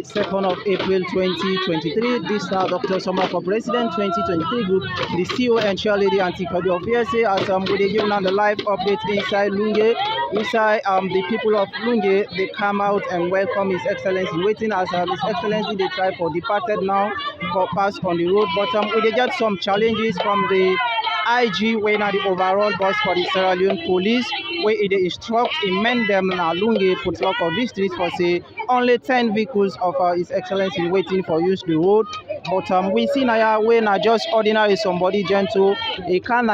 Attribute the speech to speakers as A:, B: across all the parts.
A: 2nd of April 2023. This now Dr. Summer for President 2023 group, the CEO and chair lady Anti-Cardio of PSA, as we give now the live update inside Lunge. Inside the people of Lunge, they come out and welcome His Excellency, waiting as His Excellency they try for departed now for pass on the road bottom. We get some challenges from the IG when the overall boss for the Sierra Leone police, where it instruct in them now Lunge put lock of districts for say only 10 vehicles of His Excellency waiting for use the road. But we see now when just ordinary somebody gentle, a can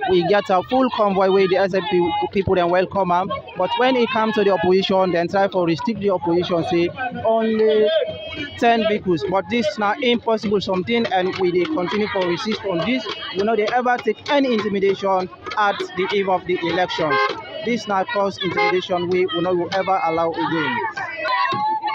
A: we get a full convoy where the SFP people then welcome him. But when it comes to the opposition, then try for restrict the opposition, say only 10 vehicles. But this is now impossible something, and we they continue for resist on this. We know they ever take any intimidation at the eve of the elections. This now cause intimidation we will not ever allow again.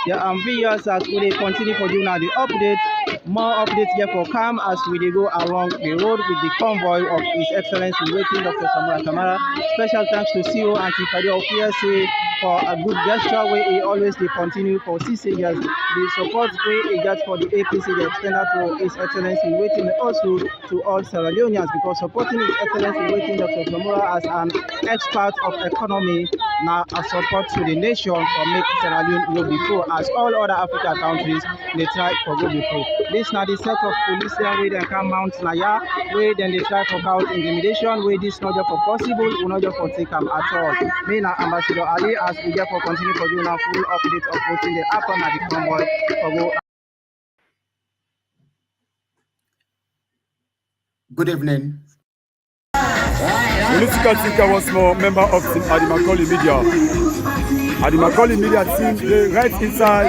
A: Yeah, and viewers, as we continue for you now the update, more updates therefore come as we go along the road with the convoy of His Excellency waiting Dr. Samura Kamara. Special thanks to CEO Anti-Cardio of PSA for a good gesture where he always they continue for 6 years. The support way he gets for the APC, the extended to His Excellency waiting also to all Sierra Leoneans, because supporting His Excellency waiting Dr. Samura as an expert of economy now a support to the nation for make Sierra Leone go before as all other African countries they try for go before. This now the set of police where they can mount Naya, where then they try for count intimidation, where this not just for possible, we not just for take them at all. Me now Ambassador Ali as we therefore continue for you now full update of voting the happen at the convoy for go.
B: Good evening.
C: Political thinker once more, member of the Macaulay Media. At the Macaulay Media team, they right inside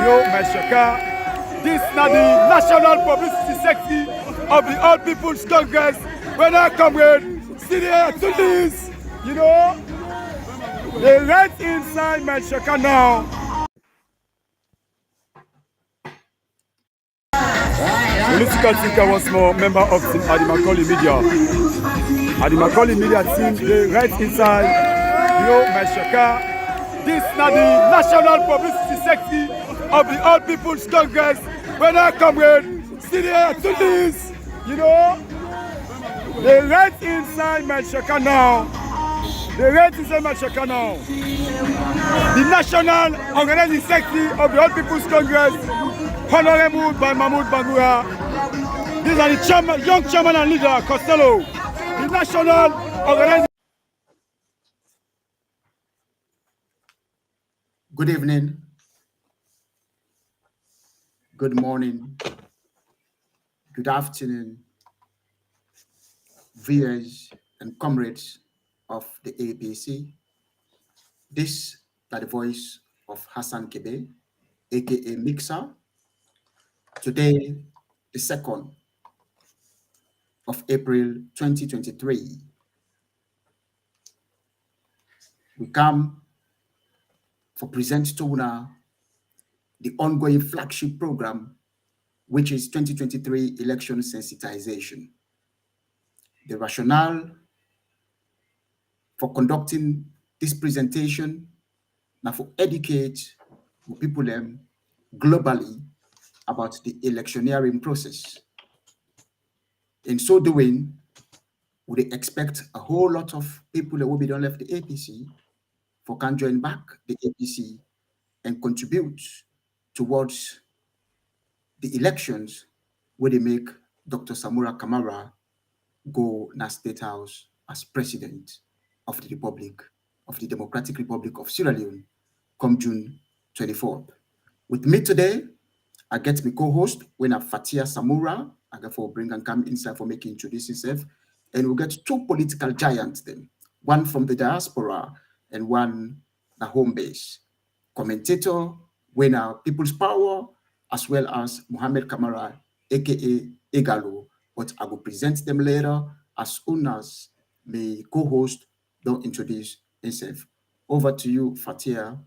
C: Yo Meshaka. This is now the National Publicity Secretary of the All People's Congress. When I come with senior to this, you know, they right inside Meshaka now. Political thinker once more, member of the Macaulay Media. At the Macaulay Media team, they right inside Yo Meshaka. This is now the National Publicity Secretary of the All People's Congress. When I come with senior to this, you know, they right inside Meshaka now. They right inside Meshaka now. The National Organizing Secretary of the All People's Congress, Honorable by Mahmoud Bangura. These are the chairman, young chairman and leader, Costello. The National Organizing.
B: Good evening. Good morning. Good afternoon, viewers and comrades of the APC. This is the voice of Hassan Kebe, aka Mixer. Today, the 2nd of April 2023, we come for present to now the ongoing flagship program, which is 2023 election sensitization. The rationale for conducting this presentation now for educate people globally about the electioneering process. In so doing, we expect a whole lot of people that will be done left the APC for can join back the APC and contribute towards the elections where they make Dr. Samura Kamara go na State House as president of the Republic of the Democratic Republic of Sierra Leone come June 24th. With me today, I get my co-host, when Fatia Samura, I get for bring and come inside for making introduce himself, and we'll get 2 political giants then, one from the diaspora and one the home base. Commentator, winner People's Power, as well as Mohamed Kamara, aka Egalo, but I will present them later as soon as my co-host don't introduce himself. Over to you, Fatia.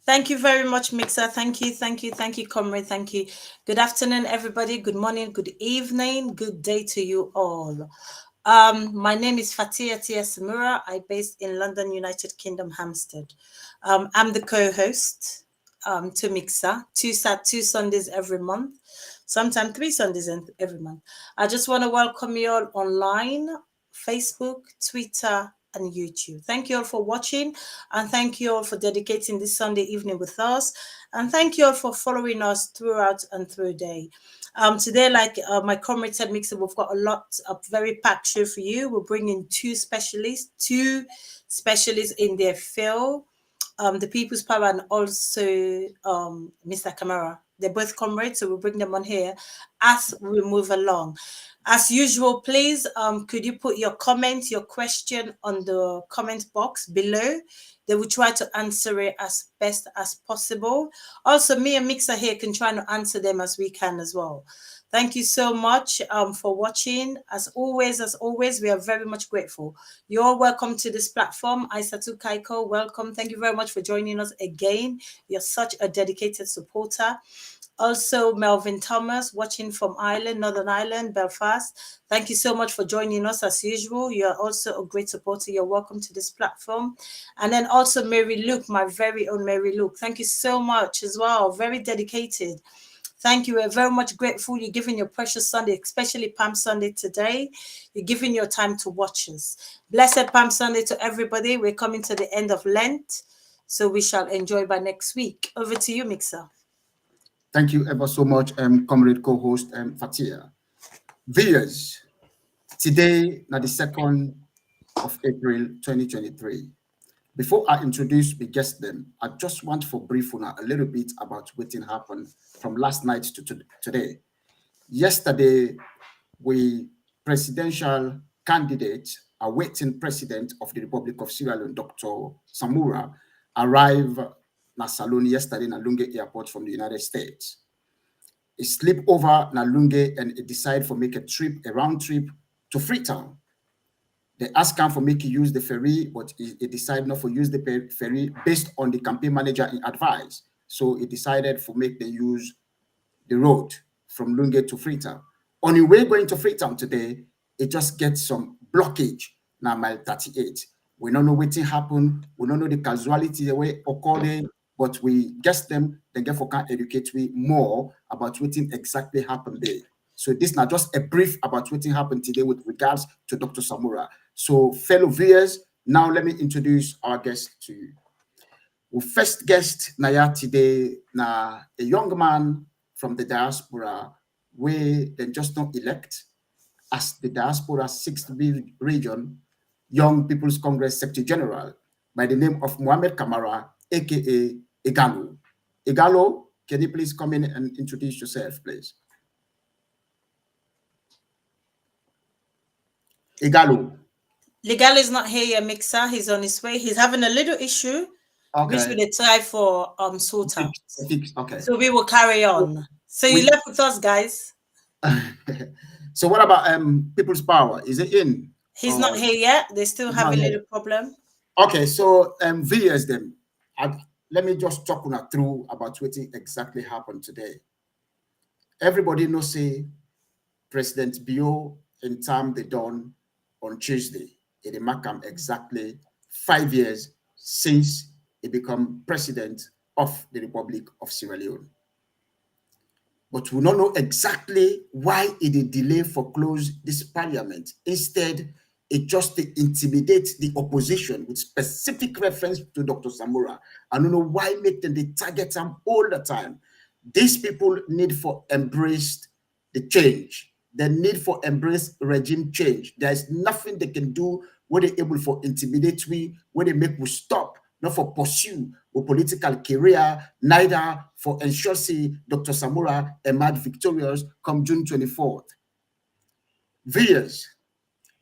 D: Thank you very much, Mixer. Thank you, comrade. Thank you. Good afternoon, everybody. Good morning, good evening, good day to you all. My name is Fatia Tia Samura. I'm based in London, United Kingdom, Hampstead. I'm the co-host to Mixer, two Sundays every month, sometimes 3 Sundays every month. I just want to welcome you all online, Facebook, Twitter, and YouTube. Thank you all for watching, and thank you all for dedicating this Sunday evening with us, and thank you all for following us throughout and through day. Today, like my comrade said, Mixer, we've got a lot of very packed show for you. We're bringing two specialists in their field, the People's Power and also Mr. Kamara. They're both comrades, so we'll bring them on here as we move along. As usual, please, could you put your comment, your question on the comment box below? They will try to answer it as best as possible. Also, me and Mixer here can try to answer them as we can as well. Thank you so much for watching. As always, we are very much grateful. You're all welcome to this platform. Aisatu Kaiko, welcome. Thank you very much for joining us again. You're such a dedicated supporter. Also, Melvin Thomas, watching from Ireland, Northern Ireland, Belfast. Thank you so much for joining us as usual. You're also a great supporter. You're welcome to this platform. And then also Mary Luke, my very own Mary Luke. Thank you so much as well. Very dedicated. Thank you. We're very much grateful. You're giving your precious Sunday, especially Palm Sunday today. You're giving your time to watch us. Blessed Palm Sunday to everybody. We're coming to the end of Lent, so we shall enjoy by next week. Over to you, Mixer.
B: Thank you ever so much, comrade co-host Fatia. Viewers, today, now the 2nd of April 2023. Before I introduce my guest them, I just want to brief on a little bit about what happened from last night to today. Yesterday, we presidential candidate, awaiting president of the Republic of Sierra Leone, Dr. Samura, arrived na Salone yesterday na Lunge Airport from the United States. He slept over na Lunge and he decided to make a round trip to Freetown. They asked him for make use the ferry, but he decided not to use the ferry based on the campaign manager in advice. So he decided to make the use the road from Lunge to Freetown. On the way going to Freetown today, it just gets some blockage now mile 38. We don't know what happened. We don't know the casualty the way occurred, but we guess them. Then therefore can educate we more about what exactly happened there. So this is not just a brief about what happened today with regards to Dr. Samura. So fellow viewers, now let me introduce our guest to you. Our first guest Naya today na a young man from the diaspora where they just not elect as the diaspora 6th region Young People's Congress Secretary General by the name of Mohamed Kamara, aka Igalo. Igalo, can you please come in and introduce yourself, please? Igalo.
D: Igalo is not here yet, Mixer. He's on his way. He's having a little issue, which we try for sort out.
B: Okay.
D: So we will carry on. So you left with us, guys.
B: So what about People's Power? Is it in?
D: He's not here yet. They still have a little problem.
B: Okay, so viewers then, let me just talk through about what exactly happened today. Everybody knows say President Bio in time they done on Tuesday. It mark exactly 5 years since he become president of the Republic of Sierra Leone. But we don't know exactly why it delay for close this parliament. Instead, it just to intimidate the opposition with specific reference to Dr. Samura. I don't know why make them they target him all the time. These people need for embrace the change. They need for embrace regime change. There is nothing they can do where they're able for intimidate we, where they make we stop, not for pursue a political career, neither for ensure see Dr. Samura emerge victorious come June 24th. Viewers,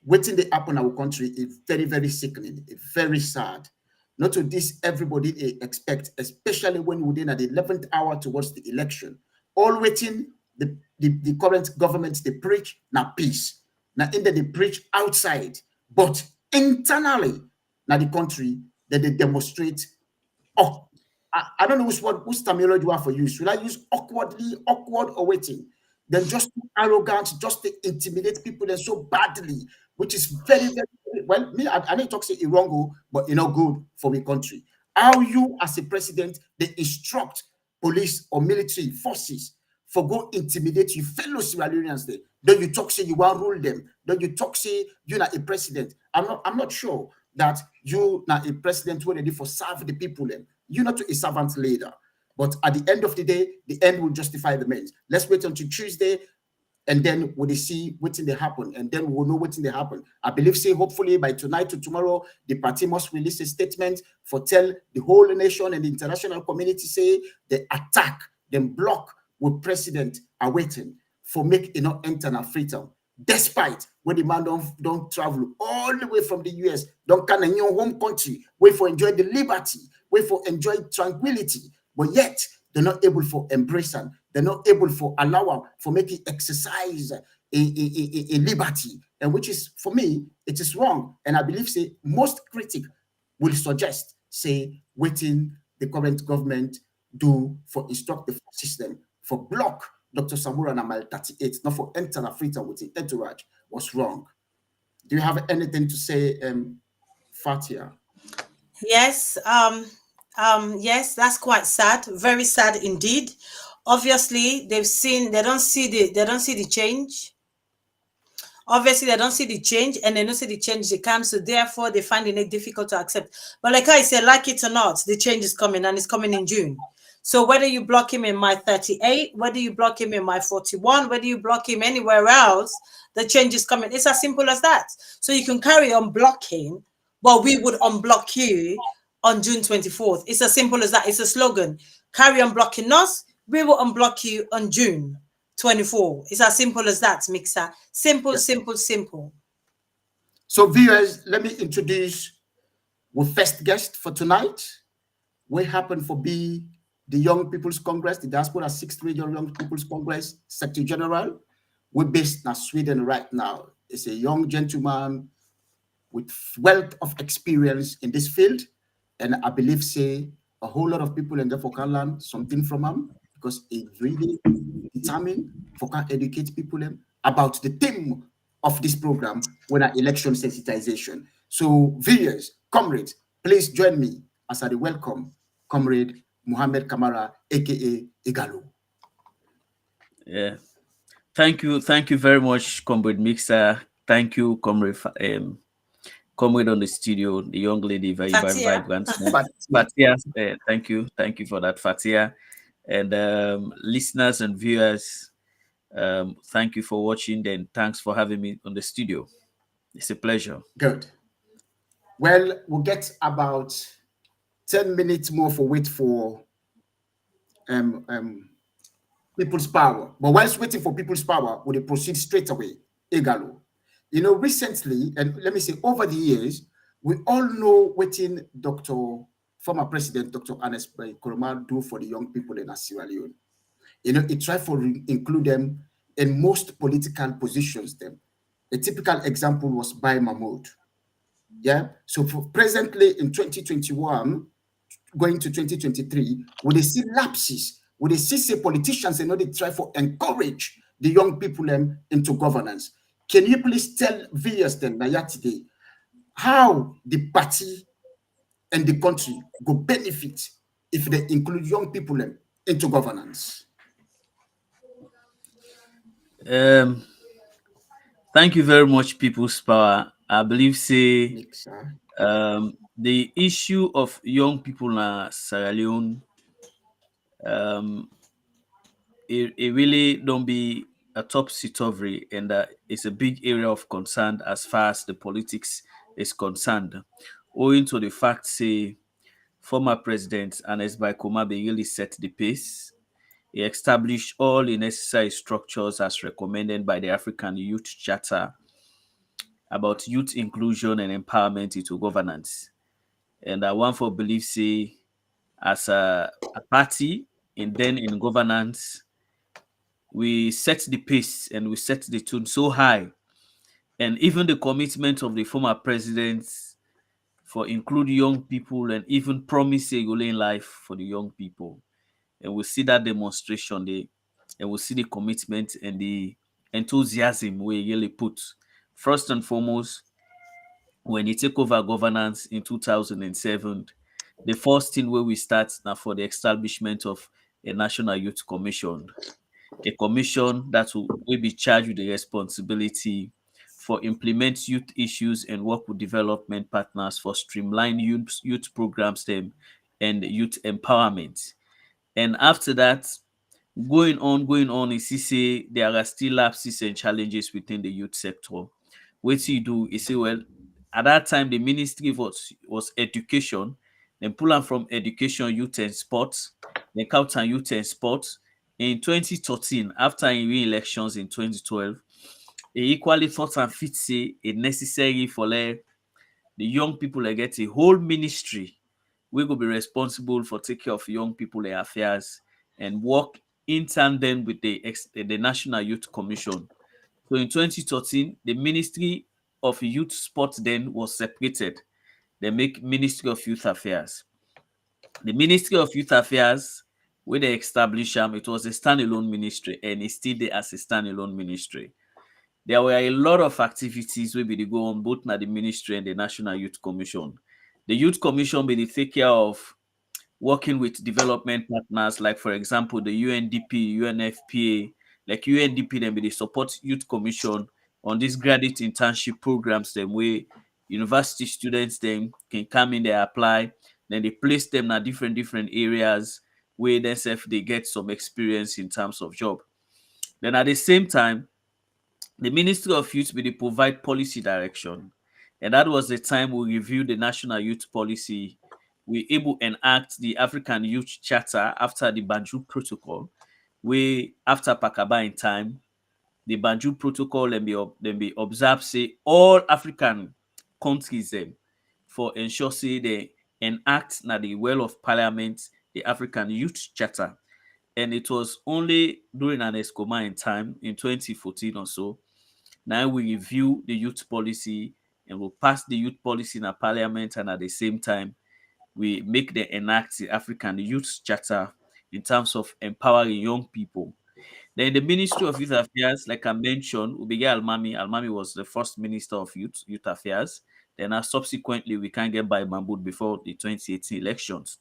B: waiting the happen in our country is very, very sickening. It's very sad. Not to this everybody expect, especially when we're in at the 11th hour towards the election. All waiting the current government they preach now peace. Now in they preach outside, but internally now the country that they demonstrate. Oh, I don't know which terminology you have for use. Should I use awkwardly, awkward or waiting? Then just arrogant, just to intimidate people and so badly which is very, very well. Me, I need to talk say it wrong, but good for the country. How you as a president they instruct police or military forces for go intimidate you fellow Sierra Leoneans there. Don't you talk say you want rule them? Don't you talk say you're not a president? I'm not sure that you not a president who ready for serve the people them. You're not a servant leader. But at the end of the day, the end will justify the means. Let's wait until Tuesday, and then we'll see what's in the happen, and then we'll know what's in the happen. I believe, say, hopefully by tonight to tomorrow, the party must release a statement for tell the whole nation and the international community say the attack, them block with president are waiting for make enter na freedom. Despite when the man don't travel all the way from the US, don't come in your home country, wait for enjoy the liberty, wait for enjoy tranquility, but yet they're not able for embrace them. They're not able for allow for making exercise a liberty, and which is for me it is wrong. And I believe say most critic will suggest say waiting the current government do for instruct the system for block Dr. Samura Namal 38, not for enter Afrita with the entourage was wrong. Do you have anything to say, Fatia?
D: Yes, yes, that's quite sad, very sad indeed. Obviously, they don't see the change. Obviously, they don't see the change, and they don't see the change they come, so therefore they find it difficult to accept. But like I said, like it or not, the change is coming, and it's coming in June. So whether you block him in my 38, whether you block him in my 41, whether you block him anywhere else, the change is coming. It's as simple as that. So you can carry on blocking, but we would unblock you on June 24th. It's as simple as that. It's a slogan. Carry on blocking us, we will unblock you on June 24. It's as simple as that, Mixer. Simple, yes. Simple, simple.
B: So viewers, let me introduce our first guest for tonight. We happen to be the Young People's Congress, the Diaspora 6th Regional Young People's Congress Secretary General. We're based in Sweden right now. It's a young gentleman with wealth of experience in this field. And I believe, say, a whole lot of people in the can learn something from him because he really determined for can educate people about the theme of this program, when election sensitization. So, viewers, comrades, please join me as I welcome Comrade Muhammad Kamara, aka Igalo.
E: Yeah, thank you very much, Comrade Mixer. Thank you, Comrade on the studio, the young lady, very vibrant. Fatia, thank you for that, Fatia. And listeners and viewers, thank you for watching, and thanks for having me on the studio. It's a pleasure.
B: Good. Well, we'll get about 10 minutes more for wait for People's Power. But whilst waiting for People's Power, will they proceed straight away? Igalo. You know, recently, and let me say over the years, we all know what former President Dr. Ernest Bai Koroma do for the young people in Sierra Leone. You know, he tried to include them in most political positions. A typical example was Bai Mahmoud. Yeah. So presently in 2021, going to 2023, would they see lapses? Would they see politicians and they try to encourage the young people into governance? Can you please tell viewers today how the party and the country go benefit if they include young people into governance?
E: Thank you very much, People's Power. I believe the issue of young people in Sierra Leone, it really don't be a topsy-turvy, and it's a big area of concern as far as the politics is concerned, owing to the fact former President Ernest Bai Koroma really set the pace. He established all the necessary structures as recommended by the African Youth Charter about youth inclusion and empowerment into governance. And I want for believe as a party and then in governance, we set the pace and we set the tune so high. And even the commitment of the former presidents for include young people and even promise a goal in life for the young people. And we see that demonstration and we see the commitment and the enthusiasm we really put First and foremost, when he take over governance in 2007, the first thing where we start now for the establishment of a National Youth Commission, a commission that will be charged with the responsibility for implement youth issues and work with development partners for streamline youth programs them and youth empowerment. And after that, going on, you see say there are still lapses and challenges within the youth sector. What you do is say, well, at that time the ministry was education, then pull am from education, youth and sports, then count on youth and sports. In 2013, after re-elections in 2012, he equally thought and fit say it necessary for the young people to get a whole ministry we will be responsible for take care of young people affairs and work in tandem with the National Youth Commission. So in 2013, the Ministry of Youth Sport then was separated. They make Ministry of Youth Affairs. The Ministry of Youth Affairs, where they established it was a standalone ministry and it's still there as a standalone ministry. There were a lot of activities where they go on both na the ministry and the National Youth Commission. The Youth Commission will take care of working with development partners, like for example, the UNDP, UNFPA, like UNDP, then they support Youth Commission on these graduate internship programs, them where university students then can come in, they apply, then they place them in different areas where themselves they get some experience in terms of job. Then at the same time, the Ministry of Youth will provide policy direction. And that was the time we reviewed the National Youth Policy. We able to enact the African Youth Charter after the Banjul Protocol. We, after Pakaba in time, the Banjul Protocol then be observed, say, all African countries for ensure, say, they enact na the well of parliament, the African Youth Charter. And it was only during an ESCOMA in time, in 2014 or so, now we review the youth policy and we'll pass the youth policy in a parliament, and at the same time, we make the enact the African Youth Charter in terms of empowering young people. Then the Ministry of Youth Affairs, like I mentioned, Ubige Almami. Almami was the first Minister of Youth Affairs. Then subsequently, we can't get by Mahmoud before the 2018 elections.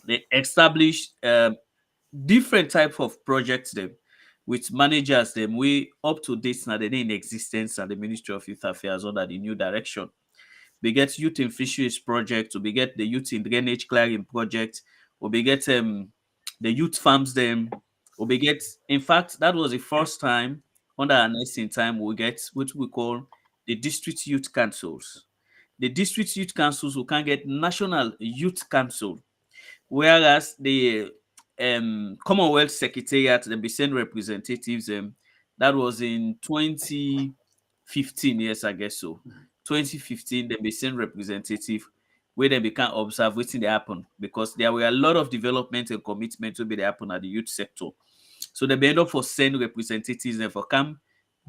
E: They established different type of projects them with managers them we up to date now they in existence at the Ministry of Youth Affairs under the new direction. We get youth in fisheries project, we get the youth in drainage clearing project, we get the youth farms them, we get, in fact, that was the first time under our in time we get what we call the district youth councils. The district youth councils we can get national youth council, whereas the Commonwealth Secretariat they be send representatives. That was in 2015, yes, I guess so. 2015, they be send representative where they can observe what's in the happen, because there were a lot of development and commitment to be the happen at the youth sector. So they be end up for send representatives and for can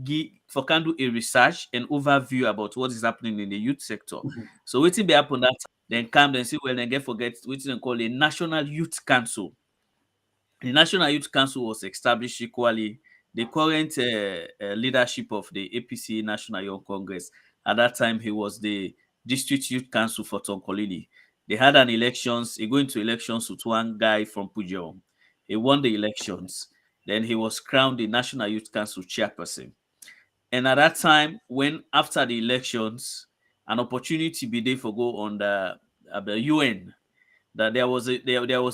E: do a research and overview about what is happening in the youth sector. So what's be happen that then come then see, well, then get forget what they call a National Youth Council. The National Youth Council was established equally. The current leadership of the APC National Young Congress, at that time, he was the District Youth Council for Tonkolili. They had an elections. He going to elections with one guy from Pujol. He won the elections. Then he was crowned the National Youth Council chairperson. And at that time, when after the elections, an opportunity be there for go on the UN, that there was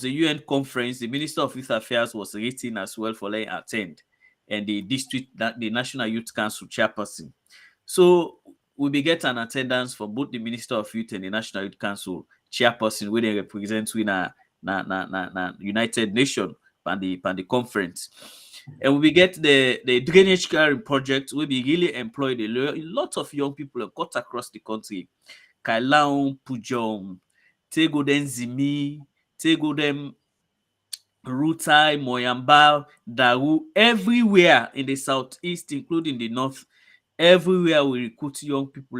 E: a UN conference. The Minister of Youth Affairs was written as well for letting attend, and the National Youth Council chairperson. So we be get an attendance for both the Minister of Youth and the National Youth Council chairperson, where they represent United Nations and the conference. And we get the drainage clearing project. We be really employed a lot of young people cut across the country. Kailaon, Pujom, Tego dem Zimi, Tego dem Rutai, Moyamba, Daru, everywhere in the southeast, including the north, everywhere we recruit young people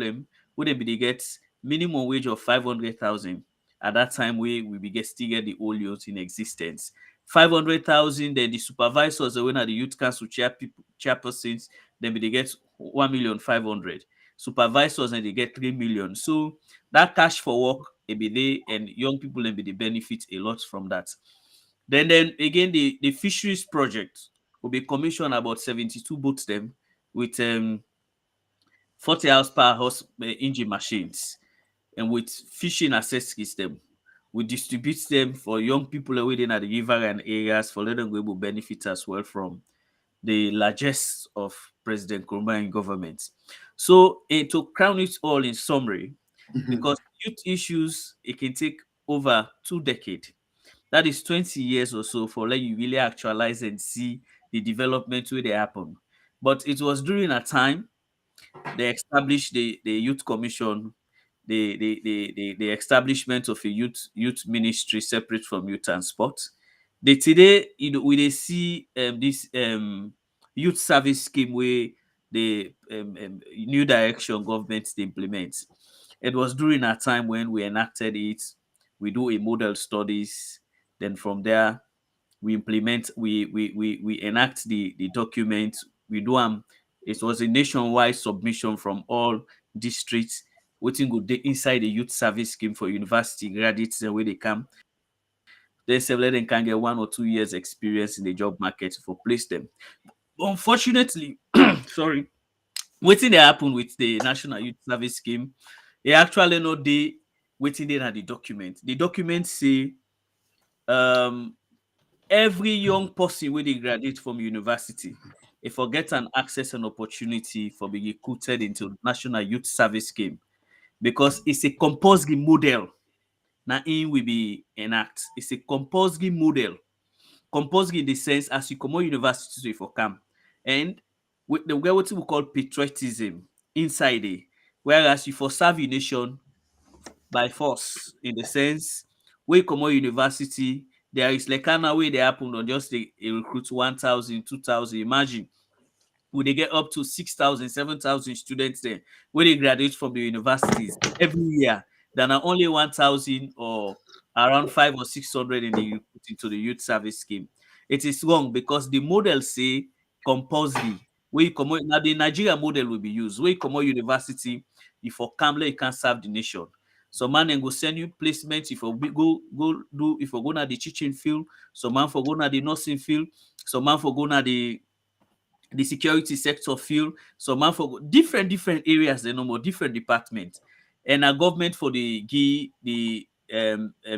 E: who they get minimum wage of 500,000. At that time, we still get the old youth in existence. 500,000, then the supervisors, when at the youth council chairpersons, then they get 1,500,000. Supervisors and they get 3 million. So that cash for work, it be there, and young people and be the benefit a lot from that. Then again, the fisheries project will be commissioned about 72 boats them with 40 horsepower engine machines, and with fishing access system. We distribute them for young people within the river and areas for let them go able benefit as well from the largest of President Nkrumah government. So to crown it all in summary, because youth issues, it can take over 2 decades. That is 20 years or so for let you really actualize and see the development where they happen. But it was during a time they established the youth commission, the establishment of a youth ministry separate from youth and sport. They today, we they see this youth service scheme where the new direction government they implement. It was during a time when we enacted it. We do a model studies. Then from there, we implement, we enact the document. We do it was a nationwide submission from all districts waiting go dey inside the youth service scheme for university graduates and where they come. Then several them can get 1 or 2 years experience in the job market for place them. Unfortunately, sorry, waiting they happen with the National Youth Service Scheme, they actually know they waiting there at the document. The document say every young person when they graduate from university, if I get an access and opportunity for being recruited into the National Youth Service Scheme, because it's a compulsory model. Now in will be enact. It's a compulsory model. Compulsory in the sense as you come out university for come, and with the what we call patriotism inside it, whereas you for serve your nation by force in the sense where you come out university, there is like kind of way they happen on just a recruit 1,000, 2,000. Imagine would they get up to 6,000, 7,000 students there when they graduate from the universities every year. There are only 1,000 or around 500 or 600 in the into the youth service scheme. It is wrong because the model say compulsory. Where you come out, now the Nigeria model will be used. Where you come out university, if you come you can't serve the nation. Some man then go send you placements if you go do if you go to the teaching field, some man for go to the nursing field, some man for go to the security sector field, some man for different areas, they know more different departments, and a government for the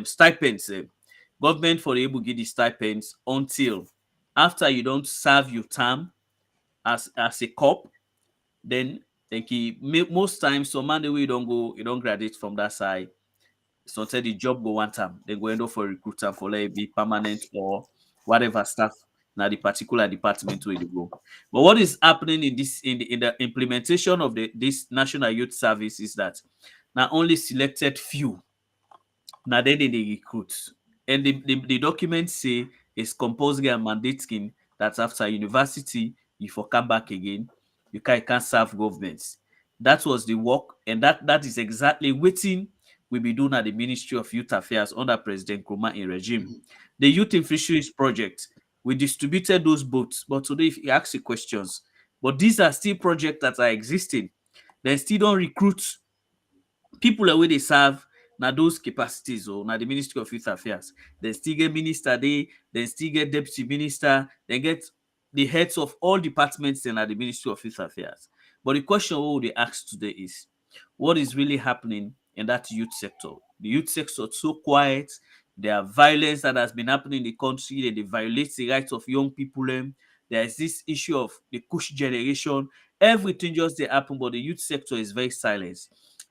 E: stipends. Government for the able give the stipends until after you don't serve your term as a cop, then most times some man the way you don't graduate from that side. So until the job go one time, they go end up for a recruiter for like be permanent or whatever stuff. Now the particular department where they go. But what is happening in this in the implementation of this National Youth Service is that not only selected few, now then they recruit. And the documents say it's compulsory and mandating that after university, if you come back again, you can't serve governments. That was the work, and that is exactly waiting we be doing at the Ministry of Youth Affairs under President Nkrumah regime. The Youth in Fisheries Project, we distributed those boats, but today if you ask the questions, but these are still projects that are existing. They still don't recruit people where they serve now those capacities or now the Ministry of Youth Affairs. They still get minister there, they still get deputy minister, they get the heads of all departments in the Ministry of Youth Affairs. But the question we ask today is, what is really happening in that youth sector? The youth sector is so quiet. There are violence that has been happening in the country. They violate the rights of young people. There is this issue of the Kush generation. Everything just they happen, but the youth sector is very silent.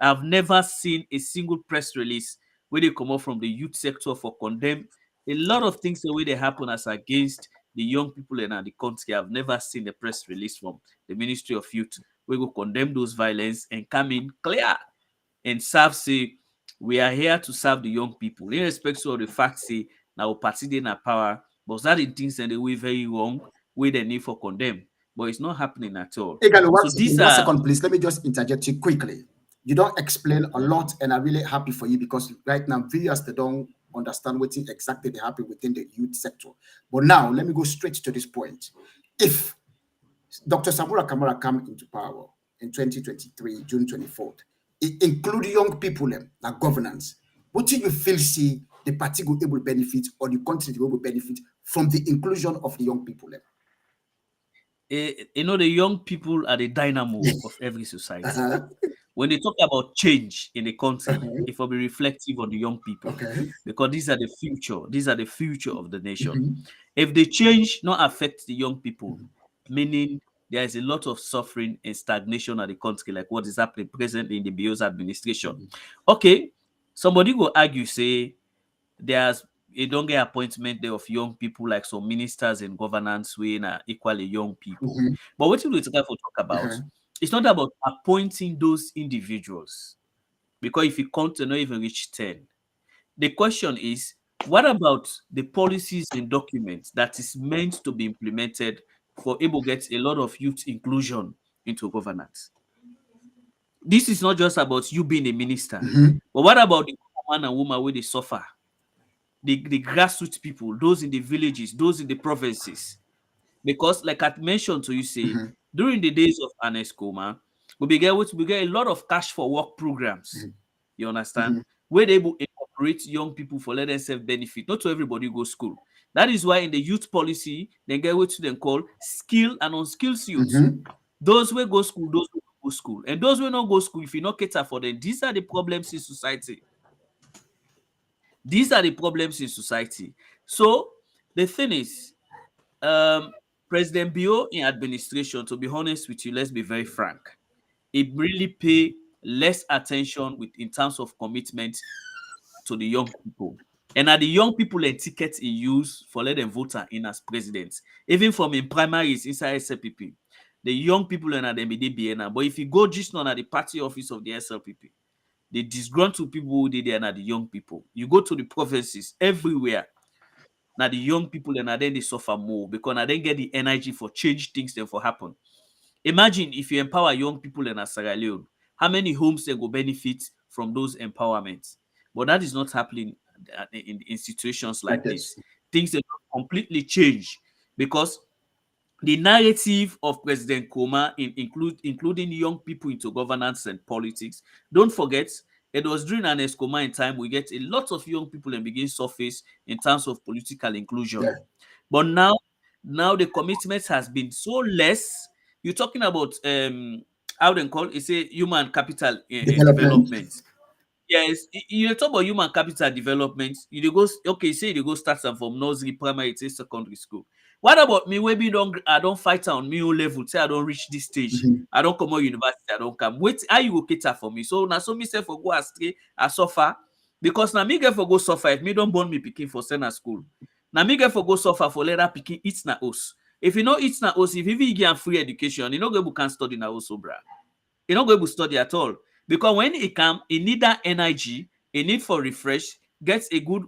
E: I've never seen a single press release where they come out from the youth sector for condemn a lot of things the way they happen as against the young people in the country. I've never seen a press release from the Ministry of Youth where we condemn those violence and come in clear and serve say we are here to serve the young people, irrespective of the fact say now party in our power, but that in things and the way very wrong, where they need for condemn, but it's not happening at all.
B: Hey, Galo,
E: so these are
B: 1 second, please. Let me just interject you quickly. You don't explain a lot, and I'm really happy for you because right now viewers they don't understand what exactly they happen within the youth sector. But now let me go straight to this point. If Dr. Samura Kamara come into power in 2023, June 24th, it include young people like governance. What do you feel see the party will able benefit or the country will able benefit from the inclusion of the young people?
E: You know, the young people are the dynamo of every society. When they talk about change in the country, it will be reflective on the young people.
B: Okay.
E: Because these are the future. These are the future of the nation. If the change not affect the young people, meaning there is a lot of suffering and stagnation at the country, like what is happening presently in the Bios administration. Okay, somebody will argue, say, there's a don't get appointment there of young people, like some ministers in governance way are equally young people. But what we talk about, it's not about appointing those individuals, because if you count to not even reach 10, the question is, what about the policies and documents that is meant to be implemented for able to get a lot of youth inclusion into governance? This is not just about you being a minister, but what about the man and woman where they suffer? The grassroots people, those in the villages, those in the provinces. Because like I mentioned to you, say, during the days of Anescoma, we get a lot of cash for work programs. You understand? Where they able to incorporate young people for let them self-benefit. Not to everybody go school. That is why in the youth policy, they get what they call skill and unskilled youths. Those who go school, those who go school. And those who not go school, if you not cater for them, these are the problems in society. These are the problems in society. So the thing is, President Bio in administration, to be honest with you, let's be very frank, it really pay less attention in terms of commitment to the young people. And are the young people and tickets he use for let them vote in as president, even from in primaries inside SLPP. The young people and at the BNA. But if you go just on at the party office of the SLPP, the disgruntled people who did there are the young people. You go to the provinces everywhere. Now the young people and then they suffer more because now they get the energy for change things that for happen. Imagine if you empower young people in Sierra Leone, how many homes they go benefit from those empowerments? But that is not happening in situations like this. Things that completely change because the narrative of President Koma including young people into governance and politics. Don't forget, it was during an Escoma in time we get a lot of young people and begin surface in terms of political inclusion. But now the commitment has been so less. You're talking about how they call it, say human capital development. Yes, you talk about human capital development. You go okay, say you go start from nursery, primary to secondary school. What about me? Maybe I don't fight on me level. Say I don't reach this stage. I don't come out university. I don't come. Wait, how you go cater for me? So now so me say for go astray, I suffer because now me get for go suffer. If me don't born me picking for send school. Now me get for go suffer for later picking eat na us. If you know eat na us, if you get free education, you know go can study na us, bra. You not going to study at all because when it come, it need that energy, it need for refresh, gets a good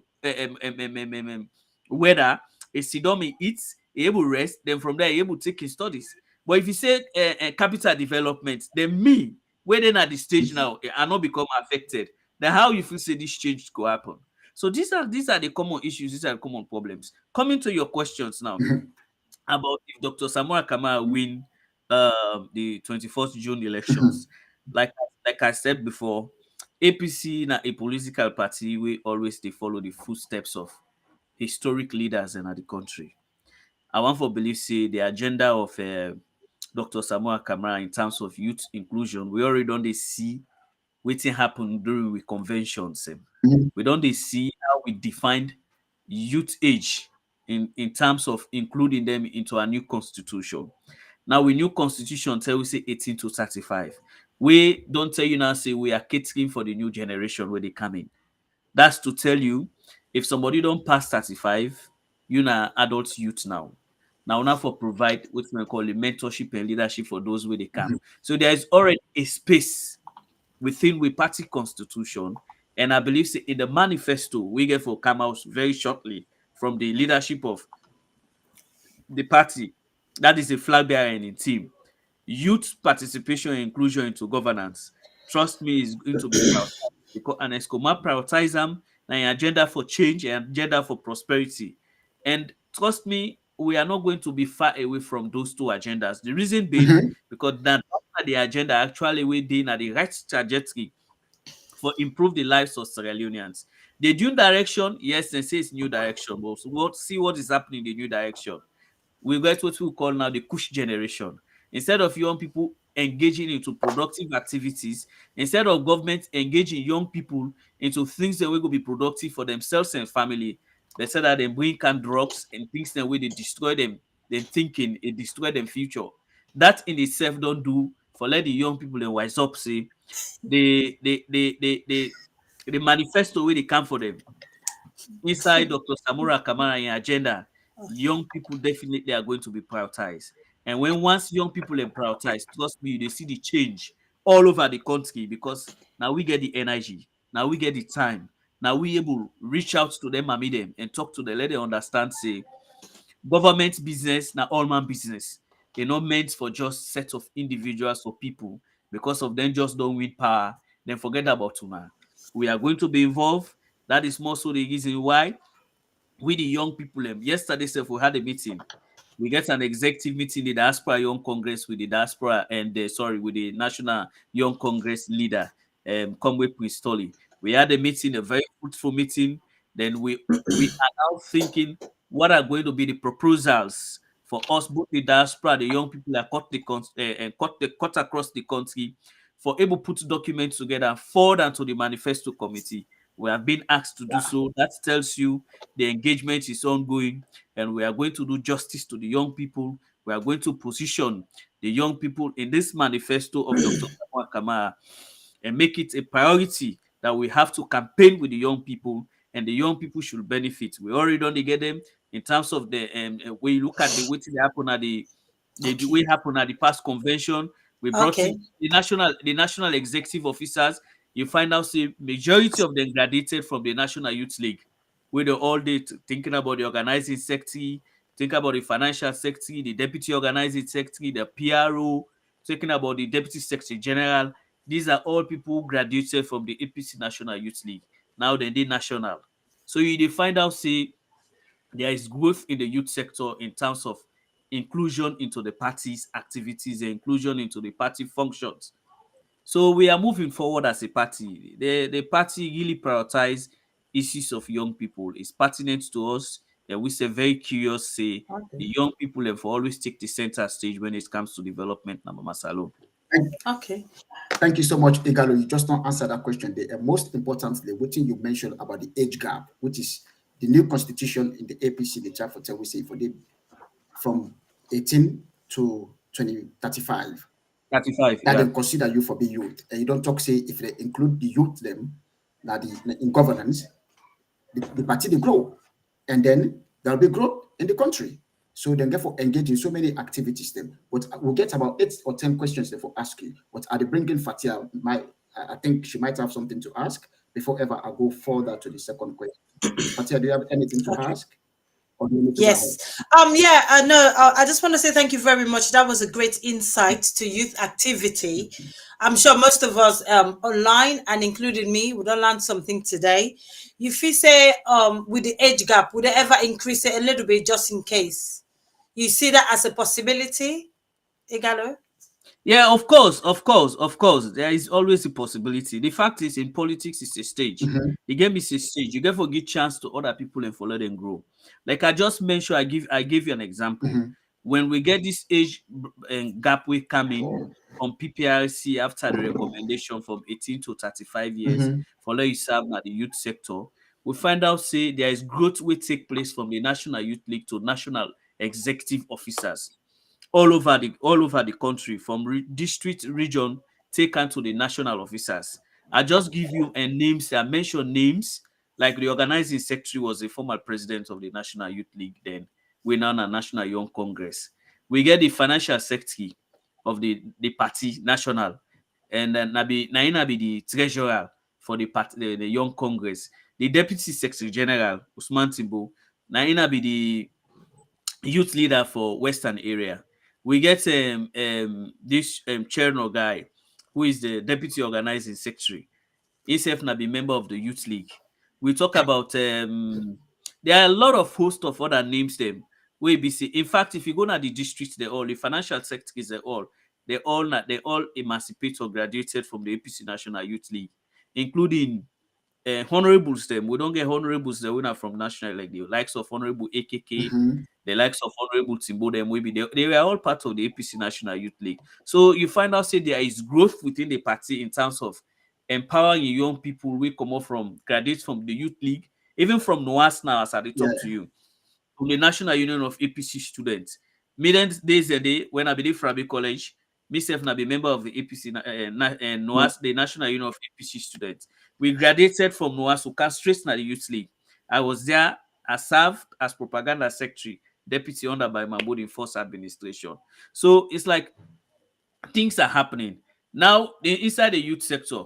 E: weather, a sit down, eats, able rest, then from there able to take his studies. But if you say capital development, then me, where then at the stage now, I not become affected. Then how you feel say this change could happen? So these are the common issues, these are the common problems. Coming to your questions now about if Dr. Samora Kamara win the 21st June elections. like I said before, APC na a political party we always they follow the footsteps of historic leaders in the country. I want to believe say the agenda of Dr. Samora Kamara in terms of youth inclusion, we already don't see waiting happen during the conventions. We don't see how we defined youth age in terms of including them into a new constitution. Now, we new constitution tell we say 18 to 35. We don't tell you now say we are catering for the new generation where they come in. That's to tell you if somebody don't pass 35, you know adult youth now. Now for provide what we call the mentorship and leadership for those where they come. So there is already a space within we party constitution, and I believe say, in the manifesto we get for come out very shortly from the leadership of the party, that is a flag bearer in team. Youth participation and inclusion into governance, trust me, is going to be prioritized because an ESCOMA prioritize them an agenda for change and agenda for prosperity. And trust me, we are not going to be far away from those two agendas. The reason being because that the agenda actually within at the right trajectory for improve the lives of Sierra Leoneans. The new direction, yes, they say it's new direction, but see what is happening in the new direction. We get what we call now the Kush generation. Instead of young people engaging into productive activities, instead of government engaging young people into things that will be productive for themselves and family, they said that they bring can drugs and things that way they destroy them, then thinking it destroy them future. That in itself don't do for let the young people and wise up say the manifesto where they come for them inside Dr. Samura Kamara in agenda, young people definitely are going to be prioritized. And when once young people are prioritized, trust me, they see the change all over the country because now we get the energy, now we get the time, now we able reach out to them and meet them and talk to them, let them understand, say, government business, now all man business. They're not meant for just set of individuals or people because of them just don't win power, then forget about tonight. We are going to be involved. That is more so the reason why we the young people. Yesterday, sef, we had a meeting. We get an executive meeting, the Diaspora Young Congress with the Diaspora and with the National Young Congress leader, Conway Prince Tolly. We had a meeting, a very fruitful meeting. Then we are now thinking what are going to be the proposals for us, both the diaspora, the young people that cut across the country, for able to put documents together and forward onto the manifesto committee. We have been asked to do so. That tells you the engagement is ongoing, and we are going to do justice to the young people. We are going to position the young people in this manifesto of Dr. Kamara and make it a priority that we have to campaign with the young people, and the young people should benefit. We already don't get them in terms of the when you look at the way that happen at the way happen at the past convention. We brought in the national executive officers. You find out the majority of them graduated from the National Youth League, where they're all day thinking about the organizing sector, think about the financial sector, the deputy organizing sector, the PRO, thinking about the deputy secretary general. These are all people who graduated from the APC National Youth League. Now they did national. So you find out, say, there is growth in the youth sector in terms of inclusion into the party's activities and inclusion into the party functions. So we are moving forward as a party. The party really prioritize issues of young people. It's pertinent to us, and we say very curious, say the young people have always take the center stage when it comes to development. Masalo.
D: Okay.
B: Thank you so much, Igalo. You just not answered that question. Most importantly, what you mentioned about the age gap, which is the new constitution in the APC, the chapter we say for the from 18 to 35.
E: 35.
B: That they consider you for the youth. And you don't talk, say, if they include the youth them, that in governance, the party they grow. And then there'll be growth in the country. So then therefore engage in so many activities then. But we'll get about 8 or 10 questions therefore ask you. But are they bringing Fatia? I think she might have something to ask before ever I go further to the second question. Fatia, do you have anything to ask? Or do you need to
D: Yes. I just want to say thank you very much. That was a great insight to youth activity. I'm sure most of us online, and including me, would have learned something today. If you say with the age gap, would they ever increase it a little bit just in case? You see that as a possibility, Igalo?
E: Yeah, of course. There is always a possibility. The fact is, in politics, it's a stage. The game is a stage. You get for give chance to other people and follow them grow. Like I just mentioned, I gave you an example. When we get this age gap, we come in from PPRC after the recommendation from 18 to 35 years for let you serve at the youth sector. We find out say there is growth will take place from the National Youth League to national executive officers all over the country, from district, region, taken to the national officers. I just give you names. I mention names like the organizing secretary was a former president of the National Youth League. Then we now a National Young Congress. We get the financial secretary of the party national, and then Naina be the treasurer for the party, the Young Congress. The deputy secretary general Usman Timbo, Naina be the youth leader for Western area. We get this Cherno guy who is the deputy organizing secretary. Himself na be member of the youth league. We talk about there are a lot of host of other names them, We be see. In fact, if you go to the districts, the financial sectors, they all emancipate or graduated from the APC National Youth League, including honorables. Them we don't get honorables. The winner from national, like the likes of Honorable AKK, the likes of Honorable Timbo. Them we be they were all part of the APC National Youth League. So you find out say there is growth within the party in terms of empowering young people. We come up from graduates from the youth league, even from NOAS now, as I talk to you, from the National Union of APC Students. Millions days a day when I be from Frabi College, myself na be member of the APC NOAS, the National Union of APC Students. We graduated from NOAS to come straight to the Youth League. I was there. I served as propaganda secretary, deputy under by Mahmoud in first administration. So it's like things are happening now inside the youth sector.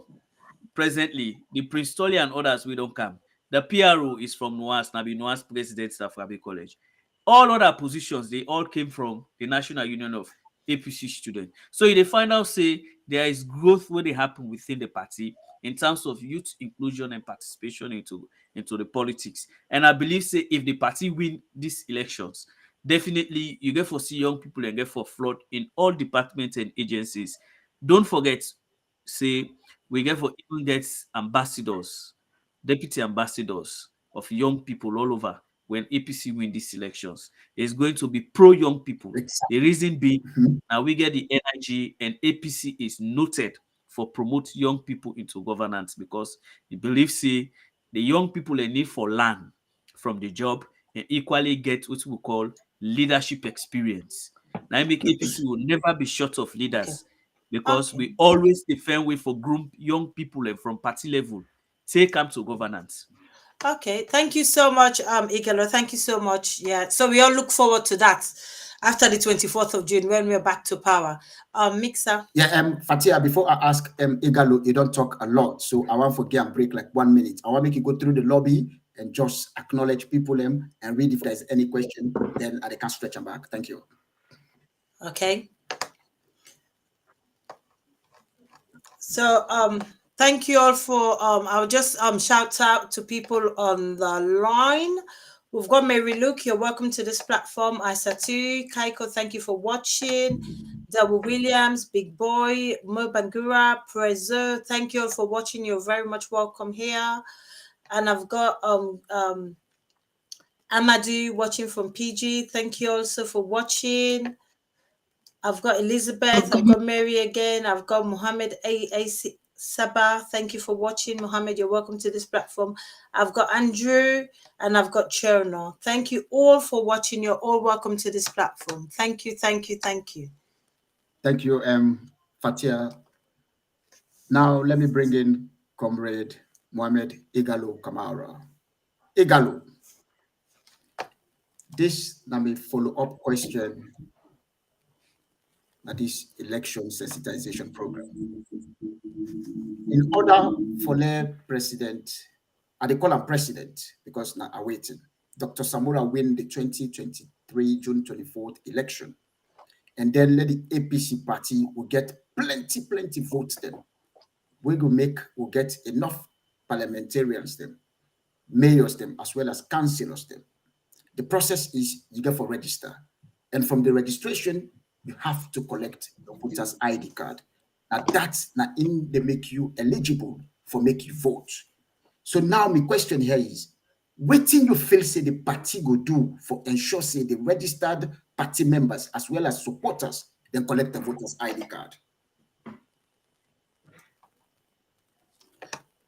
E: Presently, the Prince Tolly and others we don't come. The PRO is from NOAS, Nabi NOAS president of Frabi College. All other positions, they all came from the National Union of APC Students. So they find out, say, there is growth where they happen within the party in terms of youth inclusion and participation into the politics. And I believe, say, if the party win these elections, definitely you get for see young people and get for flood in all departments and agencies. Don't forget, say, we get for even get ambassadors, deputy ambassadors of young people all over when APC win these elections. It's going to be pro-young people. The reason being, now we get the energy, and APC is noted for promote young people into governance because they believe, say, the young people they need for land from the job and equally get what we call leadership experience. Now, I make APC will never be short of leaders because we always defend way for groom young people and from party level take them to governance.
D: Okay, thank you so much, Igalo. Thank you so much. Yeah, so we all look forward to that after the 24th of June when we're back to power. Mixer.
B: Yeah, Fatia, before I ask Igalo, you don't talk a lot, so I want to get and break like 1 minute. I want to make you go through the lobby and just acknowledge people and read if there's any question, then I can stretch them back. Thank you.
D: Okay. So thank you all for I'll just shout out to people on the line. We've got Mary Luke, you're welcome to this platform. Isatu, Kaiko, thank you for watching. Double Williams, Big Boy, Mo Bangura, Prezo, thank you all for watching. You're very much welcome here. And I've got Amadou watching from PG. Thank you also for watching. I've got Elizabeth, I've got Mary again, I've got Mohammed A.A.C. Sabah. Thank you for watching, Mohammed. You're welcome to this platform. I've got Andrew and I've got Cherno. Thank you all for watching. You're all welcome to this platform. Thank you, thank you, thank you.
B: Thank you, Fatia. Now let me bring in Comrade Mohamed Igalo Kamara. Igalo, this is a follow-up question at this election sensitization program. In order for the president, they call him president because now I'm waiting, Dr. Samura win the 2023 June 24th election, and then let the APC party will get plenty votes then. We'll get enough parliamentarians then, mayors them, as well as councillors them. The process is you get for register, and from the registration, you have to collect the voter's ID card. Now that's not in they make you eligible for make you vote. So now my question here is, what thing you feel say the party go do for ensure say the registered party members as well as supporters then collect the voter's ID card?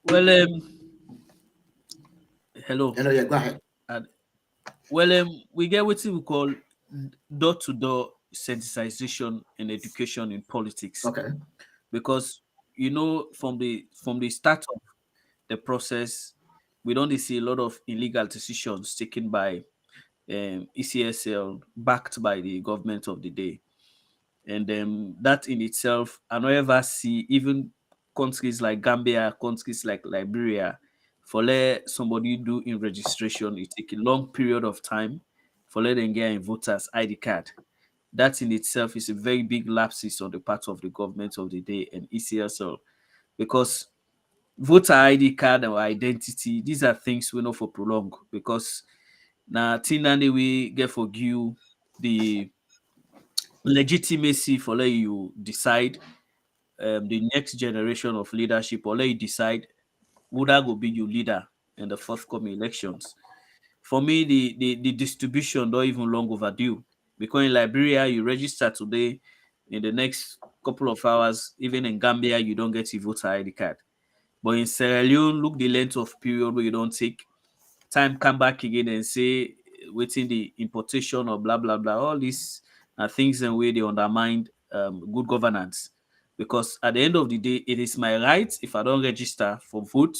E: Well, hello.
B: Hello, yeah, go ahead.
E: We get what we call door-to-door sensitization in education in politics.
B: Okay.
E: Because you know from the start of the process, we don't see a lot of illegal decisions taken by ECSL backed by the government of the day. And that in itself, I don't ever see even countries like Gambia, countries like Liberia, for let somebody do in registration, it take a long period of time for let them get a voter's ID card. That in itself is a very big lapses on the part of the government of the day and ECSL, because voter ID card or identity, these are things we know for prolong, because Now, Tinani we get for you the legitimacy for let you decide the next generation of leadership, or let you decide who that will be your leader in the forthcoming elections. For me, the distribution don't even long overdue, because in Liberia you register today, in the next couple of hours, even in Gambia you don't get a voter ID card. But in Sierra Leone, look the length of period where you don't take time, come back again and say waiting the importation or blah blah blah. All these are things and way they undermine good governance. Because at the end of the day, it is my right if I don't register for vote,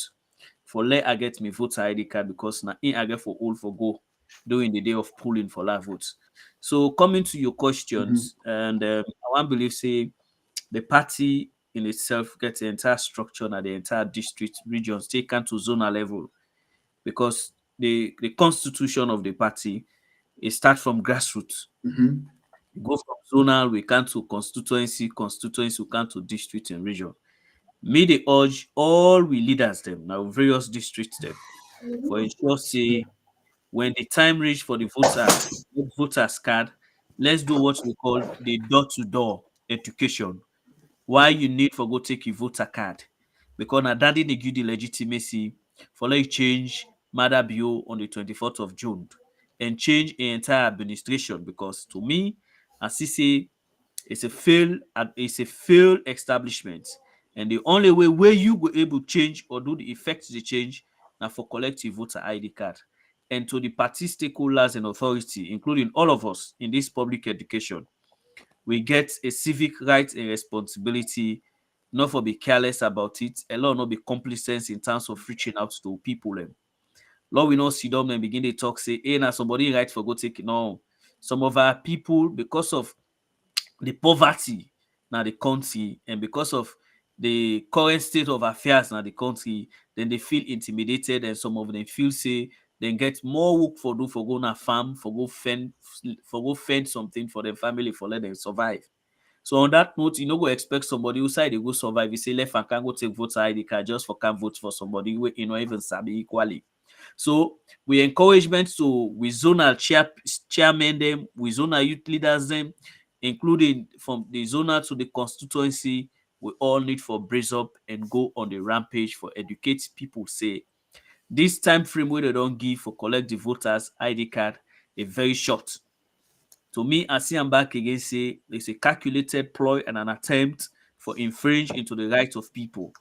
E: for let I get me voter ID card, because now in I get for all for go during the day of polling for live votes. So coming to your questions, and I want believe say the party in itself gets the entire structure and the entire district regions taken to zonal level, because the constitution of the party, it starts from grassroots. We go from zonal, we come to constituency, we come to district and region. Me they urge all we leaders them now various districts them for ensure say when the time reach for the voters card, let's do what we call the door-to-door education. Why you need for go take your voter card, because na daddy dey give the legitimacy for let you change Mother Bio on the 24th of June and change the entire administration. Because to me, I see say it's a failed establishment, and the only way where you go able change or do the effect the change now for collective voter ID card. And to the party stakeholders and authority, including all of us in this public education, we get a civic right and responsibility not for be careless about it, a lot not be complacent in terms of reaching out to people. Lord, we not see them and begin to talk, say, hey, now somebody right for go take it. No. Some of our people, because of the poverty now the country, and because of the current state of affairs now the country, then they feel intimidated, and some of them feel say then get more work for do for go na farm, for go fend something for their family, for let them survive. So on that note, you no go expect somebody who side they go survive. You say left and can go take voter ID card just for can vote for somebody who you know even sabi equally. So we encouragement to we zonal chairman them, we zonal youth leaders them, including from the zonal to the constituency, we all need for brace up and go on the rampage for educate people. Say this time frame where they don't give for collect the voters ID card a very short. To me, I see I'm back again, say it's a calculated ploy and an attempt for infringe into the rights of people.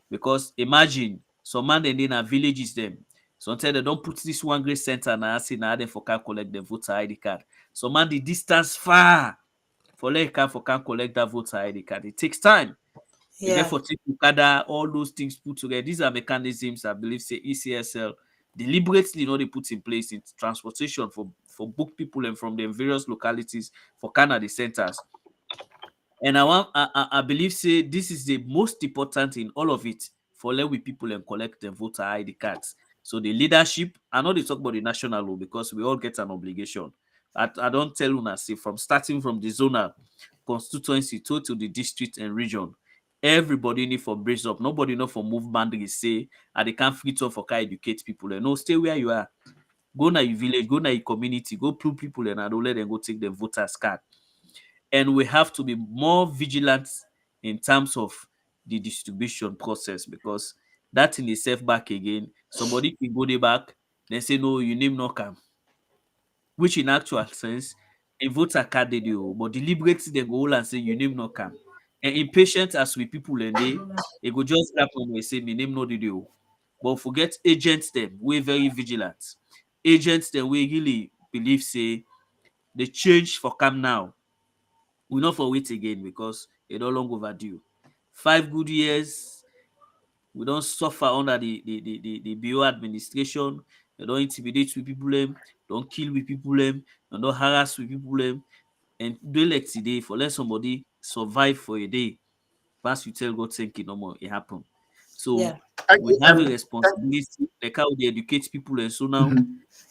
E: Because imagine some man then in our villages them. Sometimes they don't put this one great center and I say now they for can collect the voter ID card. Some man the distance far for let can for can collect that voter ID card. It takes time. You get
D: Yeah.
E: for take gather all those things put together. These are mechanisms I believe say ECSL deliberately they put in place in transportation for book people and from the various localities for Canada centers. And I believe say this is the most important in all of it, for let we people and collect the voter ID cards. So the leadership, I know they talk about the national law because we all get an obligation. I don't tell you say from starting from the zonal constituency to the district and region, everybody need for brace up. Nobody know for move boundaries say they can't fit up for can educate people. And no, stay where you are. Go na your village, go na your community, go prove people and I don't let them go take the voters card. And we have to be more vigilant in terms of the distribution process, because that in itself back again, somebody can go there back, then say no, you name no come, which in actual sense, a voter card they do, but deliberately they go all and say you name no come. And impatient as we people and they go just grab on and say me name no do. But forget agents them, we very vigilant. Agents them we really believe say the change for come now. We not for wait again because it no long overdue. 5 good years, we don't suffer under the BO administration. They don't intimidate with people, don't kill with people, they don't harass with people, and do like today for let somebody survive for a day. Pass you tell God thank you no more, it happened. So
D: Yeah.
E: we have a responsibility, like how they educate people, and so now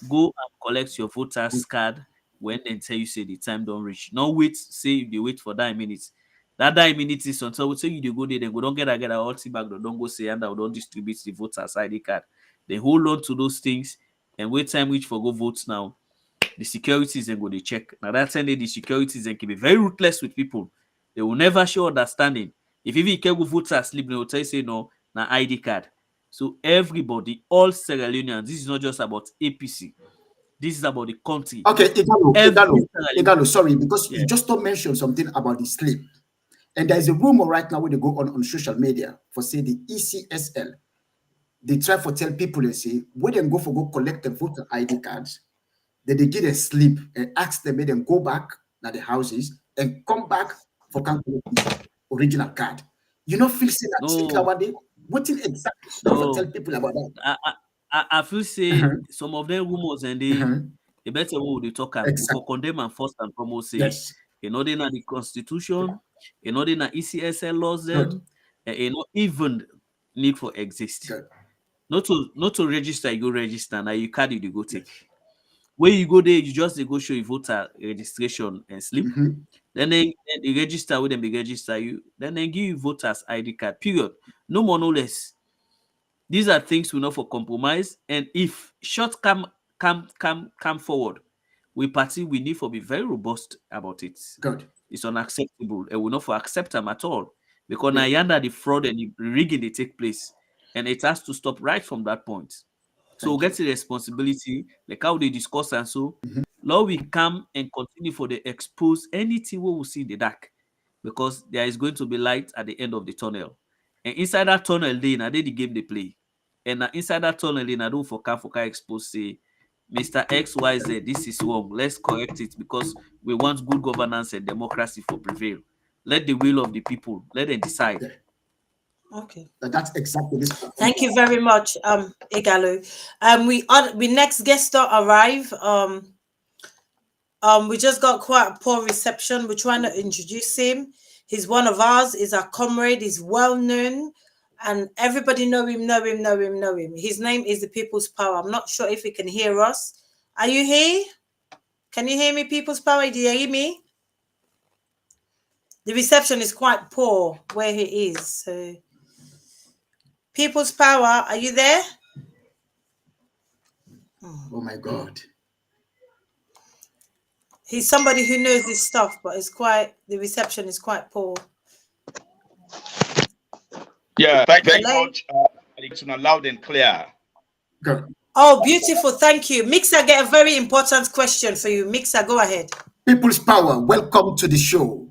E: go and collect your voters card when they tell you say the time don't reach. No wait, say they wait for 9 minutes. That 9 minutes is until we say you dey go there, then go don't get all back, don't go say and I don't distribute the voters ID card. They hold on to those things and wait time which for go votes now, the securities then go they check. Now that time the securities then can be very ruthless with people. They will never show understanding. If even you can go vote asleep, they will tell you say no, na ID card. So everybody, all Sierra Leoneans, this is not just about APC. This is about the country.
B: Okay, Igalo, sorry, because you just don't mention something about the sleep. And there is a rumor right now when they go on social media for say the ECSL. They try to tell people and say, when they go collect the voter ID cards, then they get a sleep and ask them, make them go back to the houses and come back for the original card. You know, feel say that one day. What in exactly tell people about that?
E: I feel say some of them rumors and they better what they talk about for condemn and first and foremost say you know they na the constitution, you know they na ECSL laws them, and you know even need for exist. Not to register, you go register now you card you go take. When you go there, you just go show your voter registration and slip. Then they register with them, they register you. Then they give you voters ID card. Period. No more, no less. These are things we know for compromise. And if shots come forward, we need for be very robust about it.
B: Good.
E: It's unacceptable, and we not for accept them at all because now yonder the fraud and the rigging they take place, and it has to stop right from that point. So we get the responsibility, like how they discuss and so. Now we come and continue for the expose anything we will see in the dark, because there is going to be light at the end of the tunnel. And inside that tunnel, now they the game they play. And inside that tunnel, now don't for expose say, Mr. XYZ, this is wrong. Let's correct it because we want good governance and democracy for prevail. Let the will of the people, let them decide.
D: Okay.
B: That's exactly this.
D: Thank you very much, Igalo. We next guest star arrive. We just got quite a poor reception. We're trying to introduce him. He's one of ours. He's our comrade. He's well known, and everybody know him. His name is the People's Power. I'm not sure if he can hear us. Are you here? Can you hear me, People's Power? Do you hear me? The reception is quite poor where he is. So, People's Power, are you there?
B: Oh my God.
D: He's somebody who knows this stuff, but the reception is quite poor.
F: Yeah, thank you very much. It's loud and clear.
B: Good.
D: Oh, beautiful. Thank you. Mixer, get a very important question for you. Mixer, go ahead.
B: People's Power, welcome to the show.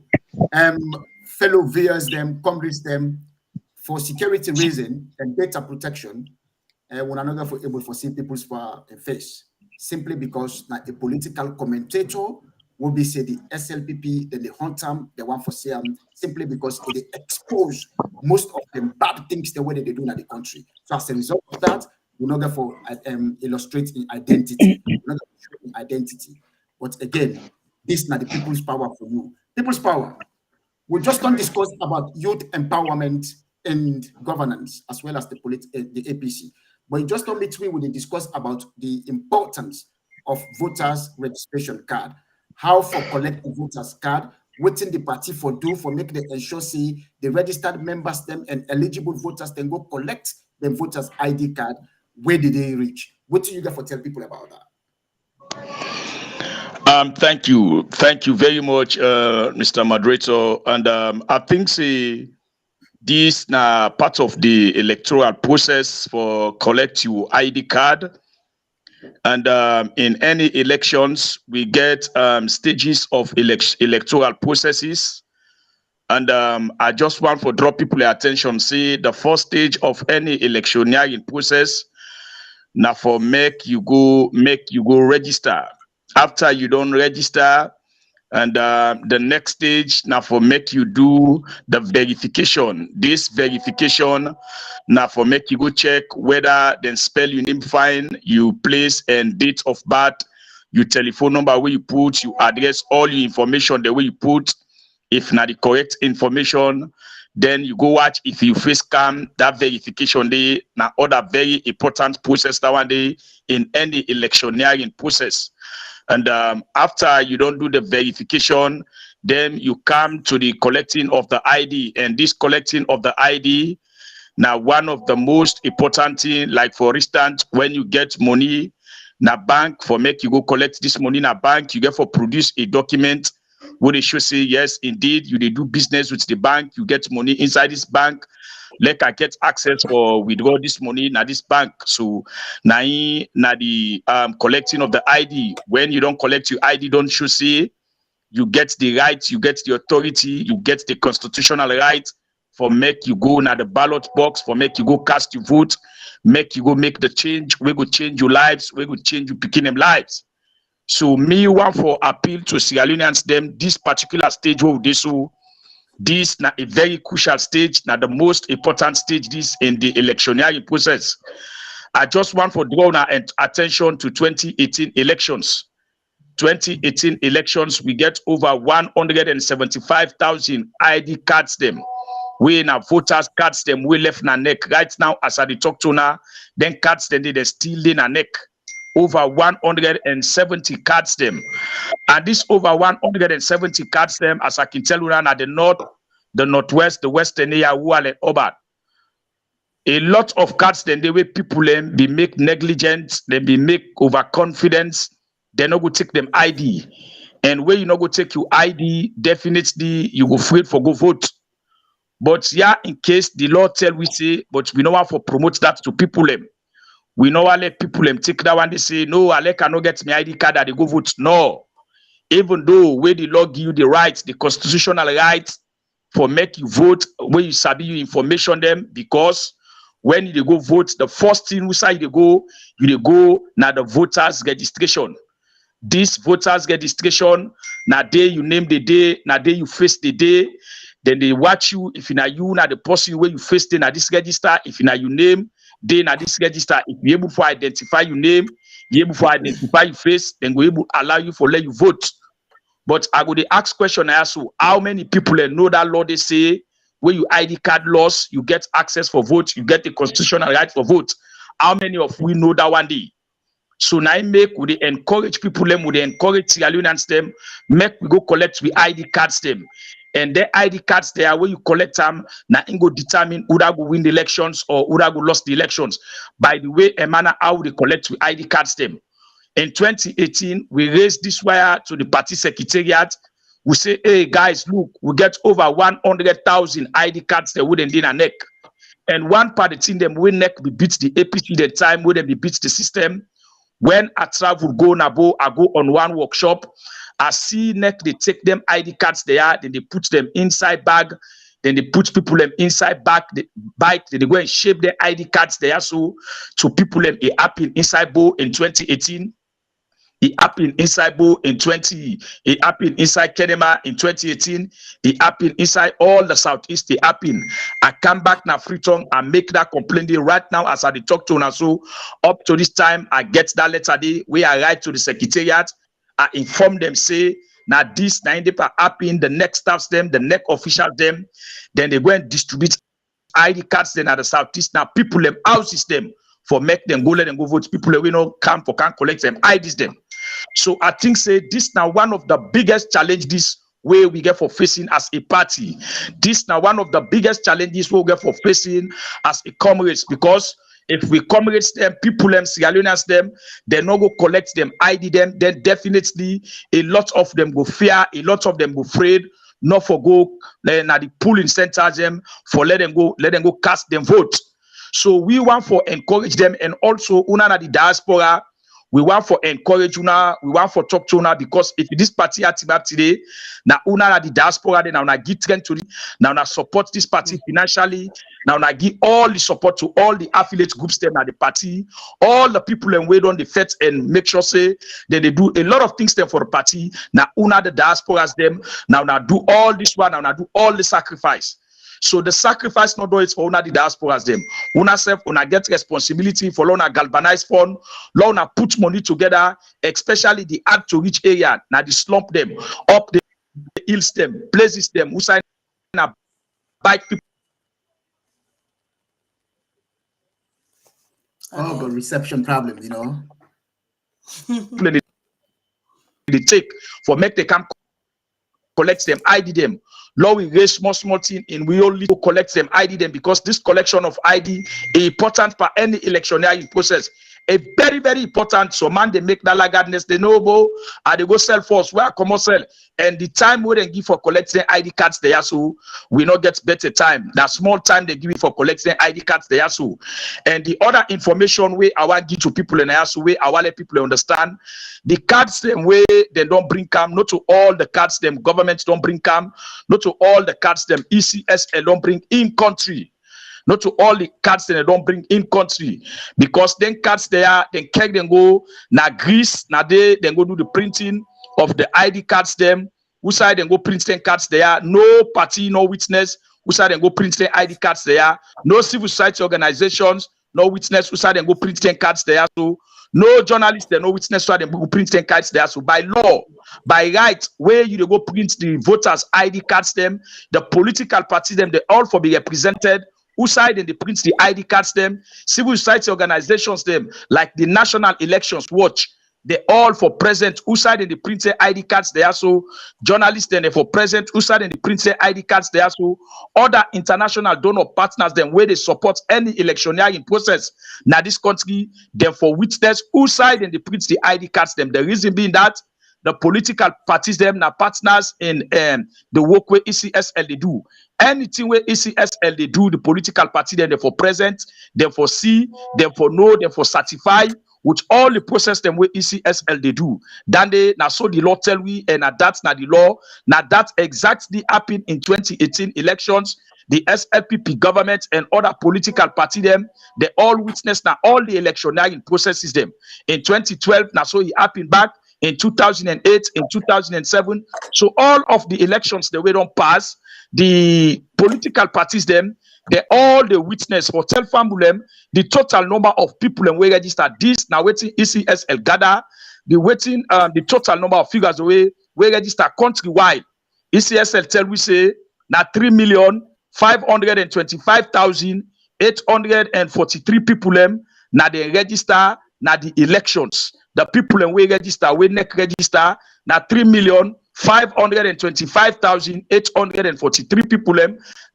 B: Fellow viewers, comrades, for security reason and data protection, we're not able to see People's Power in face, simply because a political commentator will be say the SLPP, then the Huntam, the one for CM, simply because they expose most of the bad things the way that they do in the country. So as a result of that, we're not going for illustrating identity. We're not going to identity. But again, this is not the People's Power for you. People's Power. We just don't discuss about youth empowerment and governance as well as the APC. But just don't meet me when they discuss about the importance of voters registration card. How for collect the voters card, waiting the party for do for make the ensure see the registered members them and eligible voters then go collect the voters ID card. Where did they reach? What do you got for tell people about that?
F: Thank you very much, Mr. Moderator. And I think this now part of the electoral process for collect your ID card. And in any elections, we get stages of electoral processes. And I just want to draw people's attention. See, the first stage of any electioneering process, now for make you go register. After you don't register, and the next stage now for make you do the verification. This verification now for make you go check whether then spell your name fine, you place and date of birth, your telephone number where you put, you address, all your information the way you put. If not the correct information, then you go watch if you face scam. That verification day now other very important process that one day in any electioneering process. And after you don't do the verification, then you come to the collecting of the ID. And this collecting of the ID, now one of the most important thing, like for instance, when you get money, na bank for make you go collect this money na bank. You get for produce a document where they should say yes, indeed, you they do business with the bank. You get money inside this bank. Like I get access or withdraw this money na this bank. So na the collecting of the ID. When you don't collect your ID, don't you see? You get the right, you get the authority, you get the constitutional right for make you go na the ballot box, for make you go cast your vote, make you go make the change. We go change your lives. We go change your picking them lives. So me want for appeal to Sierra Leoneans them this particular stage of this na a very crucial stage, na the most important stage this in the electioneering process. I just want for draw now attention to 2018 elections. 2018 elections, we get over 175,000 ID cards them. We in our voters cards them, we left na neck. Right now, as I talk to now, then cards them, they still in a neck. Over 170 cards them. And this over 170 cards them, as I can tell you now, at the north, the northwest, the western area, Wuale, Obat. A lot of cards then the way people them be make negligent, they be make overconfidence, they not go take them ID. And when you not go take your ID, definitely you go afraid for go vote. But yeah, in case the law tell we say, but we know how for promote that to people them. We know how let people them take that one, they say, no, I cannot get my ID card that they go vote. No. Even though where the law give you the rights, the constitutional rights for make you vote, where you sabi you information them, because when you go vote, the first thing we say you go now the voters registration. This voters registration, now day you name the day, now day you face the day, then they watch you. If you now the person where you face the now this register, if you now you name, they now this register, if you able to identify your name, you able to identify your face, then we able to allow you for let you vote. But I go to ask question I ask you, how many people know that law they say where you ID card loss, you get access for vote, you get the constitutional right for vote. How many of we know that one day? So now would they encourage people them, would they encourage Sierra Leoneans them, make we go collect we ID cards them. And their ID cards there, where you collect them, now go determine who that go win the elections or who that go lost the elections. By the way, a manner how they collect we ID cards them. In 2018, we raised this wire to the party secretariat. We say, hey guys, look, we get over 100,000 ID cards that wouldn't in a neck. And one party team them we neck we beat the APC the time where they beat the system. When I travel go nabo, I go on one workshop. I see neck they take them ID cards there, then they put them inside bag, then they put people them inside bag, the bike, then they go and shape their ID cards there. So people them it happened inside Bo in 2018. It happened inside Bo in it happened inside Kenema in 2018. It happened inside all the Southeast. It happened. I come back now Freetown and make that complaint right now as I talk to now. So up to this time, I get that letter day where I write to the secretariat. I inform them, say, now this 90 happen, the next staffs them, the next officials them, then they go and distribute ID cards then at the Southeast. Now people them houses them for make them go let them go vote. People that we know can't collect them, IDs them. So I think say this now one of the biggest challenges where we get for facing as a party. This now one of the biggest challenges we get for facing as a comrades, because if we comrades them, people them, Sierra Leoneans them, they not go collect them, ID them, then definitely a lot of them go fear, a lot of them go afraid, not for go na the polling centers them for let them go cast them vote. So we want for encourage them, and also una na the diaspora. We want for encourage una, we want for talk to una, because if this party at today, now una the diaspora, then now give trend to now support this party financially, now give all the support to all the affiliate groups them at the party, all the people and wait on the fete and make sure say that they do a lot of things there for the party. Now una the diasporas them, now do all this one, now do all the sacrifice. So the sacrifice not do it for una the diasporas them. Una self una get responsibility for una galvanize fund, una put money together, especially the hard to reach area. Now the slump them, up the hills them, places them, who sign a bike people.
B: Oh, but reception problem, you know.
F: They take for make they come collect them, ID them. Law we raise small thing and we only collect them, ID them, because this collection of ID is important for any electioneering process. a very, very important. So man, they make that laggardness, they know go, and they go sell first, where come sell. And the time we then give for collecting ID cards there, so we not get better time. That small time they give it for collecting ID cards there, so. And the other information we I want give to people in so way I want let people understand the cards them way they don't bring come, not to all the cards them governments don't bring come, not to all the cards them ECSL don't bring in country. Not to all the cards that they don't bring in country, because then cards they are then can then go na Greece na they then go do the printing of the ID cards them. Who side then go print them cards there? No party, no witness. Who side then go print them ID cards there? No civil society organizations, no witness. Who side then go print them cards there? So no journalist, there no witness. So then go print them cards there. So by law, by right, where you go print the voters ID cards them, the political parties them, they all for be represented. Who side and they print the ID cards them, civil society organizations them, like the National Elections Watch, they all for present. Who side and they print the ID cards they are so, journalists then they for present. Who side and they print the ID cards they are so, other international donor partners them where they support any electioneering process. Now this country, then for witness. Who side and they print the ID cards them. The reason being that the political parties them now partners in the work where ECSL they do. Anything where ECSL they do, the political party then they for present, then for see, then for know, then for certify, which all the process them where ECSL they do. Then they now so the law tell we and that's not the law. Now that exactly happened in 2018 elections. The SLPP government and other political party them, they all witness now all the electioneering processes them. In 2012, now so it happened back. In 2008, in 2007, so all of the elections the way don't pass, the political parties them, they all the witness for tell family the total number of people and we register this now waiting ECSL gather the waiting the total number of figures the way we register countrywide. ECSL tell we say now 3,525,843 people them now they register now the elections. The people and we register, we neck register, now 3,525,843 people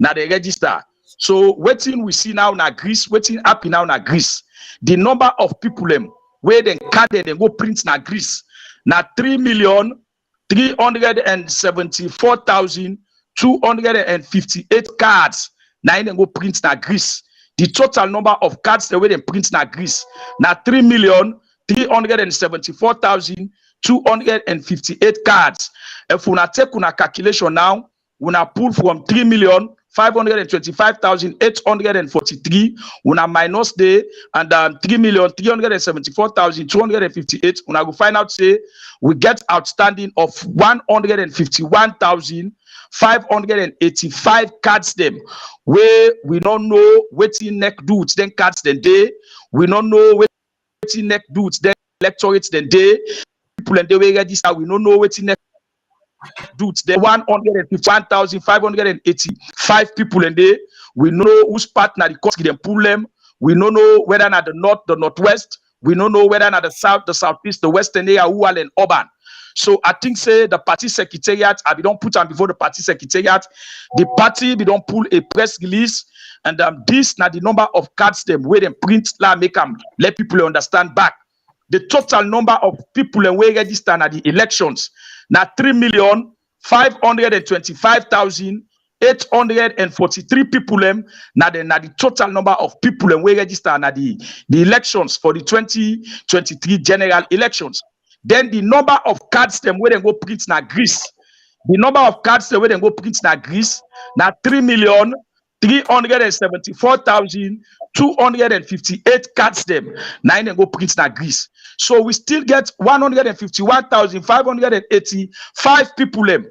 F: now they register. So waiting we see now na Greece, waiting happy now na Greece. The number of people where they card and go print na Greece, now 3,374,258 cards. Now they go print na Greece. The total number of cards the way they print na Greece, now 3,374,258 cards. If we take una calculation now, we pull from 3,525,843, we minus the and 3,374,258. We go find out say we get outstanding of 151,585 cards them where we don't know waiting neck dudes then cards then day. We don't know waiting neck dudes then electorates then day. People and they will register. We don't know waiting neck dudes then 151,585 people and they. We know whose partner the country them pull them. We don't know whether not the north, the northwest. We don't know whether not the south, the southeast, the western area, Ual and urban. So I think say the party secretariat, I don't put on before the party secretariat. The party we don't pull a press release, and this now the number of cards them where them print la make them let people understand back. The total number of people and where register at the elections now 3,525,843 people now the total number of people and where register at the elections for the 2023 general elections. Then the number of cards them where they go print na Greece. The number of cards them where they go print na Greece na 3,374,258 cards them. Now they go print na Greece. So we still get 151,585 people them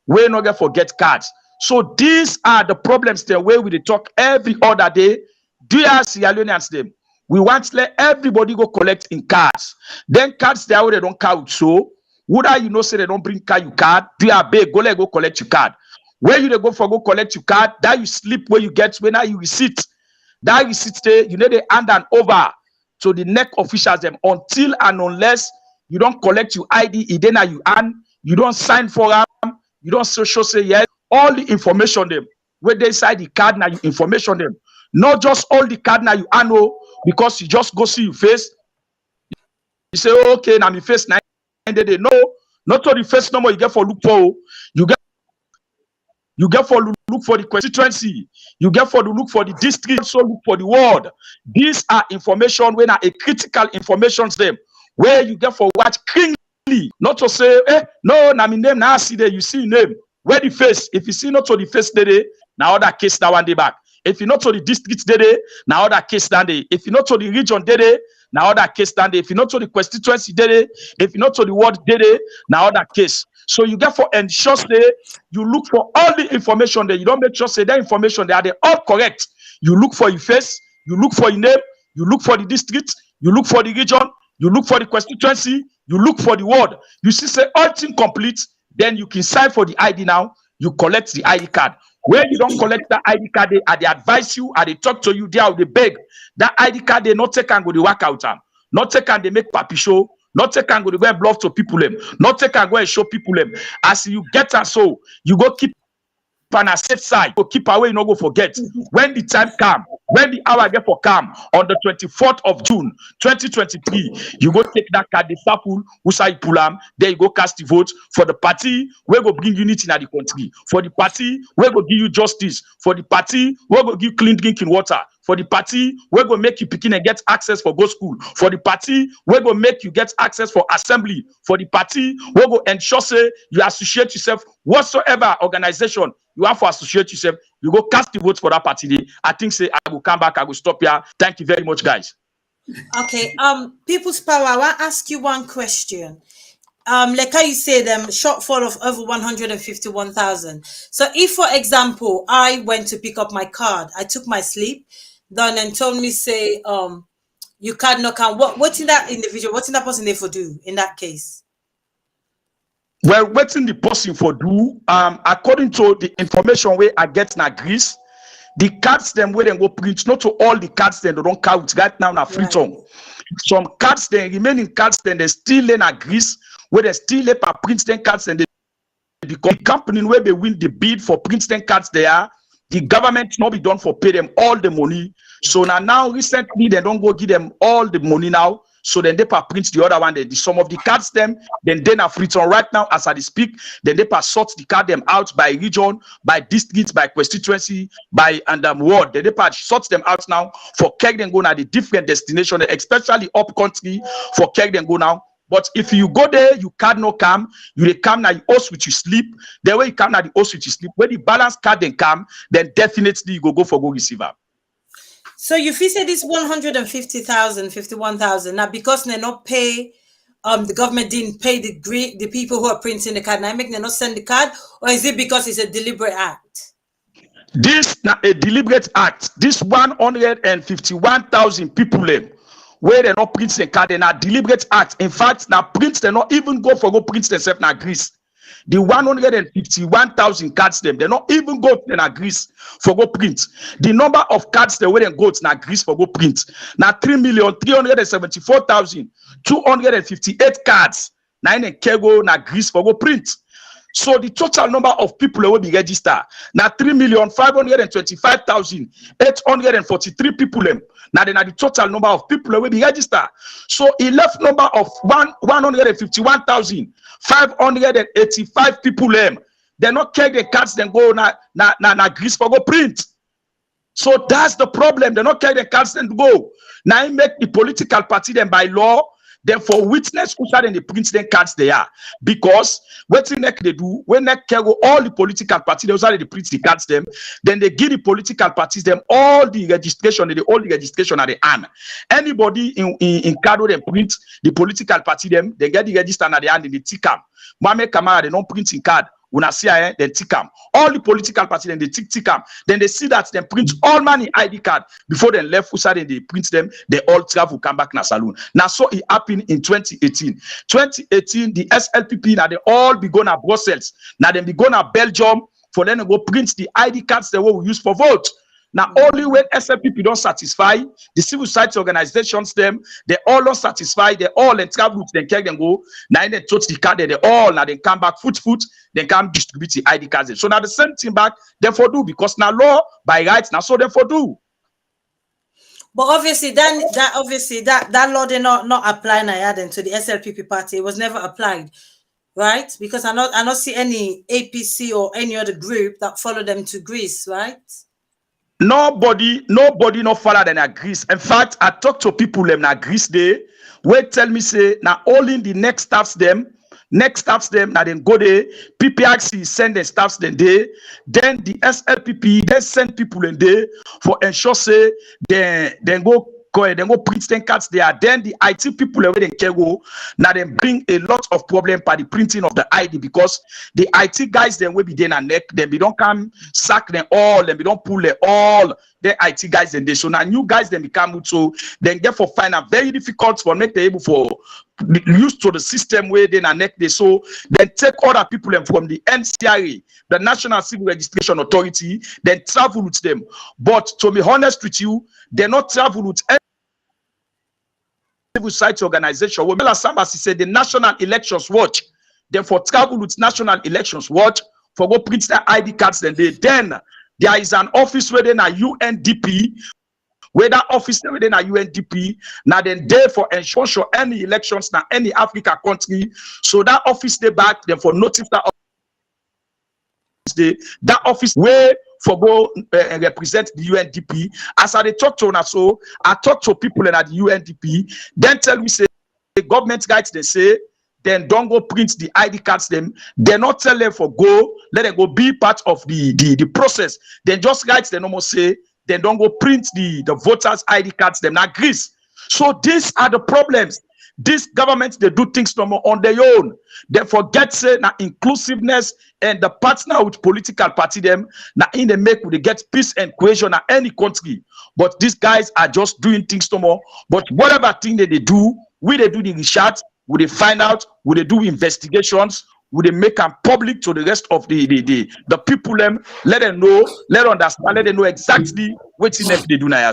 F: where not get forget cards. So these are the problems the way we talk every other day. Dear Sierra Leoneans them. We want to let everybody go collect in cards. Then cards there where they don't count. So would I say they don't bring you card? Do you big go collect your card? Where you go for go collect your card? That you sleep where you get when you receipt. That you sit there, you need to hand and over to the neck officials them until and unless you don't collect your ID, then you hand, you don't sign for them, you don't show say yes. All the information them where they inside the card now you information them. Not just all the card now you know because you just go see your face. You say, oh, okay, now me face 9 day. No, not to the first number you get for look for. You get for look for the constituency. You get for the look for the district. Also look for the ward. These are information when are a critical information them where you get for what cleanly. Not to say, no, na me name now see there. You see name where the face. If you see not to the face day, now other case that one day back. If you not to the district day, now other case that day. If you not to the region day, now other case that day. If you not to the constituency day, if you not to the ward day, now other case. So you get for ensure say you look for all the information there. You don't make sure say that information they are all correct. You look for your face, you look for your name, you look for the district, you look for the region, you look for the constituency, you look for the ward. You see say all thing complete, then you can sign for the ID now. You collect the ID card. Where you don't collect that ID card, they advise you, they talk to you, they beg. That ID card they not take and go to work out. Not take and they make papi show. Not take and go to go and bluff to people them. Not take and go and show people them. As you get us so, you go keep on a safe side. Go keep away, you not go forget. When the time come, when the hour get for come on the 24th of June, 2023, you go take that card, the sample, Usai Pulam, there you go cast the vote for the party where go bring unity in the country, for the party where go give you justice, for the party where go give clean drinking water, for the party where go make you picking and get access for go school, for the party where go make you get access for assembly, for the party where go ensure say you associate yourself whatsoever organization you have to associate yourself, you go cast the votes for that party day. I think say I will come back, I will stop here. Thank you very much, guys.
D: Okay, People's Power, I want to ask you one question. Like how you say them shortfall of over 151,000. So if, for example, I went to pick up my card, I took my slip, done and told me say, you card no count. What's in that individual? What's in that person they for do in that case?
F: Well, what's in the person for do? According to the information where I get na Greece, the cards them where they go print, not to all the cards then they don't count right now na free tongue. Some cards then remaining cards then they still in a Greece where they still let print them cards and they become the company where they win the bid for print them cards there. The government not be done for pay them all the money. So now recently they don't go give them all the money now. So then they print the other one. Then some of the cards them then are free on right now as I speak. Then they sort the card them out by region, by district, by constituency, by ward. Then they sort them out now for carry them go now the different destination, especially up country for carry them go now. But if you go there, you card no come, you come now you host with you sleep. The way you come now the host with you sleep. When the balance card then come, then definitely you go for go receiver.
D: So you feel say this 150,000, 51,000 now because they not pay, the government didn't pay the people who are printing the card. Now make them not send the card, or is it because it's a deliberate act?
F: This now a deliberate act. This 151,000 people where they not print the card, they not deliberate act. In fact, now print they not even go for go print themselves now Greece. The 151,000 cards them, they not even go to Greece for go print. The number of cards they wouldn't go to Greece for go print. Now 3,374,258 cards. Now in Kego na Greece for go print. So the total number of people will be registered. Now 3,525,843 people. Now then the total number of people will be registered. So he left number of 151,585 people. They not carry the cards then go na Greece for go print. So that's the problem. They not carry the cards then go. Now he make the political party then by law. Then for witness who start in the print them cards they are, because what they do when they carry all the political parties they start to print the cards them, then they give the political parties them all the registration, all the registration at the hand. Anybody in card they print the political party them, they get the register at the hand in the TICAM. Mame Kamara they don't print in card. When I see then TICAM. All the political parties then they TICAM. Then they see that they print all money ID card before they left Usad and they print them. They all travel come back na saloon. Now so it happened in 2018. 2018 the SLPP now they all be going to Brussels. Now they be going to Belgium for them to go print the ID cards they will use for vote. Now, only when SLPP don't satisfy, the civil society organizations, they all don't satisfy, they all in travel, then carry them go. Now, they touch the card, they all, now they come back foot, then come distribute the ID cards. So now the same thing back, therefore do, because now law, by rights, now so therefore do.
D: But obviously, that law did not apply then to the SLPP party. It was never applied, right? Because I not see any APC or any other group that followed them to Greece, right?
F: Nobody no follow them at Greece. In fact, I talk to people them na Greece day. Where tell me say now only the next staffs them now then go there. PPRC send the staffs then there. Then the SLPP then send people in there for ensure say then go print them cards there. Then the IT people where they can go now then bring a lot of problem by the printing of the ID, because the IT guys then will be there and neck, then we don't come sack them all, then we don't pull them all. The IT guys then they so now new guys then become so then therefore find it very difficult for make they able for used to the system where they na neck they so then take other people from the NCRA, the National Civil Registration Authority, then travel with them. But to be honest with you, they not travel with any civil society organization. When Mela Sambasi said the National Elections Watch, then for travel with National Elections Watch for go print their ID cards, then there is an office within a UNDP, where that office within a UNDP, now then there for ensure any elections now any Africa country. So that office they back then for notice that office where for go represent the UNDP. As I talk to now, so I talk to people in at the UNDP, then tell me say the government guides they say, then don't go print the ID cards them. They not tell them for go, let them go be part of the process. Then just write them almost say, then don't go print the voters ID cards them. Now Greece. So these are the problems. This government they do things no more on their own. They forget say now inclusiveness and the partner with political party them now in the make they get peace and cohesion in any country. But these guys are just doing things no more. But whatever thing that they do, they do the research. Would they find out? Would they do investigations? Would they make them public to the rest of the people? Them let them know, let them understand, let them know exactly what they do now.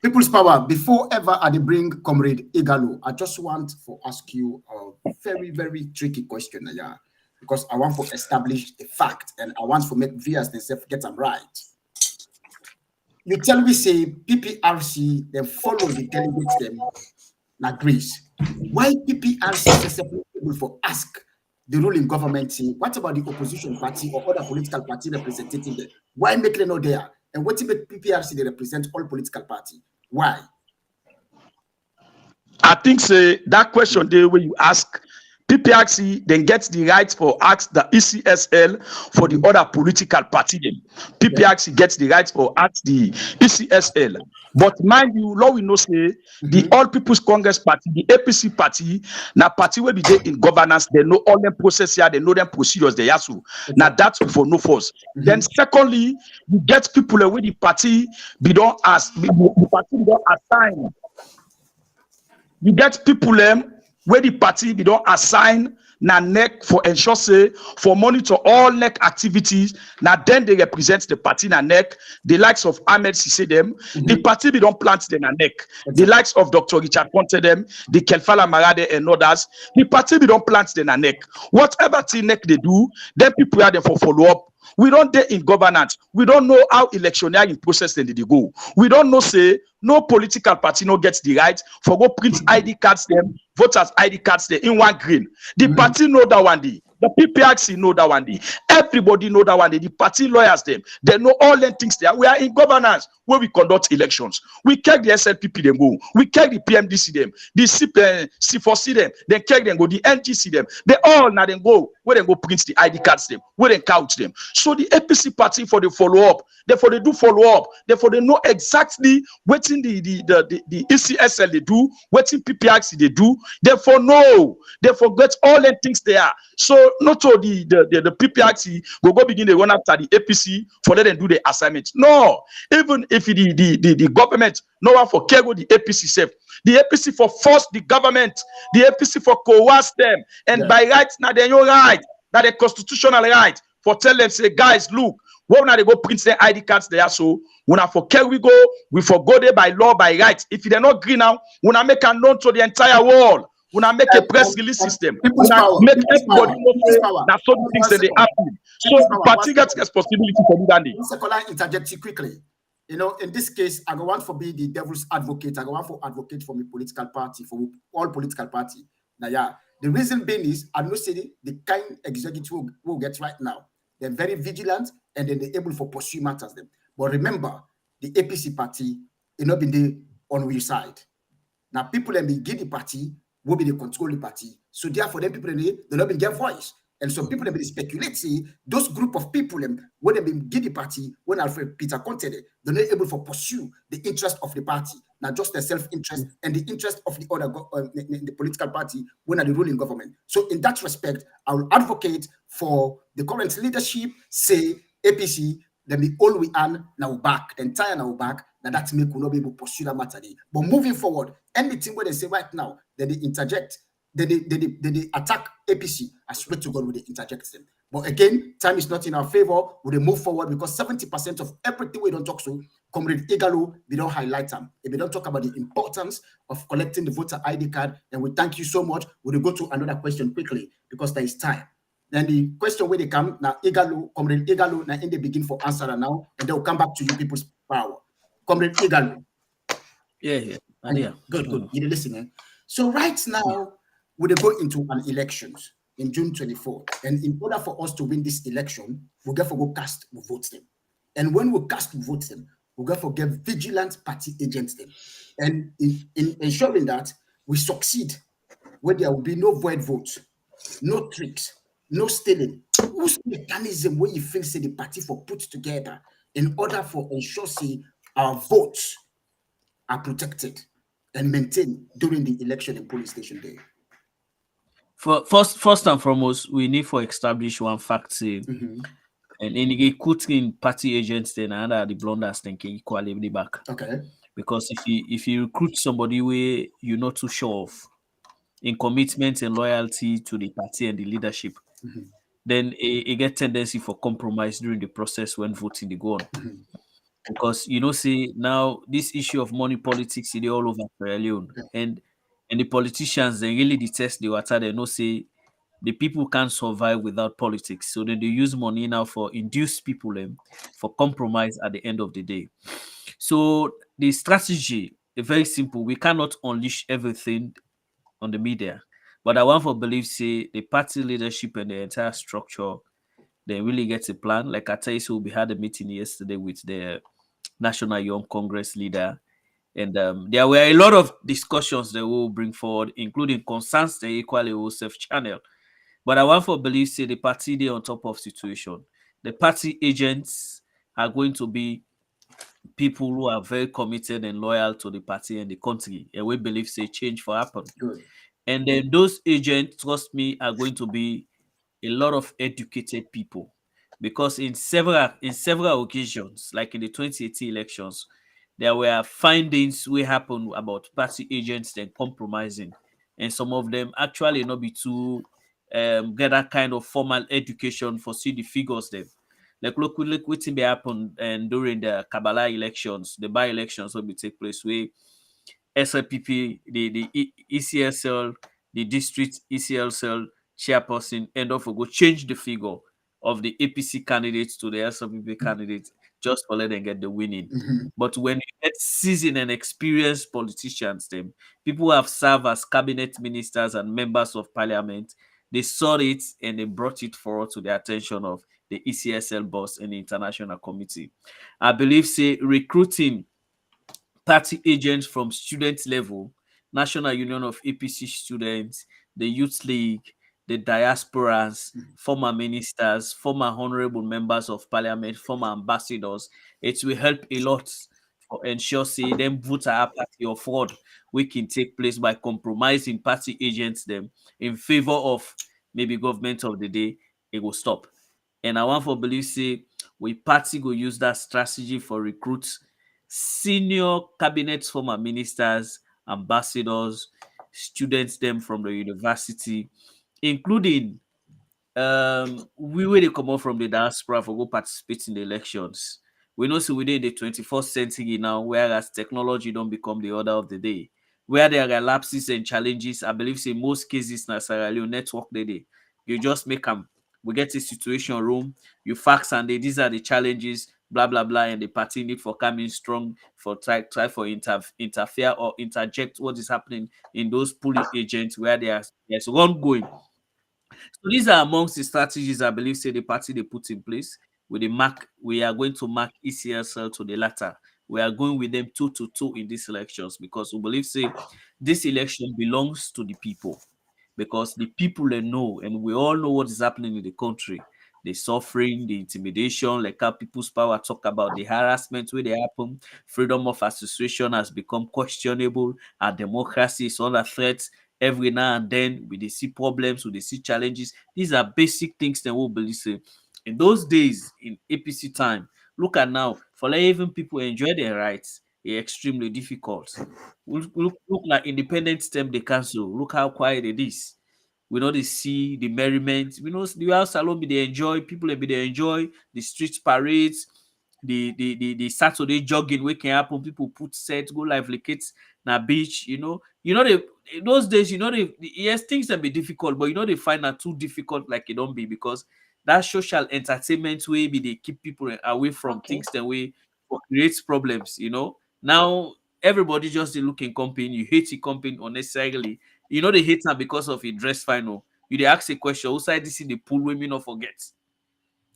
B: People's Power. Before ever I bring Comrade Igalo, I just want to ask you a very, very tricky question, because I want to establish a fact and I want to make viewers themselves get them right. You tell me say PPRC then follow the delegates them na Greece. Why PPRC is able for ask the ruling government team? What about the opposition party or other political party representing them? Why make them not there? And what about PPRC? They represent all political party. Why?
F: I think say that question there where you ask PPRC then gets the right for ask the ECSL for the other political party. Then PPRC gets the right for ask the ECSL. But mind you, law we know say the All People's Congress Party, the APC party, now party will be there in governance. They know all them process here, they know them procedures. They have to. Now that's for no force. Then secondly, you get people where the party be don't ask, the party be don't assign. You get people where the party be don't assign na NEC for ensure say for monitor all NEC activities. Now then they represent the party na NEC. The likes of Ahmed Sise them, the party be don't plant them na NEC. The likes of Dr. Richard Ponte them, the Kelfala Marade and others, the party be don't plant them na NEC. Whatever thing NEC they do, then people are there for follow up. We don't dey in governance. We don't know how electioneering process then they go. We don't know say no political party no gets the right for go print ID cards them, voters ID cards them in one green. The party know that one day. The PPRC know that one day. Everybody know that one day. The party lawyers them. They know all them things there. We are in governance where we conduct elections. We check the SLPP them go. We check the PMDC them. The C4C them. Then check them go. The NGC them. They all now then go where they go print the ID cards them. Where they count them. So the APC party for the follow up. Therefore they do follow up. Therefore they know exactly what in the ECSL they do. What in PPRC they do. Therefore no. They forget all them things there. So not all the PPRC go begin to run after the APC for let them do the assignment. No, even if the government no one for care the APC self, the APC for force the government, the APC for coerce them, and by right now they your right, now the constitutional right for tell them say guys look, when now they go print their ID cards there so when I for care we for go there by law by right. If they're not green now, when I make a known to the entire world. When I make a press release system, when I make everybody know that's all the things that they happen. So party gets responsibility for that.
B: Mr. Kola, interject you quickly. you know, in this case, I go want for be the devil's advocate. I go want for advocate for my political party, for all political party. Now, yeah, the reason being is I'm not saying the kind executive will get right now. They're very vigilant and then they're able to pursue matters them. But remember, the APC party is not been the on which side. Now, people that be give the party will be the controlling party. So therefore, them people they not been get voice. And so people that be speculating, those group of people when they been give the party, when Alfred Peter Conte, they're not able to pursue the interest of the party, not just the self-interest and the interest of the other the political party when are the ruling government. So in that respect, I will advocate for the current leadership, say APC, then be all we are now back, the entire now back. Now that make we not be able to pursue that matter. But moving forward, anything where they say right now, then they interject, they attack APC. I swear to God, they interject them. But again, time is not in our favor. We move forward because 70% of everything we don't talk to, Comrade Igalo, we don't highlight them. If we don't talk about the importance of collecting the voter ID card, and we thank you so much. We'll go to another question quickly because there is time. Then the question where they come now, Igalo, Comrade Igalo, now in the begin for answer now, and they'll come back to you people's power. Comrade Igalo.
E: Yeah.
B: Good. You're listening. So right now, we'll go into an elections in June 24. And in order for us to win this election, we'll get for go cast votes them. And when we cast votes them, we'll get for get vigilant party agents them. And in ensuring that we succeed, where there will be no void votes, no tricks, no stealing. Whose mechanism where you feel say the party for put together in order for ensure say our votes are protected and maintained during the election and polling station day?
E: First and foremost, we need to establish one fact, say, and in recruiting party agents, then under the blunders, then can equally the back.
B: Okay.
E: Because if you recruit somebody where you're not too sure of in commitment and loyalty to the party and the leadership, then it get tendency for compromise during the process when voting they go on. Because see now this issue of money politics is all over Sierra Leone, and the politicians they really detest the water. They know say the people can't survive without politics, so then they use money now for induce people for compromise at the end of the day. So the strategy is very simple. We cannot unleash everything on the media, but I want to believe say the party leadership and the entire structure they really get a plan. Like I tell you, so we had a meeting yesterday with the National Young Congress leader, and there were a lot of discussions that will bring forward, including concerns they equally will self-channel. But I want to believe say the party they on top of situation. The party agents are going to be people who are very committed and loyal to the party and the country, and we believe say change for happen.
B: Good.
E: And then those agents, trust me, are going to be a lot of educated people, because in several occasions, like in the 2018 elections, there were findings we happened about party agents then compromising, and some of them actually not be too get that kind of formal education for see the figures them. Like look what be happened and during the Kabbalah elections, the by-elections will be take place where SLPP, the ECSL, the district ECSL chairperson end up go change the figure of the APC candidates to the SLPP candidates just for let them get the winning. But when you get seasoned and experienced politicians, them people who have served as cabinet ministers and members of parliament, they saw it and they brought it forward to the attention of the ECSL boss and the international committee. I believe say recruiting party agents from student level, National Union of APC Students, the Youth League, the diasporas, former ministers, former honorable members of parliament, former ambassadors, it will help a lot for ensure say them voter apathy or fraud we can take place by compromising party agents them in favor of maybe government of the day. It will stop. And I want for believe say we party go use that strategy for recruits senior cabinet former ministers, ambassadors, students them from the university, including we will come out from the diaspora for go participate in the elections. We know so within the 21st century now, whereas technology don't become the order of the day. Where there are lapses and challenges, I believe say most cases na Sierra Leone network the day. You just make them. We get a situation room, you fax and these are the challenges. blah blah blah, and the party need for coming strong for try for interfere or interject what is happening in those polling agents where there's ongoing. So these are amongst the strategies I believe say the party they put in place. With the mark, we are going to mark ECSL to the latter. We are going with them 2-2 in these elections because we believe say this election belongs to the people, because the people they know, and we all know what is happening in the country. The suffering, the intimidation, like how People's Power talk about the harassment where they happen, freedom of association has become questionable, our democracy is under threat. Every now and then we see problems, we see challenges. These are basic things that we believe say. In those days, in APC time, look at now, for let even people enjoy their rights, it's extremely difficult. Look like independent stem they cancel. Look how quiet it is. We know they see the merriment. We know the house alone be they enjoy, people be they enjoy the street parades, the Saturday jogging where can happen. People put set, go live kids na beach, they in those days, yes, things can be difficult, but they find that too difficult like it don't be, because that social entertainment way be they keep people away from things that way creates problems, Now everybody just dey look in company, you hate the company unnecessarily. They hate her because of a dress final. You they ask a question, who side this in the pool women not forget.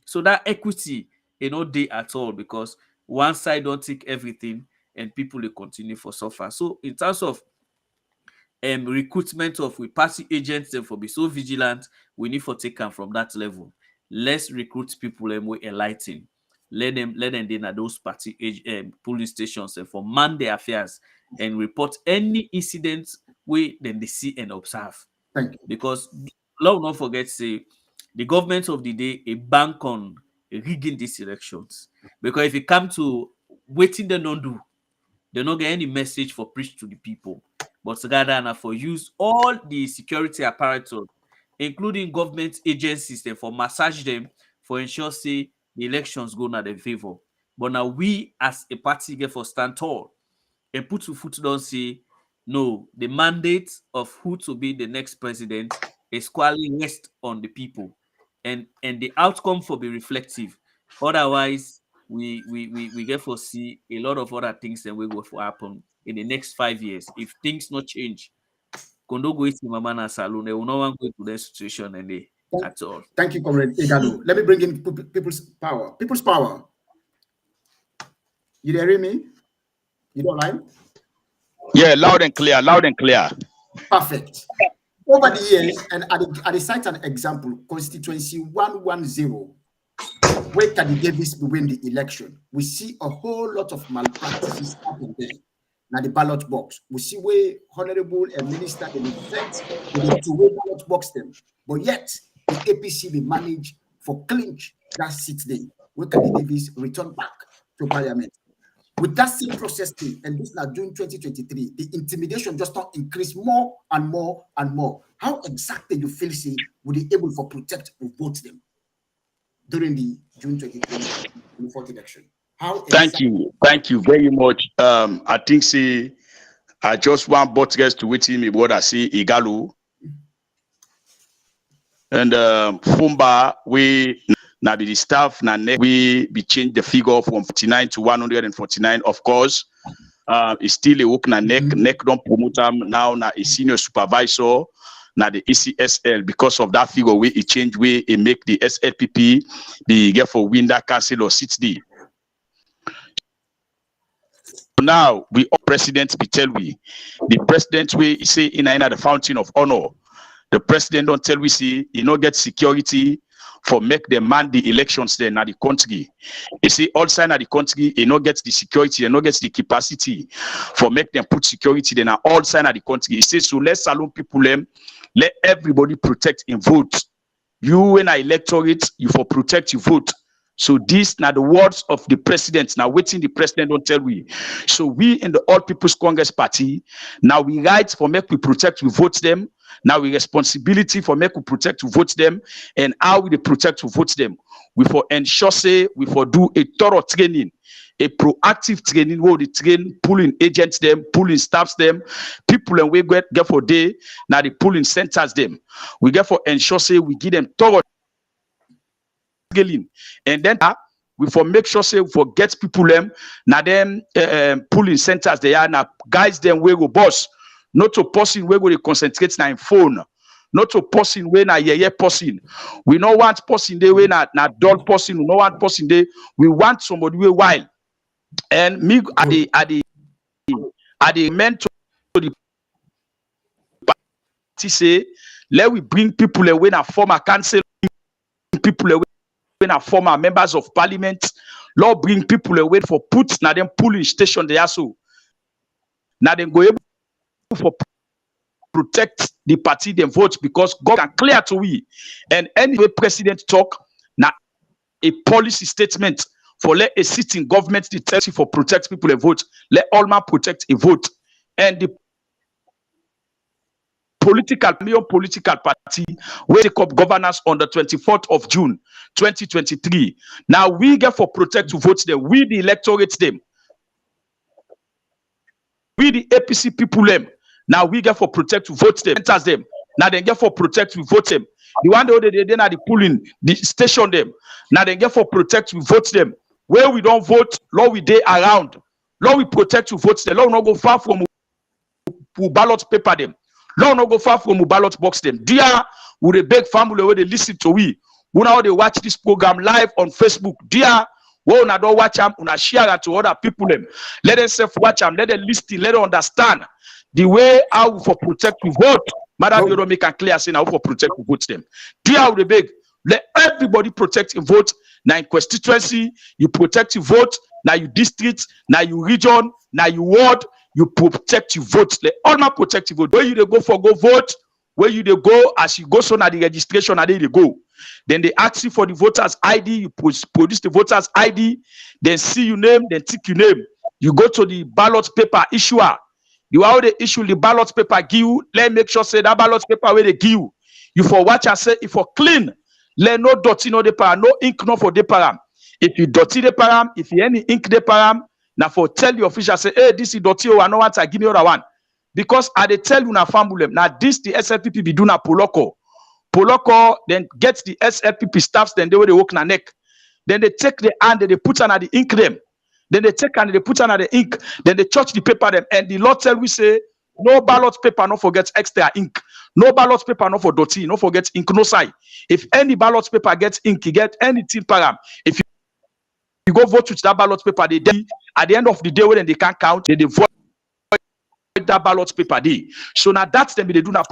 E: So that equity, they at all, because one side don't take everything and people will continue for suffer. So in terms of recruitment of we party agents and for be so vigilant, we need for take them from that level. Let's recruit people and we enlighten. Let them in at those party polling stations and for man their affairs and report any incidents where then they see and observe.
B: Thank you.
E: Because let's not forget, say the government of the day a bank on rigging these elections. Because if it come to waiting they don't do, they don't get any message for preach to the people. But rather and for use all the security apparatus, including government agencies, and for massage them for ensure say the elections go na their favor. But now we as a party get for stand tall and put to foot down say no, the mandate of who to be the next president is squarely rest on the people, and the outcome for be reflective. Otherwise, we get for see a lot of other things that will go for happen in the next 5 years if things not change. Kondo go to Mama na Salon, they will not want to go to that situation and they at all.
B: Thank you, Comrade Igalo. Let me bring in People's Power. People's Power. You hear me? You don't like?
F: Yeah, loud and clear, loud and clear.
B: Perfect. Over the years, and I cite an example, constituency 110, where Kadi Davis win the election. We see a whole lot of malpractices happening there. Now the ballot box, we see where honorable and minister they effect two-way ballot box them, but yet the APC they manage for clinch that 6 day. Where Kadi Davis return back to parliament. With that same process thing, and this now June 2023, the intimidation just not increase more and more and more. How exactly you feel say would be able for protect or vote them during the June 2024 election? How exactly?
F: Thank you very much. I think say I just want both guys to wait in me what I see Igalo and Fumba we. Now the staff now we be change the figure from 49 to 149. Of course, it's still a work na neck don't promote him now a senior supervisor now the ECSL because of that figure we it change way it make the SLPP the get for win that council or 6D. Now we all president be tell we the president we say in the fountain of honor. The president don't tell we see he not get security for make them man the elections there na the country. You see, all side of the country, he not gets the security, he not gets the capacity for make them put security there na all side of the country. He says, so let's allow people them, let everybody protect in vote. You when I electorate, you for protect your vote. So these now the words of the president. Now waiting the president don't tell we. So we in the All People's Congress Party, now we write for make we protect, we vote them. Now we responsibility for make we protect to vote them, and how we protect to vote them. We for ensure say we for do a thorough training, a proactive training where we train pulling agents them, pulling staffs them, people and we get for day now the pulling centers them. We get for ensure say we give them thorough training, and then we for make sure say we for get people them now them polling centers they are now guys them where go boss, not to person where go they concentrate na in phone, not to person where na person. We don't want person they way na dull person, we don't want person they we want somebody way wild. And me at the mentor to the party say let we bring people away na former council, people away na former members of parliament. Lord bring people away for put na them polling station there so. Now them go able for protect the party them vote because God can clear to we. And anyway president talk na a policy statement for let a sitting government tell you for protect people a vote. Let all man protect a vote. And the political party will take up governance on the 24th of June 2023. Now we get for protect to vote them. We the electorate them. We the APC people them. Now we get for protect to vote them. Enters them. Now they get for protect to vote them. The one they are the polling, the station them. Now they get for protect to vote them. Where we don't vote, Lord we day around. Lord we protect to vote them. Lord not go far from ballot paper them. Lord not go far from ballot box them. Dear, we the beg family where they listen to we. Who now they watch this program live on Facebook. Dear, we not don't watch them, we share it to other people them. Let them self watch them, let them listen, let them understand the way how for protect to vote. Madam, you don't make a clear saying how for protect to vote them. Dear, we the beg. Let everybody protect and vote. Now in constituency, you protect your vote. Now you district, now you region, now you ward, you protect your vote. Let all my protect your vote. Where you they go for go vote, where you they go as you go so now the registration and they go. Then they ask you for the voters ID, you produce the voters ID, then see your name, then tick your name. You go to the ballot paper issuer. You how they issue the ballot paper give you. Let make sure say that ballot paper where they give you. You for watch and say if for clean. Let no dirty no de param, no ink no for de param. If you dirty de param, if you any ink de param, now for tell the official say, hey, this is dirty, oh, I know what I give me other one. Because I they tell you na family, now this the SLPP be do na poloko. Poloko then gets the SLPP staffs, then they will work na neck. Then they take the hand, they put on the ink them. Then they take and they put on the ink, then they touch the paper them. And the law tell we say, no ballot paper, no forget extra ink. No ballot paper, no for dirty, no forget ink, no side. If any ballot paper gets ink, you get anything param. If you go vote with that ballot paper, they at the end of the day when they can't count, they vote that ballot paper day. So now that's them they do na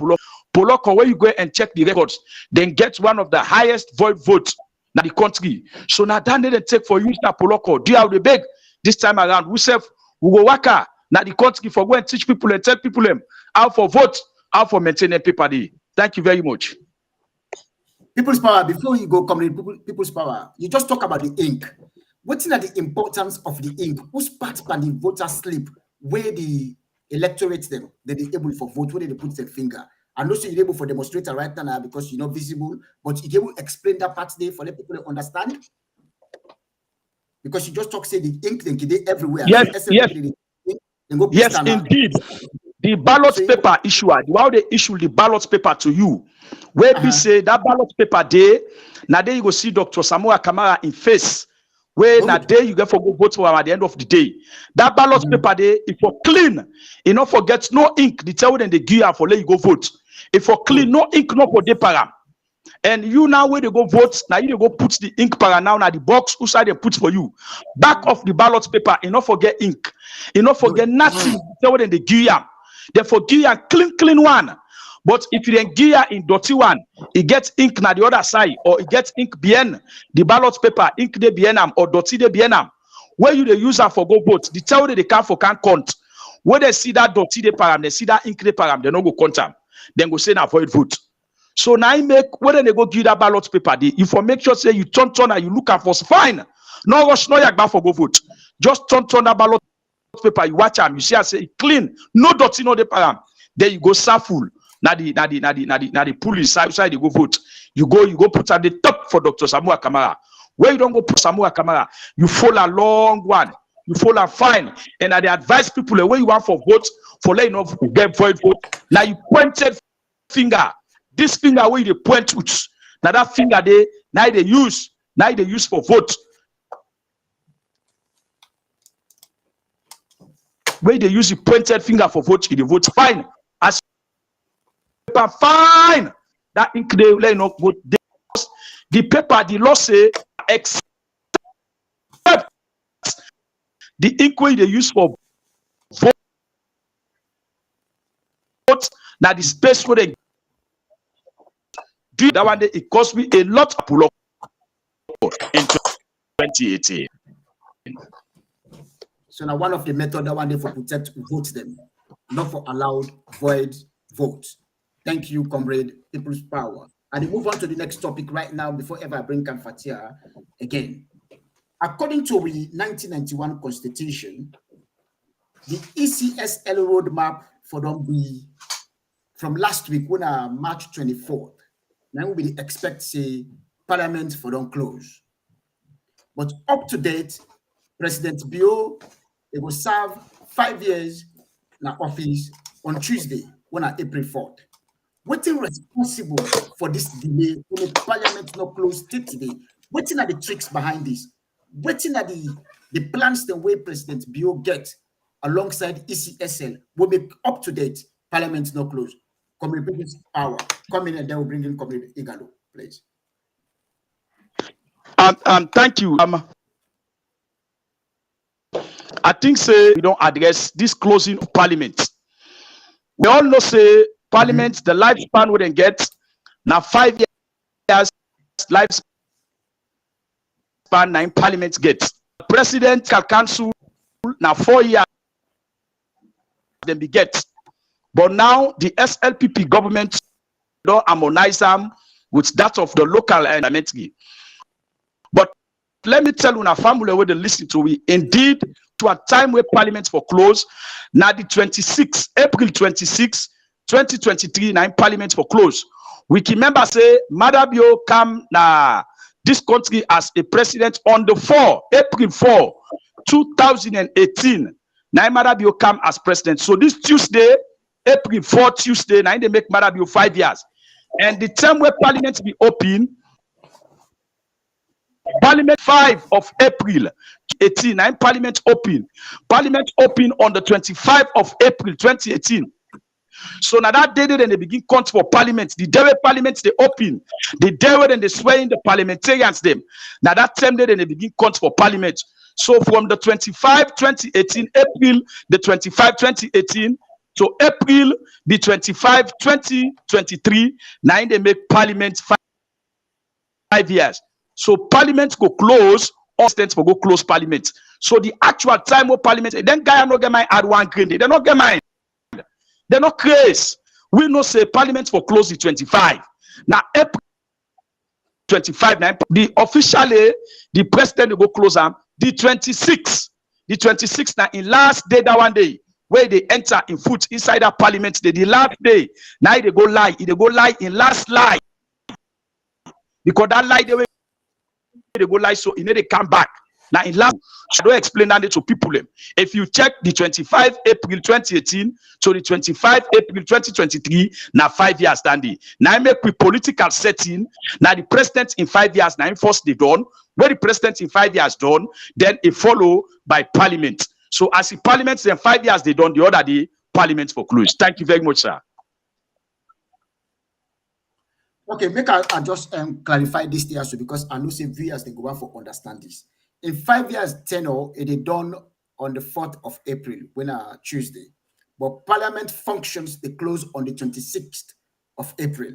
F: poloko where you go and check the records, then get one of the highest votes in the country. So now that they take for use na poloko. Do you have the beg this time around? We say we go waka now the country for go and teach people and tell people them how for vote, how for maintaining paper day. Thank you very much.
B: People's power, before you go community people's power, you just talk about the ink. What's the importance of the ink? Who's part of the voter slip where the electorate them that they able for vote, where they put their finger? I know so you're able for demonstrator right now because you're not visible, but you able explain that part there for let people understand. Because you just talk say the ink then they everywhere.
F: Yes, yes. Yes, indeed. The ballot paper issuer, how they issue the ballot paper to you, where we say that ballot paper day, now there you go see Dr. Samuel Kamara in face, where now there you get for go vote for him at the end of the day. That ballot paper day, if for clean, you not forget no ink, the tell them they give you for let you go vote. If for clean, no ink, no for the para. And you now where they go vote, now you go put the ink para now the box outside they put for you. Back of the ballot paper, you not forget ink. You not forget nothing, tell them they give you. They forgive you clean one. But if you then gear in dirty one, it gets ink na the other side, or it gets ink bien the ballot paper, ink de bienam or dirty de bienam. Where you the user for go vote, the tell they can't count. Where they see that dirty de param, they see that ink de param, they no go count them. Then go say na avoid vote. So now you make whether they go give that ballot paper, you for make sure say you turn and you look at for fine. No rush, no yagba for go vote. Just turn that ballot paper, you watch them, you see I say clean, no dirty, no de param. Then you go full. Now the police side they go vote. You go put at the top for Dr. Samuel Kamara. Where you don't go put Samuel Kamara, you follow a long one, you follow a fine. And I advise people the way you want for vote, for letting off get void vote. Now you pointed finger. This finger where you point with. Now that finger now they use for vote. where they use the pointed finger for vote, the vote fine. As paper fine, that ink they let not vote. The paper, the law say, except the ink way they use for vote, that the space where they do that one day, it cost me a lot of pull up in 2018.
B: So now one of the methods that one day for protect vote them, not for allowed void votes. Thank you, comrade People's Power. And we move on to the next topic right now before ever I bring Fatia again. According to the 1991 Constitution, the ECSL roadmap for them be from last week when March 24th. Now we expect say Parliament for them close. But up to date, President Bio they will serve 5 years in office on Tuesday, when April 4th. What is responsible for this delay when the Parliament not closed today? What are the tricks behind this? What are the plans the way President Bio get alongside ECSL will make up to date Parliament not closed? Community Power. Come in and then we'll bring in Community Igalo, please.
F: Thank you. I think say we don't address this closing of Parliament. We all know say Parliament, the lifespan wouldn't get now 5 years lifespan 9 Parliament gets. President can cancel now 4 years then be get. But now the SLPP government don't harmonize them with that of the local and But let me tell you, family where they listen to we indeed to a time where Parliament for close. Now the 26th, April 26, 2023, now Parliament for close. We can remember say Madabio come na this country as a president on the April 4, 2018. Now Madabio come as president. So this Tuesday, April 4 Tuesday, now they make Madabio 5 years. And the time where Parliament be open, Parliament 5 of April 18, and Parliament open. Parliament open on the 25th of April 2018. So now that day then they begin count for Parliament. The day where Parliament they open, the day where then they swear in the parliamentarians them. Now that time then they begin count for Parliament. So from the 25 2018 April the 25 2018 to April the 25 2023, now they make Parliament 5 years. So Parliament go close, all states will go close Parliament. So the actual time of Parliament, then guy not get mine add 1 green. They not get mine. They're not crazy. We know say Parliament for close the 25. Now April 25, now the officially the president will go close them. The 26th now in last day that one day where they enter in foot inside that Parliament, the last day now they go lie. They go lie in last lie because that lie they go lie, so they come back. Now in last, I don't explain that to people. If you check the 25 April 2018 to the 25 April 2023, now 5 years standing. Now I make with political setting. Now the president in 5 years, now first they done. Where the president in 5 years done, then it follow by Parliament. So as the Parliament then 5 years they done, the other day Parliament for close. Thank you very much, sir.
B: Okay, make I just clarify this here, so because I know some viewers they go out for understand this. In 5 years tenure, it is done on the 4th of April, when Tuesday. But Parliament functions they close on the 26th of April.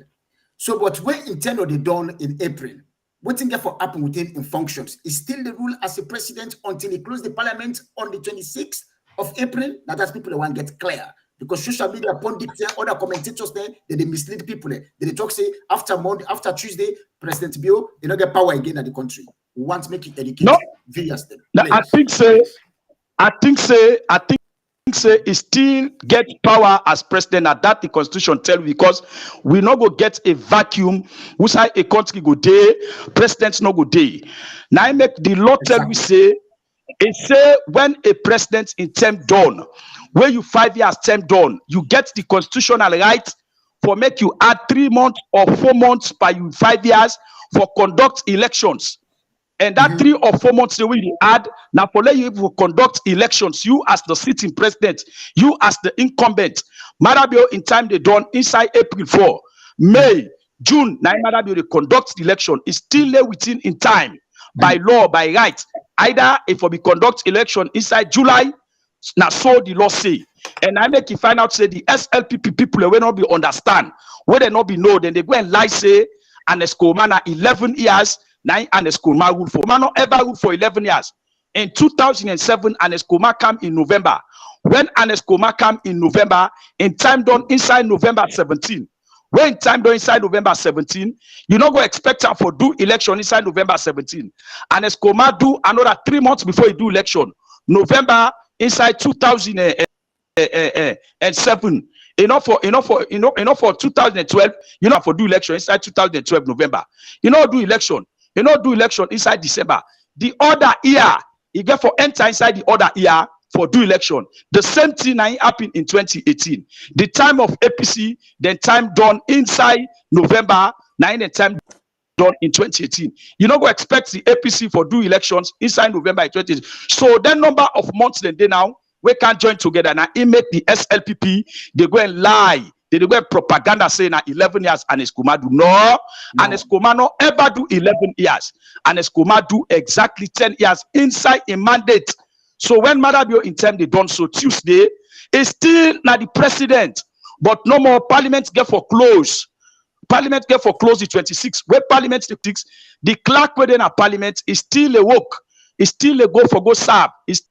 B: So, but when in tenure they done in April, what thing for happen within in functions is still the rule as a president until he close the Parliament on the 26th of April. Now that's people that want to get clear. Because social media pundits and other commentators there, they mislead people. They talk say after Monday, after Tuesday, President Bio, they don't get power again at the country. We want to make it educated.
F: No,
B: I
F: think he still get power as president. At that the constitution tell because we not go get a vacuum. We say a country go day, presidents no go day. Now I make the law tell we say it say when a president in term done. Where you 5 years term done, you get the constitutional right for make you add 3 months or 4 months by you 5 years for conduct elections. And that 3 or 4 months they will add now for let you to conduct elections. You as the sitting president, you as the incumbent. Marabio in time they done inside April 4, May, June. Now Marabio they conduct the election. It's still there within in time by law, by right. Either if we conduct election inside July, now so the law say. And I make you find out say the SLPP people they will not be understand. Where they not be know, then they go and lie say and Escomana 11 years. Now and Escoma rule for man not ever rule for 11 years. In 2007, Anescoma came in November. When Anescoma came in November, in time done inside November 17. When time done inside November 17, you not go expect her for do election inside November 17. Anescoma do another 3 months before he do election. November inside 2007. Enough for 2012. You know for do election inside 2012 November. You know do election. You know do election inside December. The other year, you get for enter inside the other year for do election. The same thing happened in 2018. The time of APC, then time done inside November, the time done in 2018. You know go expect the APC for do elections inside November 2018. So that number of months then they now we can't join together. Now it make the SLPP they go and lie. They go and propaganda saying that 11 years and Escoma do no. And Escoma no ever do 11 years. And Escoma do exactly 10 years inside a mandate. So when Marabio in time they done so Tuesday, it's still not the president, but no more parliament get for close. Parliament get for close the 26. Where parliament the 6, the clerk within a parliament is still a work. It's still a go for go serve. It's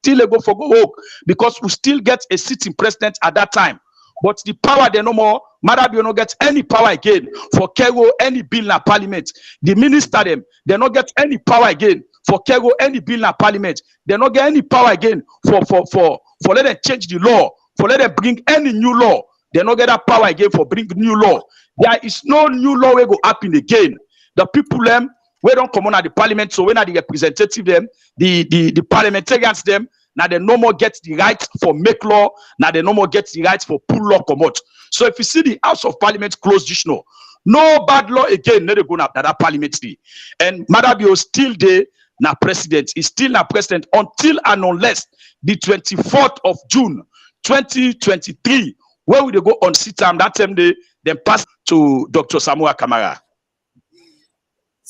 F: still a go for go work because we still get a sitting president at that time. But the power they no more, Marabio no get any power again for carry any bill in a parliament. The minister them, they no get any power again for carry any bill in a parliament. They no get any power again for let them change the law, for let them bring any new law. They no get that power again for bring new law. There is no new law will go happen again. The people them we don't come on at the parliament, so when are the representative them, the parliamentarians them. Now they no more get the right for make law. Now they no more get the right for pull law come out. So if you see the House of Parliament closed this no bad law again. They go up that parliamentary. And Marabio still there. Now president is still now president until and unless the 24th of June 2023. Where will they go on sit time? That time they then pass to Dr. Samuel Kamara.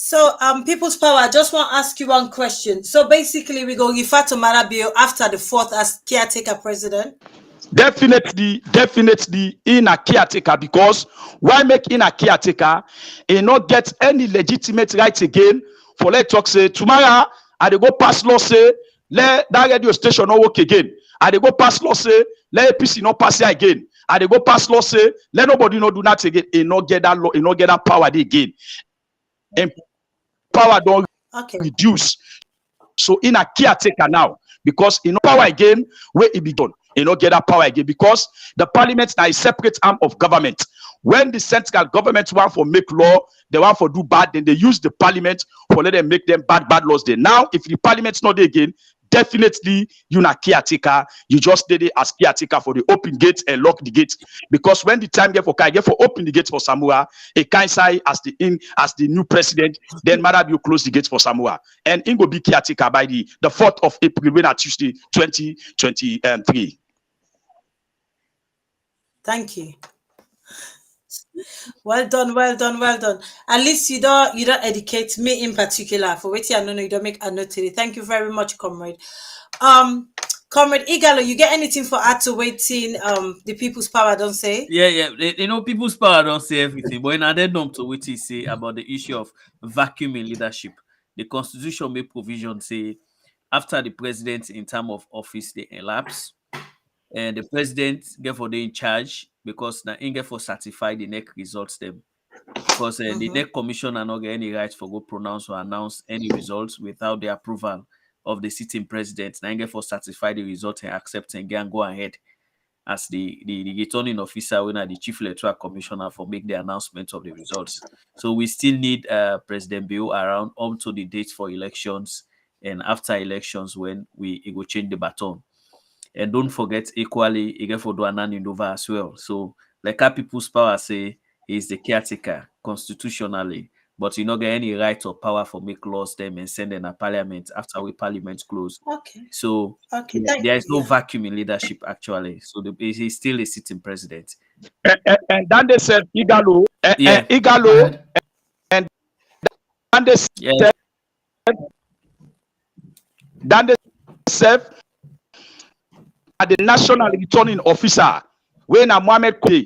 D: So, People's Power, I just want to ask you one question. So basically, we go refer to Marabio after the 4th as caretaker president?
F: Definitely in a caretaker, because why make in a caretaker and not get any legitimate rights again for let talk say tomorrow I they go pass law say let that radio station not work again. I they go pass law say let APC not pass it again. I they go pass law say let nobody not do that again. And not get that law, and not get that power again. And power don't reduce. So in a caretaker now, because in power again where it be done, you know get that power again because the parliament now is separate arm of government. When the central government want for make law, they want for do bad, then they use the parliament for let them make them bad laws. Then now if the parliament's not there again, definitely you not caretaker. You just did it as caretaker for the open gate and lock the gate. Because when the time get for open the gate for Samoa, a Kaisai as the new president, then Marabio close the gate for Samoa. And Ingo be caretaker by the 4th of April, when Tuesday 2023.
D: Thank you. Well done. At least you don't educate me in particular for what I know you don't make a note today. Thank you very much, comrade. Comrade Igalo, you get anything for add to waiting? The People's Power don't say.
E: Yeah. You know, People's Power don't say everything, but in addendum to what he say about the issue of vacuum in leadership, the Constitution make provision say after the president in term of office they elapse, and the president get for the in charge. Because now in get for certify the NEC results them. Because the NEC commission are not get any rights for go pronounce or announce any results without the approval of the sitting president. Now in get for certify the result and accept and go ahead as the returning officer when the chief electoral commissioner for make the announcement of the results. So we still need President Bio around up to the dates for elections and after elections when it will change the baton. And don't forget, equally, he get for do Ananindova as well. So, like our People's Power say, he is the caretaker constitutionally. but you not get any right or power for make laws them and send them a parliament after we parliament close.
D: Okay.
E: So
D: Okay.
E: there is no vacuum in leadership actually. So he's still a sitting president.
F: And then they said Igalo,
E: Yeah.
F: Igalo, and then they said, then they said the national returning officer when Mohammed Kouye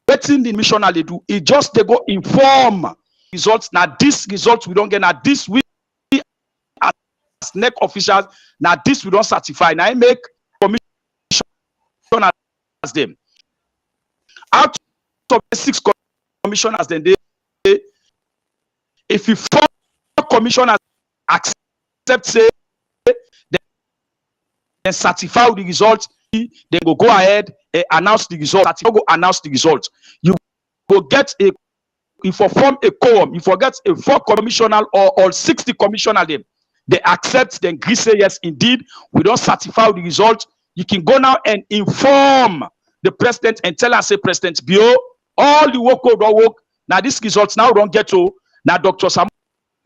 F: waiting the missionary do it just they go inform results. Now this results we don't get. Now this we as NEC officials. Now this we don't certify. Now I make commission as them. Out of the 6 commissioners, then they if you 4 commissioners accept say then certify the results, then go ahead and announce the results. Go announce the results. You go get a if you form a quorum, you forget a 4 commissioner or 60 commissioner them. They accept, then agree say yes, indeed, we don't certify the results. You can go now and inform the president and tell us, say, President Bio, all the work don't work. Now these results now don't get to now Dr. Samuel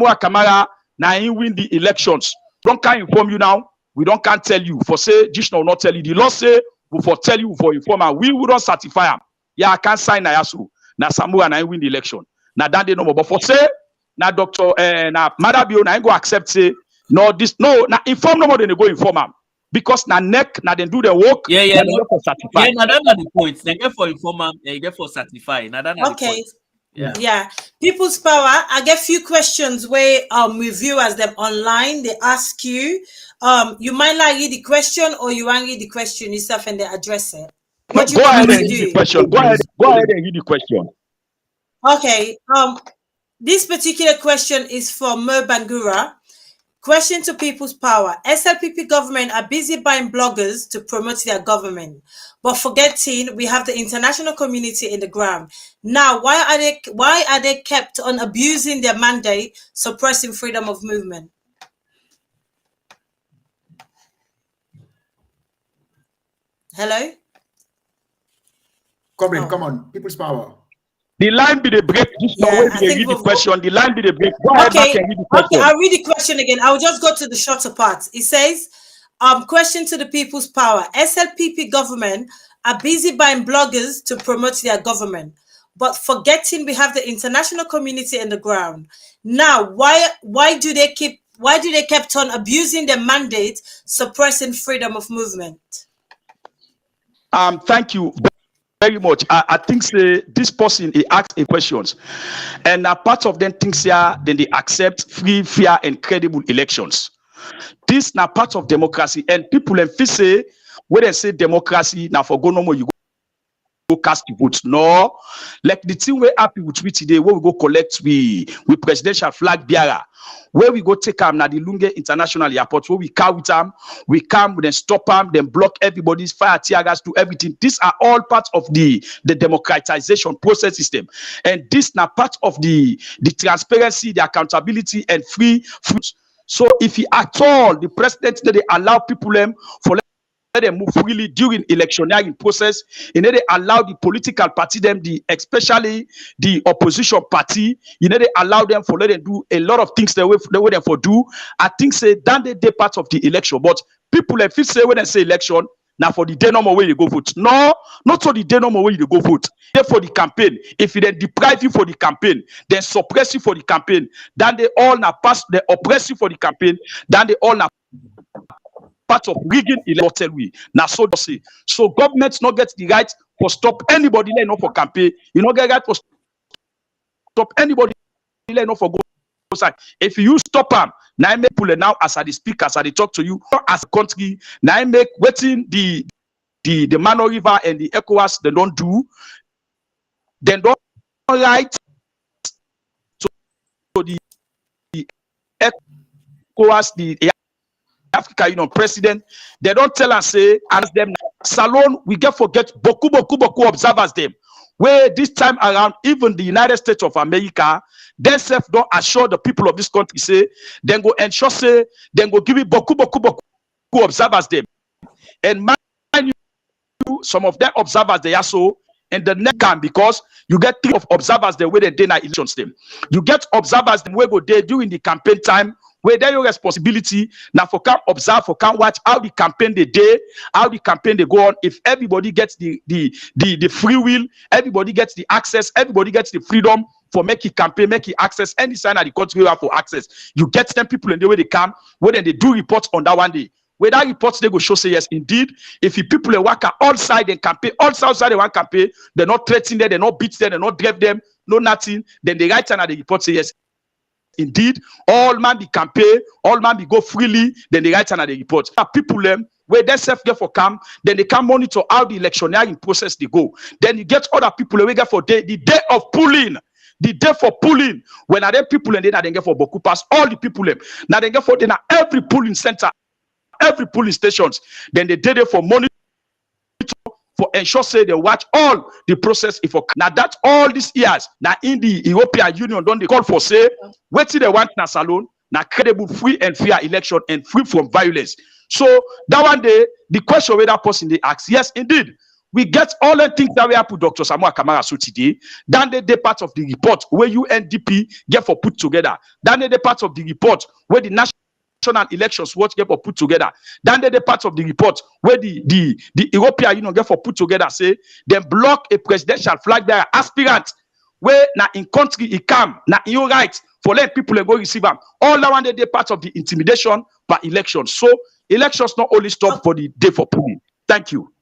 F: Kamara now he win the elections. Don't can inform you now. We don't can't tell you. For say, Jishna will not tell you. The law say, we for tell you for inform and we will not certify him. Yeah, I can't sign Nayasu. Now Samuel and I win the election. Now that they know more. But for say, now Dr. Now Madabio now go accept say, no, this no, now inform no more than they go inform him. Because now NEC, now they do the work.
E: Yeah.
F: Now
E: Now that's the point. They get for inform him, they get for certify. Now that's the point.
D: Yeah. People's Power. I get few questions where we viewers them online. They ask you, you might like read the question or you want read the question yourself and they address it. What
F: go ahead and read the question. Go ahead and read the question.
D: Okay. This particular question is from Mo Bangura. Question to People's Power. SLPP government are busy buying bloggers to promote their government, but forgetting we have the international community in the ground. Now, why are they kept on abusing their mandate, suppressing freedom of movement? Hello?
B: Come on, People's Power.
F: The line be the break. This
D: Yeah,
F: way
D: I
F: they
D: think
F: read the
D: we've-
F: question. The line be the break. Go ahead back and read the question.
D: Okay, I'll read the question again. I'll just go to the shorter part. It says, question to the People's Power. SLPP government are busy buying bloggers to promote their government, but forgetting we have the international community in the ground. Now, why do they kept on abusing their mandate, suppressing freedom of movement?
F: Thank you very much. I think say this person he asked a questions, and a part of them thinks here then they accept free, fair, and credible elections. This now part of democracy, and people and say when they say democracy now for go no more you go cast the votes. No, like the thing we're happy with we today where we go collect we presidential flag bearer, where we go take them now the Lunge International Airport where we car with them, we come, then stop them, then block everybody's fire, tear gas, do everything. These are all parts of the democratization process system, and this now part of the transparency, the accountability, and free. So if he at all the president they allow people for let them move freely during electioneering process, and they allow the political party them, especially the opposition party, they allow them for let them do a lot of things the way them for do. I think say that they part of the election, but people if you say when they say election now for the day normal way you go vote. No, not for the day normal way you go vote. They for the campaign. If you then deprive you for the campaign, then suppress you for the campaign, then they all now pass the oppress you for the campaign, then they all now part of rigging election we now so say so governments not get the right for stop anybody let for campaign, you not get right for stop anybody let for go side. If you stop them now make people now as I speak as I talk to you as a country now make waiting the Mano River and the ECOWAS they don't do, then don't right so the ECOWAS the Africa Union president, they don't tell us say ask them Salon we get forget beaucoup observers them where this time around even the United States of America themselves don't assure the people of this country say then go ensure say then go give it beaucoup observers them, and mind you some of them observers they are so and the next can, because you get 3 of observers the way they day night elections them. You get observers the way go there during the campaign time, where they your responsibility now for can observe, for can watch how the campaign they day, how the campaign they go on. If everybody gets the free will, everybody gets the access, everybody gets the freedom for making campaign, making access any sign of the country for access. You get them people in the way they come, when they do reports on that one day. Where that reports they go show say yes, indeed. If the people they work all side and campaign, all outside they want campaign, they're not threatening them, they're not beat them, they're not drive them, no nothing. Then the right hand of the report say yes, indeed, all man be campaign, all man be go freely, then the right hand of the report. People them where they self get for camp, then they can monitor how the electioneering process they go. Then you get other people we get for the day of polling. The day for polling, when are them people and then they get for Boku Pass, all the people them. Now they get for then every polling center, every polling stations. Then they did it for monitor, for ensure say they watch all the process. If now that all these years now in the European Union don't they call for say what they want na salon na credible, free and fair election and free from violence. So that one day the question where that person they ask, yes indeed. We get all the things that we have put Dr. Samuel Kamara so today. Then the part of the report where UNDP get for put together. Then the part of the report where the national elections what get for put together. Then the part of the report where the European Union get for put together. Say then block a presidential flag bearer aspirant where now in country it come now in your right for let people go receive them. All that one the part of the intimidation by elections. So elections not only stop for the day for polling. Thank you.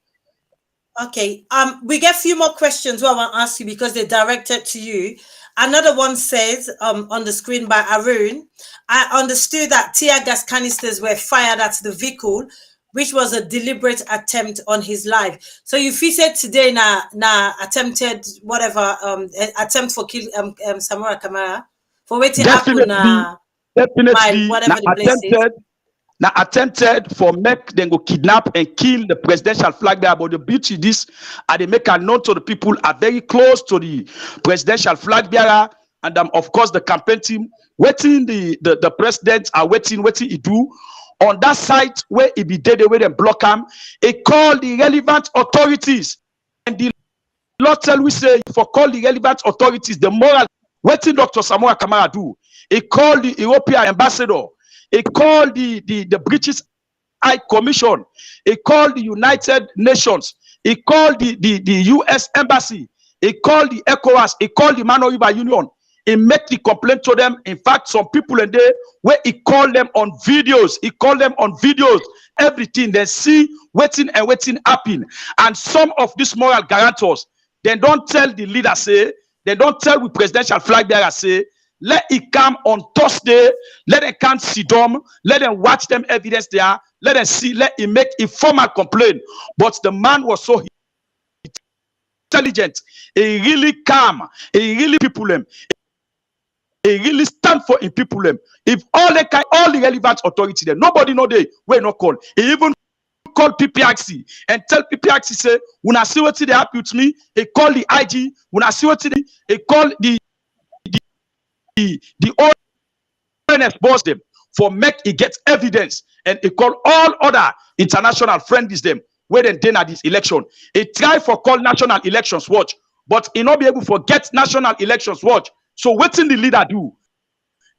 D: Okay, we get a few more questions I want to ask you because they're directed to you. Another one says on the screen by Arun, I understood that tear gas canisters were fired at the vehicle, which was a deliberate attempt on his life. So you said today na attempted whatever attempt for kill Samora Kamara for waiting happen
F: definitely
D: whatever the place is.
F: Now attempted for make them go kidnap and kill the presidential flag bearer. But the beauty this, they make a note to the people are very close to the presidential flag bearer, and of course the campaign team waiting. The president are waiting he do on that site where he be dead away and block him. He call the relevant authorities, and the law tell we say for call the relevant authorities the moral waiting Dr. Samuel Kamara do. He call the European ambassador. He called the British High Commission. He called the United Nations. He called the US Embassy. He called the ECOWAS. He called the Mano River Union. He made the complaint to them. In fact, some people in there where he called them on videos. He called them on videos. Everything they see waiting happen. And some of these moral guarantors, they don't tell the leader say. They don't tell the presidential flag bearer say. Let it come on Thursday. Let them come sit down. Let them watch them evidence there. Let them see. Let him make a formal complaint. But the man was so intelligent. He really calm. He really people him. He really stand for in people him. If all the relevant authority there, nobody know they will not call. He even call PPRC and tell PPRC say, when I see what they happen with me, he call the IG. When I see what he call the ONS boss them for make it get evidence, and he call all other international friends them where they at this election. He try for call National Elections Watch, but he not be able to get National Elections Watch. So what the leader do?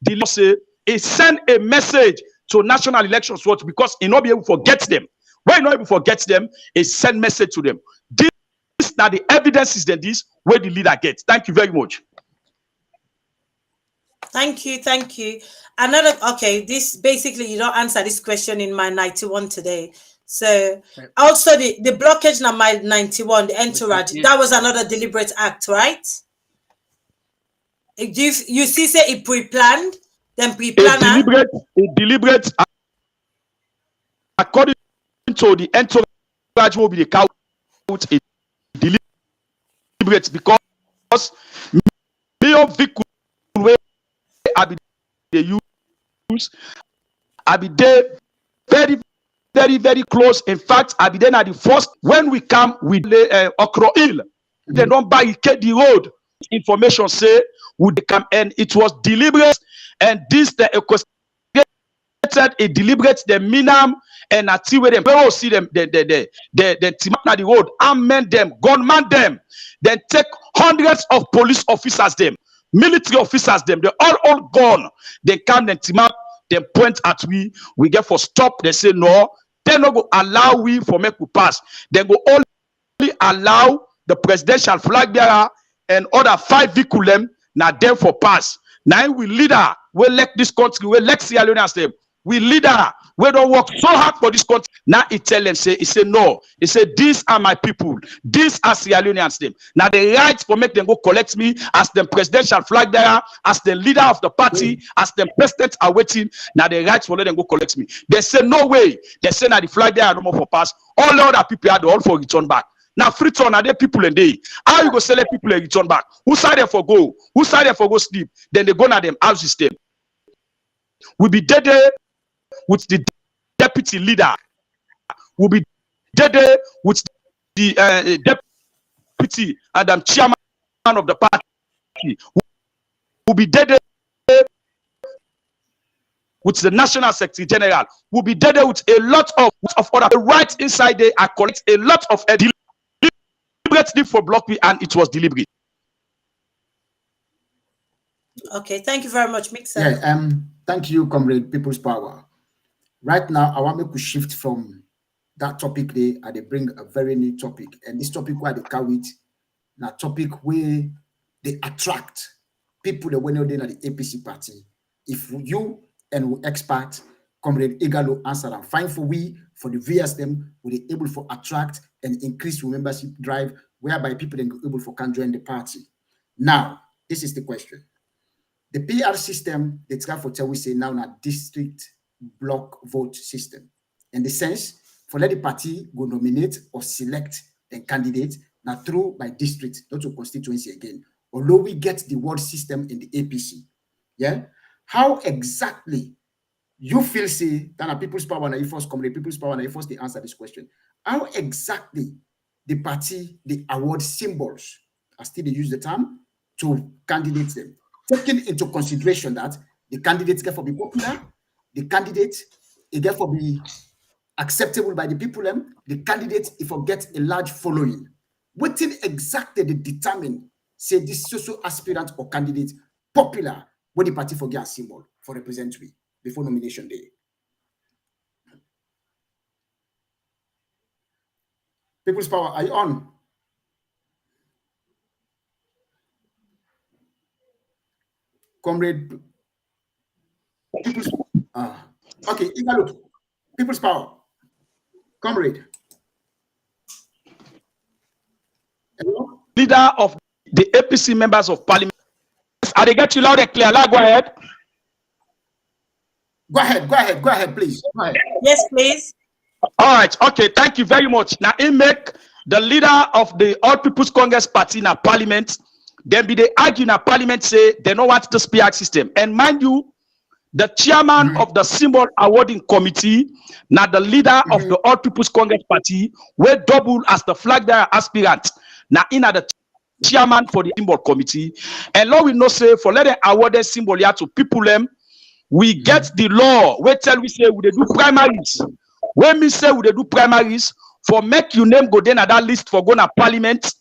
F: The leader say he send a message to National Elections Watch because he not be able to get them. Why he not able to get them? He send message to them. This now the evidence is that this where the leader gets. Thank you very much.
D: Thank you. Another, okay, this basically you don't answer this question in my 91 today. So also the blockage in my 91, the entourage, that was another deliberate act, right? You see say it pre-planned, then pre-planned.
F: A deliberate according to the entourage will be the count a deliberate because me vehicle I be the use. I be there very close. In fact, I be there at the first when we come with Okro Hill. They don't barricade the road. Information say would they come and it was deliberate, and this the a deliberate the minam and a tea with them. We will see them the timana the road, amend them, gunman them, then take hundreds of police officers them, military officers them, they all gone. They come then timap, then point at we get for stop, they say no, they no go allow we for make we pass. They go only allow the presidential flag bearer and other 5 vehicles them now them for pass. Now we leader, we elect this country, we elect Sierra Leoneans them. We leader, we don't work so hard for this country. Now he tell them, he say no. He said, these are my people. These are Sierra Leoneans them. Now the right for make them go collect me as the presidential flag bearer, as the leader of the party, as the president are waiting. Now the right for let them go collect me. They say no way. They say now the flag bearer no more for pass. All the other people are the all for return back. Now free turn are there people in day. How you go select people and return back? Who side there for go? Who side there for go sleep? Then they go na them house system. We be dead there with the deputy leader. We be dead there with the deputy and chairman of the party. We'll be dead there with the national secretary general. We'll be dead there with a lot of other right inside there. I collect a lot of deliberately for block me, and it was deliberate.
D: Okay, thank you very much, Mixer.
B: Yeah, thank you, Comrade People's Power. Right now, I want me to shift from that topic there and they bring a very new topic. And this topic where they carry it, a topic where they attract people that went out there at the APC party. If you and we expert, Comrade Igalo answer and fine for the VS them, will be able to attract and increase membership drive, whereby people then go able to can join the party. Now, this is the question. The PR system, they try for tell we say now a district block vote system. In the sense, for let the party go nominate or select the candidate now through by district, not to constituency again. Although we get the word system in the APC. Yeah. How exactly you feel say that People's Power and first Comrade People's Power and first they answer this question. How exactly the party they award symbols, I still they use the term, to candidates them, taking into consideration that the candidates get for be popular, the candidate it get for be acceptable by the people, the candidate if for get a large following. What thing exactly they determine say this social aspirant or candidate popular when the party forget a symbol for represent we before nomination day? People's Power, are you on? Comrade People's okay, Igalo, People's Power. Comrade. Hello?
F: Leader of the APC members of parliament. Are they get you loud and clear? Go ahead.
B: Go ahead, please. Go ahead.
D: Yes, please.
F: All right, okay, thank you very much. Now, he make the leader of the All People's Congress Party in a parliament, then be they argue in a parliament, say they don't want the SPIAC system. And mind you, the chairman of the symbol awarding committee, now the leader of the All People's Congress Party, will double as the flag bearer aspirant. Now, in the chairman for the symbol committee, and law we know say for letting awarded symbol here to people them, we get the law. We tell we say we they do primaries. When we say we they do primaries, for make your name go then at that list for going to parliament,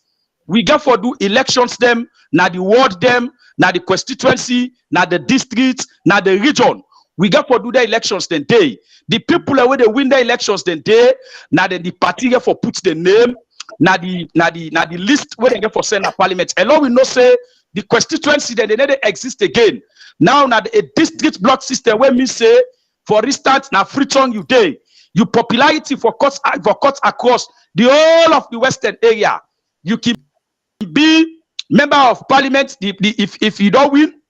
F: we get for do elections them, now the ward them, now the constituency, now the district, now the region. We get for do the elections then day. The people where they win the elections then day, now then the party get for put the name, now the list where they get for send a parliament. And now we know say the constituency then they never exist again. Now a district block system where me say, for instance, now Freetown you day, you popularity for cuts across the whole of the western area. You can be member of parliament. If you don't win,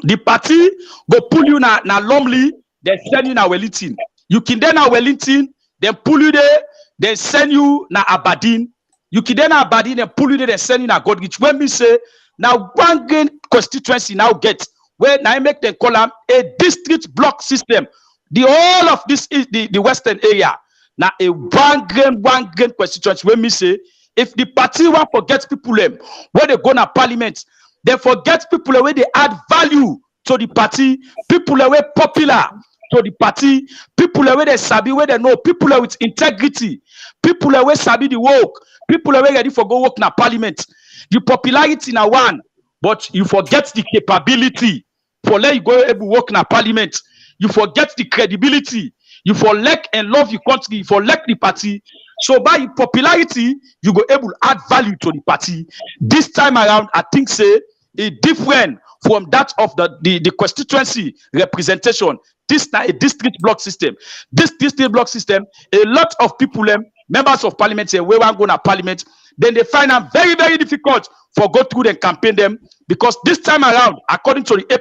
F: the party go pull you na Lumley, then send you na Wellington. You can then na Wellington, then pull you there, then send you na Aberdeen. You can then na Aberdeen, then pull you there, then send you na Godrich. When we say now one gain constituency now get where now I make them call them a district block system. The whole of this is the western area. Now a one gain constituency. When we say if the party want forget people them where they go na parliament, they forget people where they add value to the party, people where popular, to the party, people where they sabi, where they know, people with integrity, people where sabi the work, people where ready for go work in a parliament. The popularity na one, but you forget the capability for let you go able work in a parliament. You forget the credibility. You for lack and love your country. You for lack the party. So by popularity, you go able to add value to the party. This time around, I think say it different from that of the constituency representation. This is a district block system. This district block system, a lot of people, members of parliament say we want to go to parliament. Then they find it very, very difficult for go through and campaign them because this time around, according to the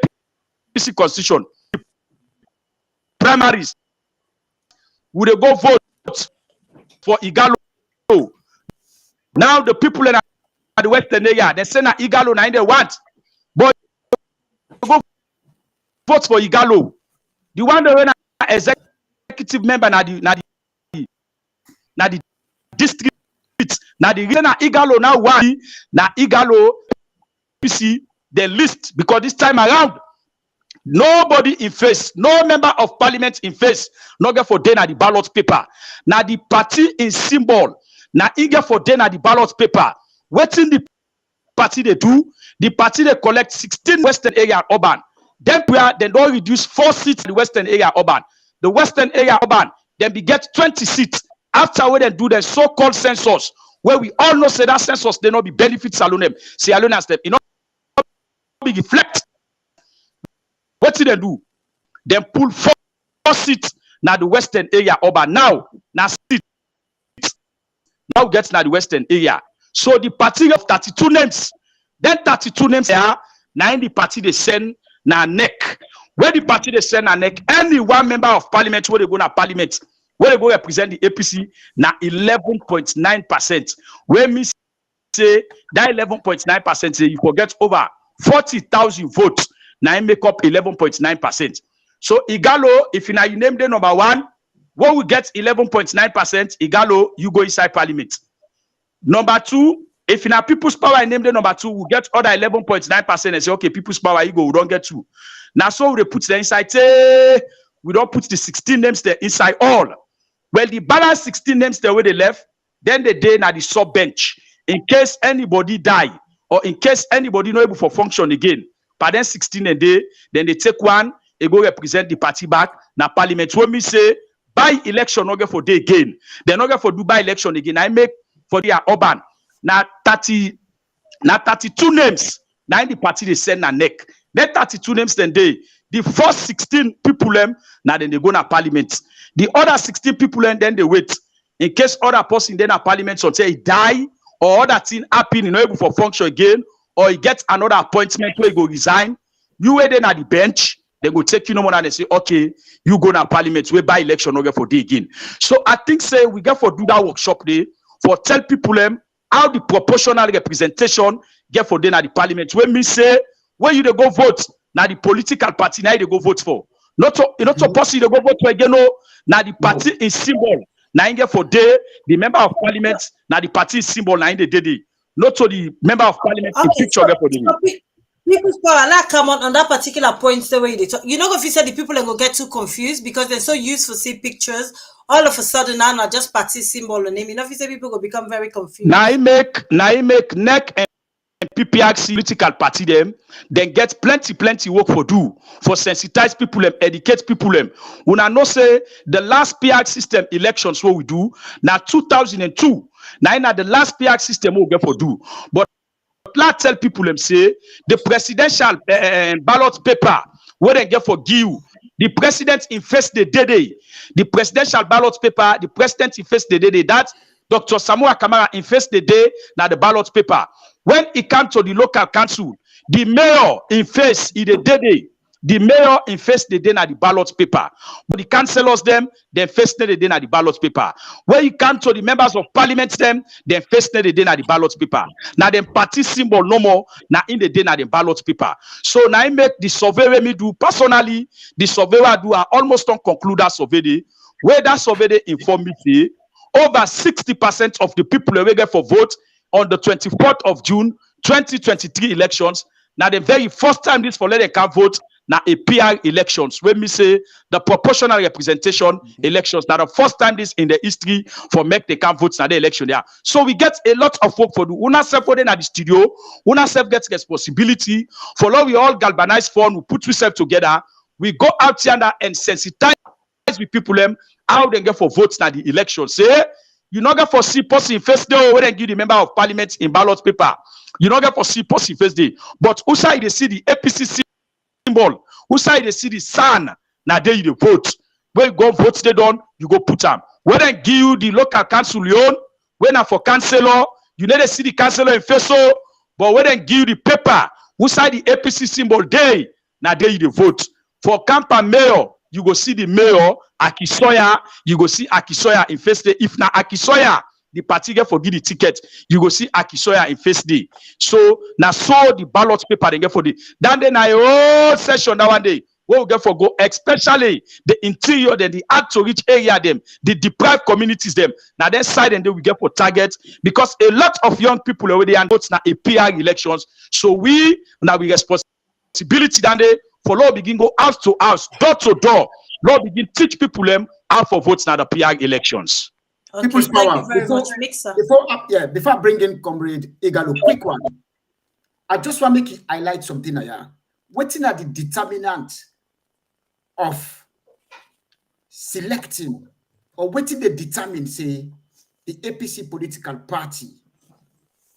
F: APC constitution, primaries, would they go vote for Igalo? Now the people in the Western area, they say na Igalo na they want, but go vote for Igalo. The one that na executive member na the district na the na Igalo now one na Igalo APC the list because this time around nobody in face, no member of parliament in face, no get for day na the ballot paper. Now the party in symbol, now eager for day na the ballot paper. Waiting the party they do, the party they collect 16 Western area urban. Then they don't reduce 4 seats in the Western area urban. The Western area urban, then we get 20 seats. After we then do the so-called census, where we all know say that census they not be benefits alone. See alone as them, you know, be reflect. What did they do? They pull 4 seats now the Western area urban. Now seats now gets now the Western area. So the party of 32 names, then 32 names are now in the party they send na neck. Where the party they send na neck, any one member of parliament where they go na parliament, where they go represent the APC na 11.9%. Where me say that 11.9% say you forget over 40,000 votes. Now make up 11.9%. So Igalo, if you name the number one, what we get 11.9%, Igalo, you go inside parliament. Number two, if in a people's power I name the number two, we get other 11.9% and say, okay, people's power, you go, we don't get two. Now so we put the inside, we don't put the 16 names there inside all. Well, the balance 16 names there where they left, then the day now the sub bench. In case anybody die, or in case anybody not able for function again. But then 16 a day, then they take one, they go represent the party back. Now parliament, when me say, by election, not get for day again. They not get for do by election again. I make for the urban. Now 32 names. Now in the party they send a neck. Then 32 names then they. The first 16 people now then they go to parliament. The other 16 people then they wait. In case other person then a parliament so say he die or other thing happen, you know, able for function again. Or he gets another appointment where he go resign, you wait then at the bench, they go take you no more and they say, okay, you go to parliament, we by election, no get for day again. So I think say we get for do that workshop day for tell people how the proportional representation get for day at the parliament. When me say where you they go vote, now the political party now they go vote for. Not so possible they go vote for again, no, now the party is symbol. Now get for day, the member of parliament, now the party is symbol now in the day. Not to the member of parliament in picture for the
D: people's power. Like come on that particular point the way they talk. You know if you said the people and go get too confused because they're so used to see pictures, all of a sudden now not just party symbol or name. You know if you say people go become very confused.
F: Now I make neck and PPRC political party them, then get plenty work for do for sensitize people them, educate people them. When I know say the last PR system elections what we do now 2002. Now the last PR system we get for do, but let's tell people them say the presidential ballot paper where they get for give the president in face the day. The presidential ballot paper, the president in face the day that Dr. Samuel Kamara in face the day now the ballot paper. When it comes to the local council, the mayor in face in the day. The mayor in face the day na the ballot paper. But the councillors them, then face the day na the ballot paper. When you come to the members of parliament them, then face the day na the ballot paper. Now them party symbol no more, now in the day na the ballot paper. So now I make the survey me do personally, the survey I do are almost on conclude that survey day. Where that survey they inform me say, over 60% of the people who get for vote on the 24th of June 2023 elections. Now the very first time this for let they can vote. now a PR elections. When we say the proportional representation elections, now the first time this in the history for make the can votes now the election there. So we get a lot of work for do. Una self for at the studio, una self gets responsibility. For now we all galvanize fund, we put ourselves together. We go out here and sensitize with people them how they get for votes now the election. Say you not get for see person first day when they give the member of parliament in ballot paper. You not get for see person first day. But outside they see the APC symbol, outside they see the sun, now there you vote. When you go vote they done, you go put them. When they give you the local council Leon, when I for councillor, you need to see the councillor in face. But when they give you the paper, outside the APC symbol day, now there you vote. For Campa mayor, you go see the mayor, Akisoya, you go see Akisoya in first day. If na Akisoya, the party get for give the ticket, you go see Akisoya in first day. So now so the ballot paper they get for the then I whole session that one day. What we get for go, especially the interior, then the hard to reach area them, the deprived communities them. Now that side and then we get for target because a lot of young people already and votes now a PR elections. So we now we responsibility then they for Lord begin go house to house, door to door. Lord begin teach people them how for votes now the PR elections.
D: Okay,
B: People's
D: thank
B: power.
D: you very much, Mixer.
B: Before I bring in Comrade Igalo, quick one. I just want to make it highlight something here. Waiting at the determinant of selecting or waiting to determine, say, the APC political party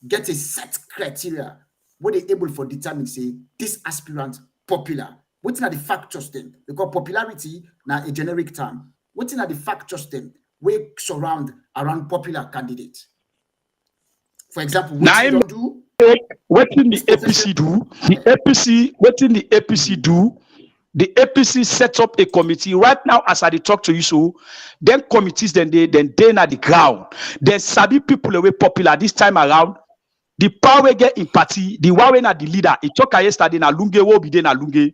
B: get a set criteria where they able for determine, say, this aspirant popular. Waiting at the factors then, because popularity now a generic term. Waiting at the factors then, we surround around popular candidates. For example, what you don't do.
F: What in the APC do? The APC, what in the APC do? The APC set up a committee right now as I talk to you. So then committees then they at the ground. Then sabi people away popular this time around. The power get in party, the one at the leader. He talked yesterday na Lunge will be na Lunge.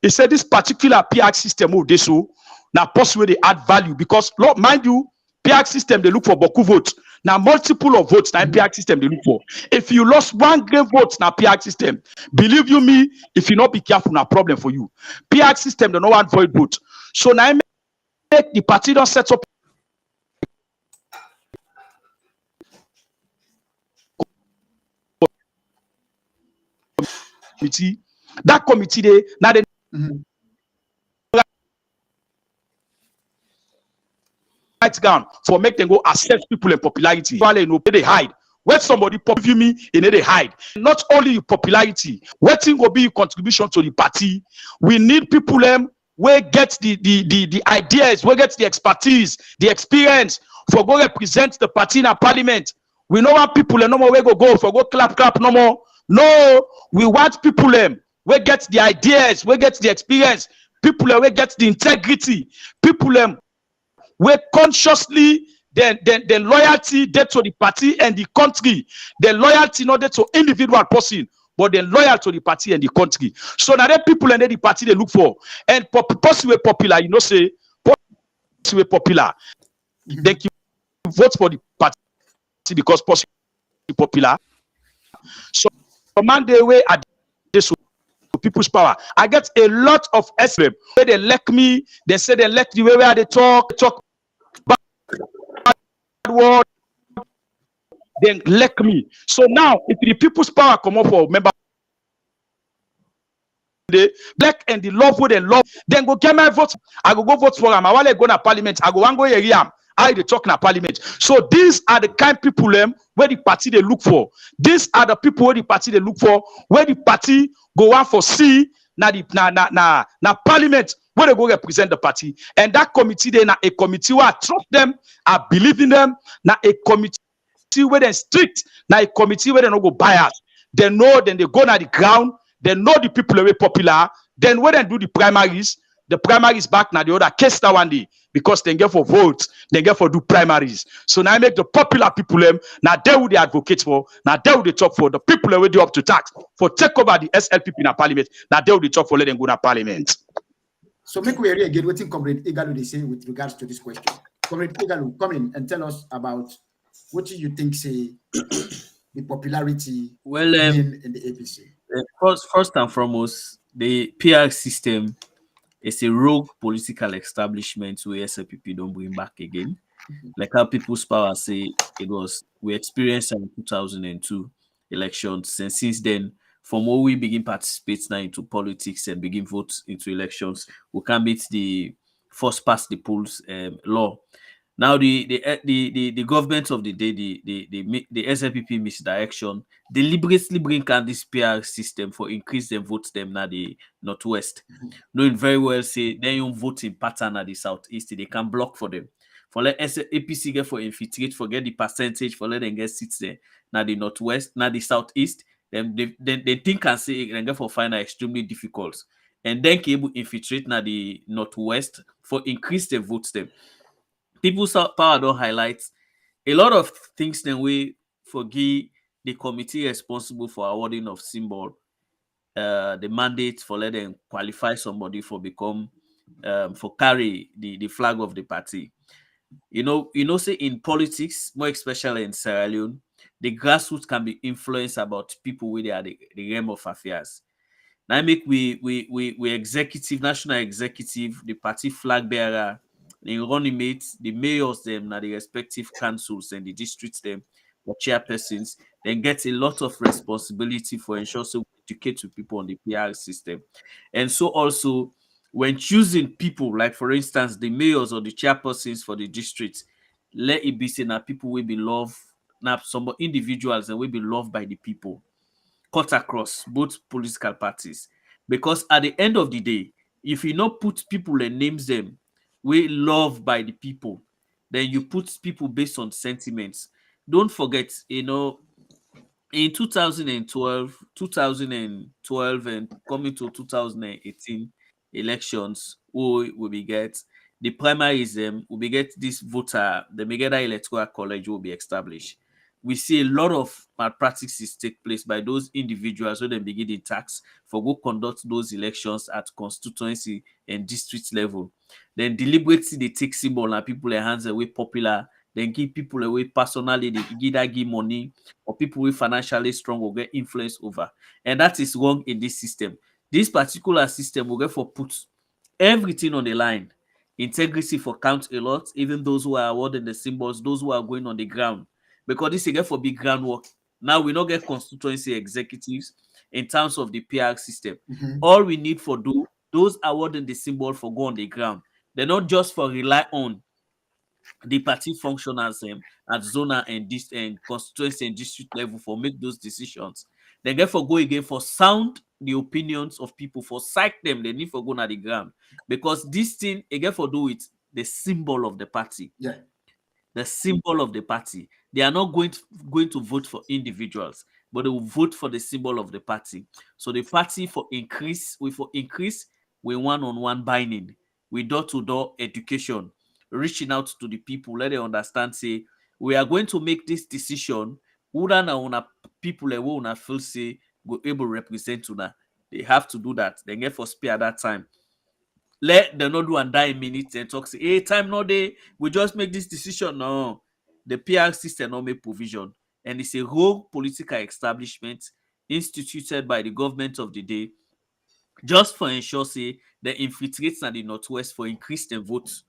F: He said this particular PX system of this so now possibly they add value because Lord, mind you, PX system they look for beaucoup votes. Now multiple of votes now PX system they look for. If you lost one great vote now PX system, believe you me, if you not be careful, now problem for you. PX system they no one void vote. So now make the party don't set up committee. That committee they now they write down for make them go assess people in popularity. While they hide. When somebody pop you me, they hide. Not only your popularity, what thing will be your contribution to the party. We need people where get the ideas, where get the expertise, the experience for go represent the party in a parliament. We don't want people no more where go for go clap no more. No, we want people where get the ideas, where get the experience, people where get the integrity, people where consciously then loyalty there to the party and the country, the loyalty not there to individual person, but then loyal to the party and the country. So now the people and the party they look for and possibly popular, you know say possibly popular. They vote for the party because possibly popular. So man the way at this people's power. I get a lot of SLM where they like me, they say they like the way where they talk bad word, then like me. So now if the people's power come up for member the black and the love where they love, then go get my vote. I go vote for them. I want to go to parliament. I go and go here. I they talk in a parliament. So these are the kind of people where the party they look for. These are the people where the party they look for, where the party go on for see na parliament where they go represent the party. And that committee they na a committee where I trust them, I believe in them, na a committee where they strict, na a committee where they no go bias. They know, then they go na the ground, they know the people who are popular, then when they do the primaries back now the other case that one day because they get for votes, they get for do primaries. So now I make the popular people now they will they advocate for, now they will they talk for the people who do up to tax for take over the SLPP in a parliament. Now they will they talk for let them go to parliament.
B: So make we again what Comrade Igalo they say with regards to this question. Comrade Igalo, come in and tell us about what do you think say the popularity in the APC.
E: First and foremost, the PR system is a rogue political establishment where SLPP don't bring back again. Like how People's Power say it was, we experienced in 2002 elections, and since then, from when we begin participate now into politics and begin vote into elections, we can meet the first past the polls law. Now the government of the day, the SLPP misdirection, deliberately bring out this PR system for increase them vote them now the northwest. Knowing very well say then you voting pattern at the southeast, they can block for them. For let APC get for infiltrate, forget the percentage for let them get seats there. Now the northwest, now the southeast, then they think and say and get for find it extremely difficult. And then cable infiltrate now the northwest for increase the votes them. People's Power don't highlight a lot of things then we forgive the committee responsible for awarding of symbol the mandate for let them qualify somebody for become for carry the flag of the party. Say in politics, more especially in Sierra Leone, the grassroots can be influenced about people where they are the realm of affairs. Now make we executive, national executive, the party flag bearer, the running mates, the mayors them, now the respective councils and the districts them, the chairpersons, then get a lot of responsibility for ensuring so we educate to people on the PR system. And so also when choosing people, like for instance, the mayors or the chairpersons for the districts, let it be seen that people will be loved, now some individuals and will be loved by the people cut across both political parties. Because at the end of the day, if you not put people and names them we love by the people, then you put people based on sentiments. Don't forget, in 2012 and coming to 2018 elections, we be get the primaries, we be get this voter, the Megada Electoral College will be established. We see a lot of malpractices take place by those individuals when they begin the tax for go conduct those elections at constituency and district level. Then deliberately they take symbol and people their hands away popular, then give people away personally, they either give money or people who financially strong will get influence over. And that is wrong in this system. This particular system will get for put everything on the line. Integrity for count a lot, even those who are awarding the symbols, those who are going on the ground. Because this is get for big groundwork. Now we don't get constituency executives in terms of the PR system. All we need for those awarding the symbol for go on the ground. They're not just for rely on the party functioners at zona and this and constituency and district level for make those decisions. Then therefore go again for sound the opinions of people, for cite them, they need for go on the ground. Because this thing again for do it the symbol of the party.
B: Yeah.
E: The symbol of the party. They are not going to vote for individuals, but they will vote for the symbol of the party. So the party for increase with one-on-one binding, with door-to-door education, reaching out to the people, let them understand, say, we are going to make this decision. Who people who una feel say go able to represent una. They have to do that. They get for spare that time. Let them not do and die minutes and talk, say, hey, time no day, we just make this decision. No, the PR system not make provision. And it's a rogue political establishment instituted by the government of the day just for ensure, say, the infiltrates in the Northwest for increase the votes.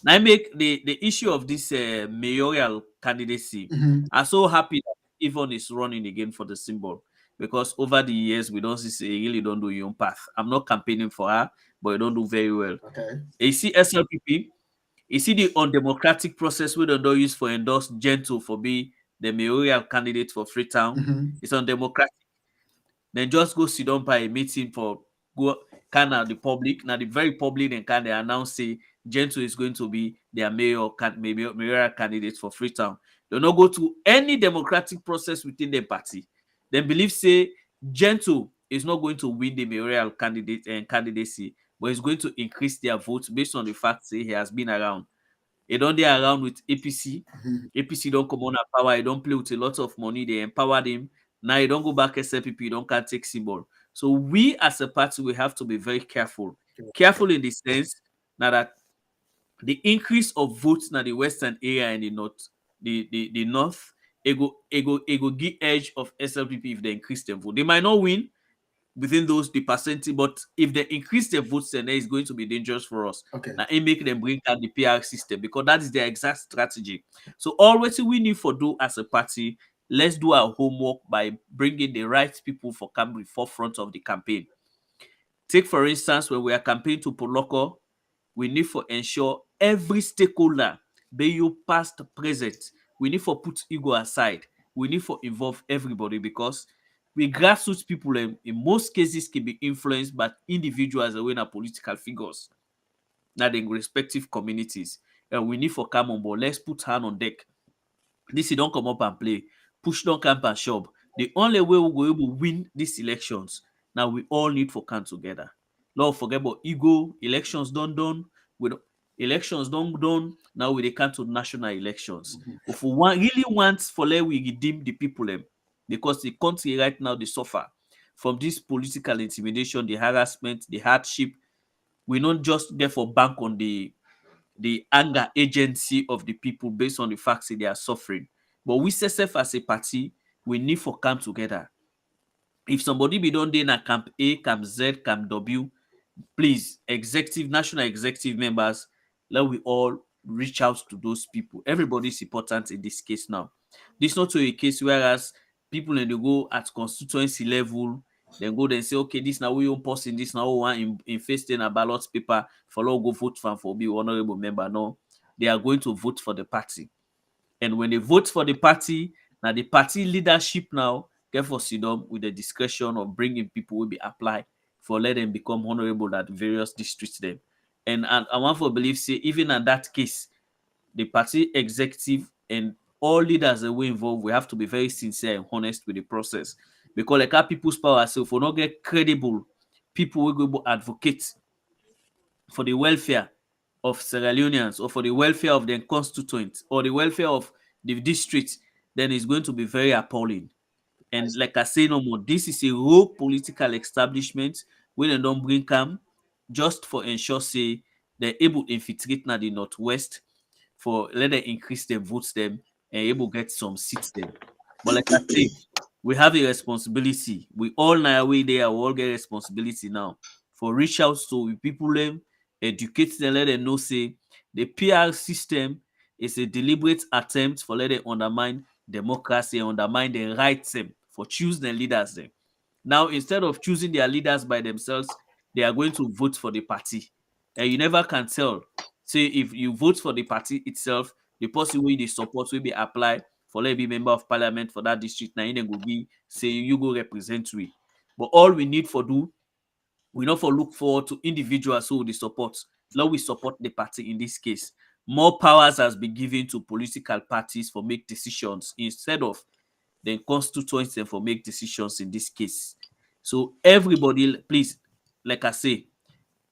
E: Now I make the issue of this mayoral candidacy. I'm so happy that Yvonne is running again for the symbol, because over the years we don't see he really don't do your own path. I'm not campaigning for her, but you don't do very well.
B: Okay.
E: You see SLPP, you see the undemocratic process we don't use for endorse Gentle for be the mayoral candidate for Freetown. It's undemocratic. Then just go sit down by a meeting for go kind of the public. Now the very public then can they announce say Gentle is going to be their mayoral candidate for Freetown. They not go to any democratic process within the party. They believe say Gentle is not going to win the mayoral candidate and candidacy, but is going to increase their votes based on the fact say he has been around. He don't dey around with APC. APC don't come on power. He don't play with a lot of money. They empowered him. Now he don't go back SLPP. He don't can't take symbol. So we as a party, we have to be very careful. Careful in the sense now that the increase of votes in the western area and the north, the north, it go give edge of SLPP if they increase them vote. They might not win, within those the percentage, but if they increase their votes, then it's going to be dangerous for us.
B: Okay.
E: Now, it make them bring down the PR system because that is their exact strategy. So, always we need for do as a party, let's do our homework by bringing the right people for the forefront of the campaign. Take, for instance, when we are campaigning to Poloko, we need to ensure every stakeholder, be you past, present, we need to put ego aside. We need to involve everybody because we grassroots people in most cases can be influenced by individuals and are political figures, not in respective communities. And we need to come on board. Let's put hand on deck. This you don't come up and play. Push don't camp and shop. The only way we will able to win these elections, now we all need to come together. Don't forget about ego. Elections done. Elections done. Now we come to national elections. If we really want for let we redeem the people them, because the country right now they suffer from this political intimidation, the harassment, the hardship. We not just get for bank on the anger agency of the people based on the facts that they are suffering. But we self as a party, we need to come together. If somebody be done in a camp A, camp Z, camp W, please, national executive members, let we all reach out to those people. Everybody is important in this case now. This is not a case whereas people they go at constituency level, then go and say, okay, this now we own person, this now we want invest in a ballot paper for go vote for be honorable member. No, they are going to vote for the party. And when they vote for the party, now the party leadership now get for sit down with the discretion of bringing people will be applied for let them become honorable at various districts them. And I want to believe say even in that case, the party executive and all leaders that we involved, we have to be very sincere and honest with the process. Because like our people's power, so if we not get credible people will go advocate for the welfare of Sierra Leoneans or for the welfare of their constituents or the welfare of the district, then it's going to be very appalling. And like I say no more, this is a rogue political establishment where they don't bring calm just for ensure say they're able to infiltrate now the Northwest for let them increase their votes them and able to get some seats them. But like I say, we have a responsibility. We all now way there, we all get responsibility now for reach out to people them, educate them, let them know say the PR system is a deliberate attempt for let them undermine democracy, undermine the rights them for choose their leaders them. Now instead of choosing their leaders by themselves, they are going to vote for the party. And you never can tell. Say if you vote for the party itself, the person will the support will be applied for let be member of parliament for that district. Now then go be say you go represent we. But all we need for do, we not for look forward to individuals who will support. Now we support the party in this case. More powers has been given to political parties for make decisions instead of the constituents and for make decisions in this case. So everybody, please, like I say,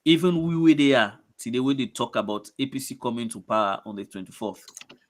E: even we were there today when they talk about APC coming to power on the 24th,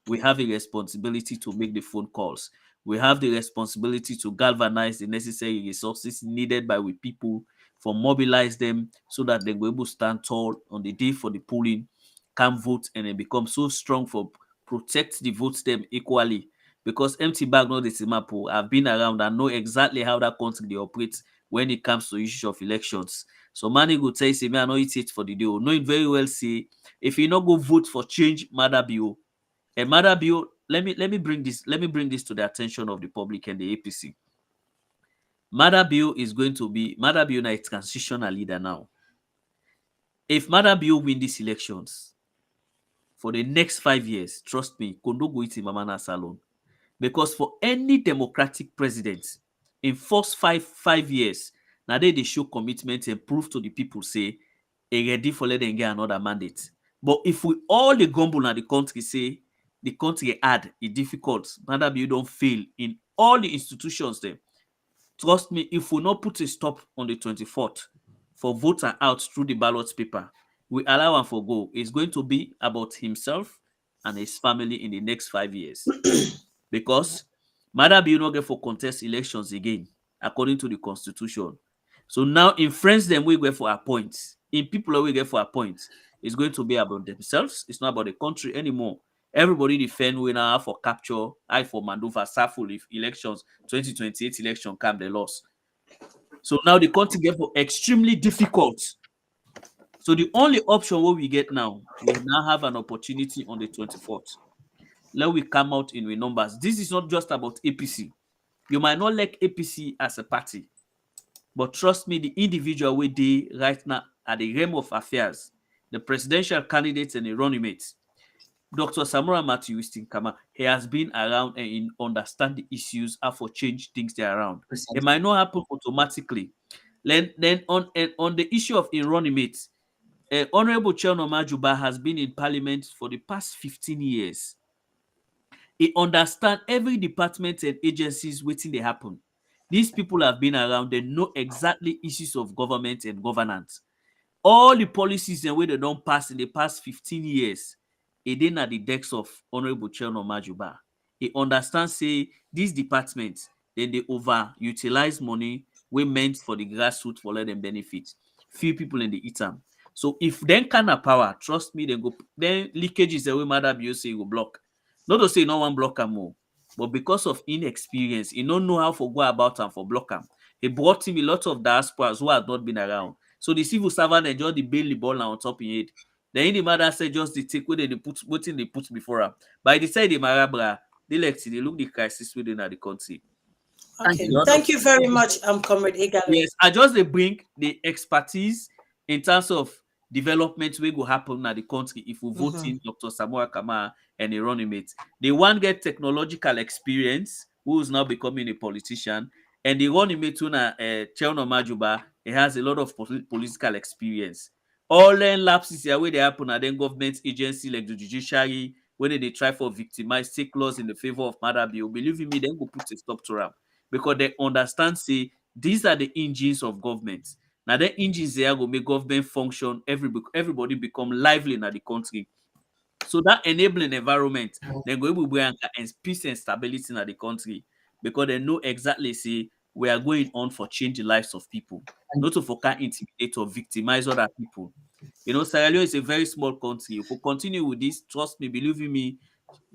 E: we have a responsibility to make the phone calls. We have the responsibility to galvanize the necessary resources needed by we people, for mobilize them so that they will able to stand tall on the day for the polling, can vote, and then become so strong for protect the votes them equally. Because empty bag not the same apple. I've been around and know exactly how that country they operate when it comes to issue of elections. So many go tell you, say, me, I know it for the day. Knowing very well, say, if you not go vote for change, Mother Bio. And Mother Bio, let me bring this to the attention of the public and the APC. Mother Bio is going to be Mother Bio now a transitional leader now. If Mother Bio win these elections for the next 5 years, trust me, Kondo go eat in Mamana Salon. Because for any democratic president in first five years, now they show commitment and prove to the people say they ready for letting get another mandate. But if we all the gumble and the country say the country hard, it's difficult, Madam, you don't fail in all the institutions there. Trust me, if we not put a stop on the 24th for voter out through the ballot paper, we allow him for go. It's going to be about himself and his family in the next 5 years. Because Madam will not get for contest elections again, according to the constitution. So now in friends, them we get for appoint. In people we get for appoint. It's going to be about themselves. It's not about the country anymore. Everybody defend winner for capture, I for maneuver, Saful if elections, 2028 election come the loss. So now the country get for extremely difficult. So the only option what we get now, we now have an opportunity on the 24th. Let we come out in the numbers. This is not just about APC. You might not like APC as a party, but trust me, the individual way they right now at the realm of affairs, the presidential candidates and the running mates, Dr. Samura Matthew Kama, he has been around and understand the issues, how for change things they around.
B: Precisely.
E: It might not happen automatically. Then on the issue of in running mates, Honorable Cherno Majuba has been in parliament for the past 15 years. He understands every department and agencies waiting they happen. These people have been around, they know exactly issues of government and governance. All the policies and way they don't pass in the past 15 years, it didn't at the decks of Honorable Cherno Majuba. He understands, say, these departments, then they overutilize money we meant for the grassroots for let them benefit. Few people in the ETAM. So if then kind of power, trust me, then leakages the way Mother BOC will block. Not to say no one block them more, but because of inexperience, he don't know how to go about and for block them. He brought him a lot of diasporas who had not been around. So the civil servant enjoy the bail the ball on top in it. Then the mother said just the take where they put what they put before her. By the side the marabra, they look the crisis within the country.
D: Okay, thank you very much, Comrade Igalo.
E: Yes, I just they bring the expertise in terms of development will go happen in the country if we vote in Dr. Samoa Kama and a running mate. The one get technological experience, who is now becoming a politician, and the running mate Cherno Majuba, he has a lot of political experience. All then lapses here where they happen at then government agency like the judiciary, when they try for victimize, take laws in the favor of Mother Bill. Believe me, then go put a stop to them. Because they understand, say, these are the engines of government. Now, the engines there will make government function, everybody become lively in the country. So that enabling environment, then go able to bring peace and stability in the country because they know exactly, say, we are going on for change the lives of people, not to focus, intimidate or victimize other people. You know, Sierra Leone is a very small country. If we continue with this, trust me, believe in me,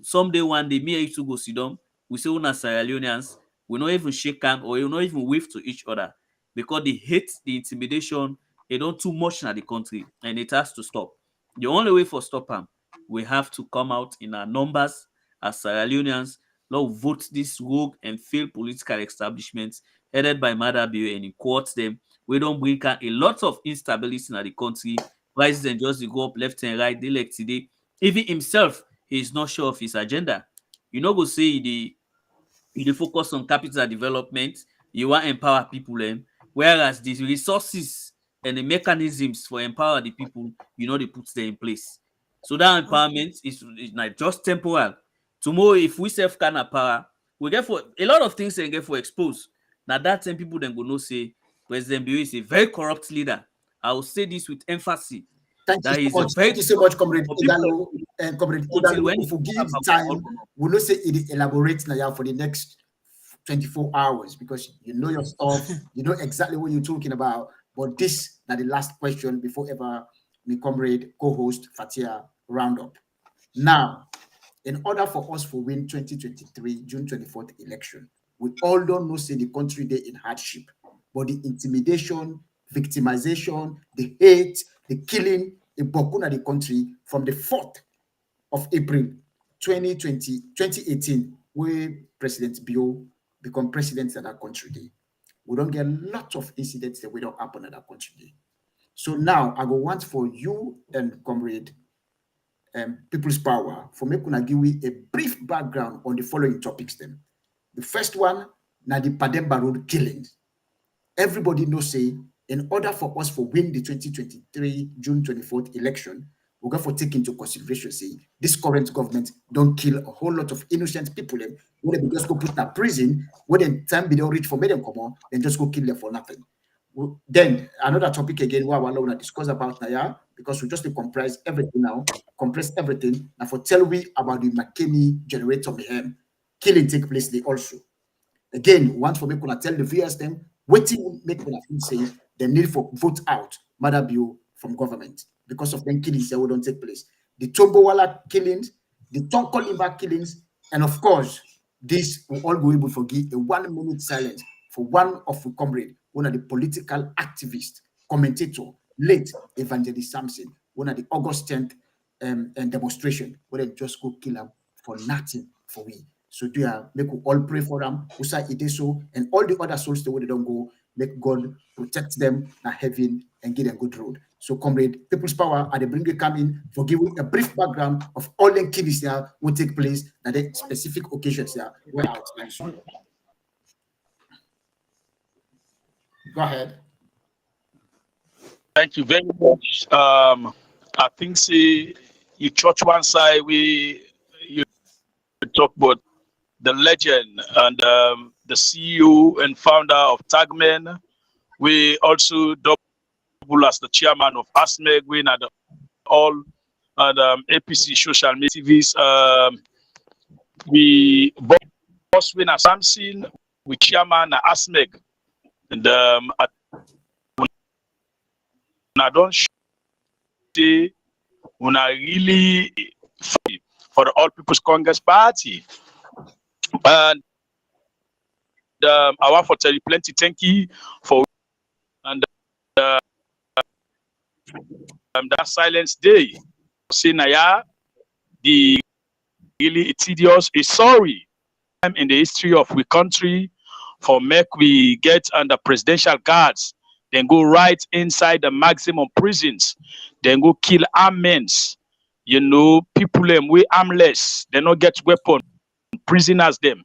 E: someday, one day, me and you to go sit down, we say, we're Sierra Leoneans, we not even shake hands or we not even wave to each other because the hate, the intimidation, they don't too much in the country and it has to stop. The only way for stop them, we have to come out in our numbers as Sierra Leoneans, not vote this rogue and failed political establishments headed by Mother Bill and in court them. We don't bring a lot of instability in the country. Prices and just go up left and right, they like today. Even himself, he is not sure of his agenda. You know, go say the focus on capital development, you want to empower people, whereas the resources and the mechanisms for empower the people, you know, they put them in place. So that empowerment is not just temporal. Tomorrow, if we self can power, we get for a lot of things and get for exposed. Now that time people then go know say President Bill is a very corrupt leader. I will say this with emphasis.
B: Thank you so much, Comrade Igalo. And Comrade Igalo, if we give time, we'll not say it elaborates now for the next 24 hours because you know your stuff, you know exactly what you're talking about. But this is the last question before ever my comrade co-host Fatia round up. Now, in order for us to win 2023 June 24th election, we all don't know say the country they in hardship, but the intimidation, victimization, the hate, the killing in Bokuna the country from the 4th of April 2018, where President Bio become president of that country day. We don't get a lot of incidents that we don't happen in that country day. So now I go want for you and Comrade People's Power for me to give you a brief background on the following topics then. The first one, now the Pademba Road killings. Everybody knows say in order for us to win the 2023 June 24th election, we got to take into consideration say this current government don't kill a whole lot of innocent people when they just go put in prison, when the time be don't reach for them come on, then just go kill them for nothing. Then another topic again where I want to discuss about now, because we just compress everything now for tell we about the McKinney generator mayhem killing take place they also. Again, once for me gonna tell the viewers them waiting make me say they need for vote out Mother Bill from government because of them killings that will don't take place. The Tombowala killings, the Tonkolimba killings, and of course, this will all go able to give a 1 minute silence for one of the comrades one of the political activist, commentator, late Evangelist Samson, one of the August 10th demonstration, where they just go kill him for nothing for we. So do you make we all pray for them, Usa Ideso, and all the other souls the way they don't go, make God protect them in heaven and give them good road. So, comrade, People's Power, and they bring you come in for giving a brief background of all the killings here will take place at the specific occasions here. We're out. Go ahead.
F: Thank you very much. I think you touch one side, you talk about the legend and the CEO and founder of Tagmen. We also double as the chairman of ASMEG, we at all APC social media TVs. We boss win at Samson, we chairman at ASMEG. And I don't say when I really for the All People's Congress Party. And I want for tell you plenty thank you for and that silence day. Saying the really tedious is sorry in the history of we country for make we get under presidential guards, then go right inside the maximum prisons, then go kill armaments. You know, people them we armless, they not get weapon, prisoners them.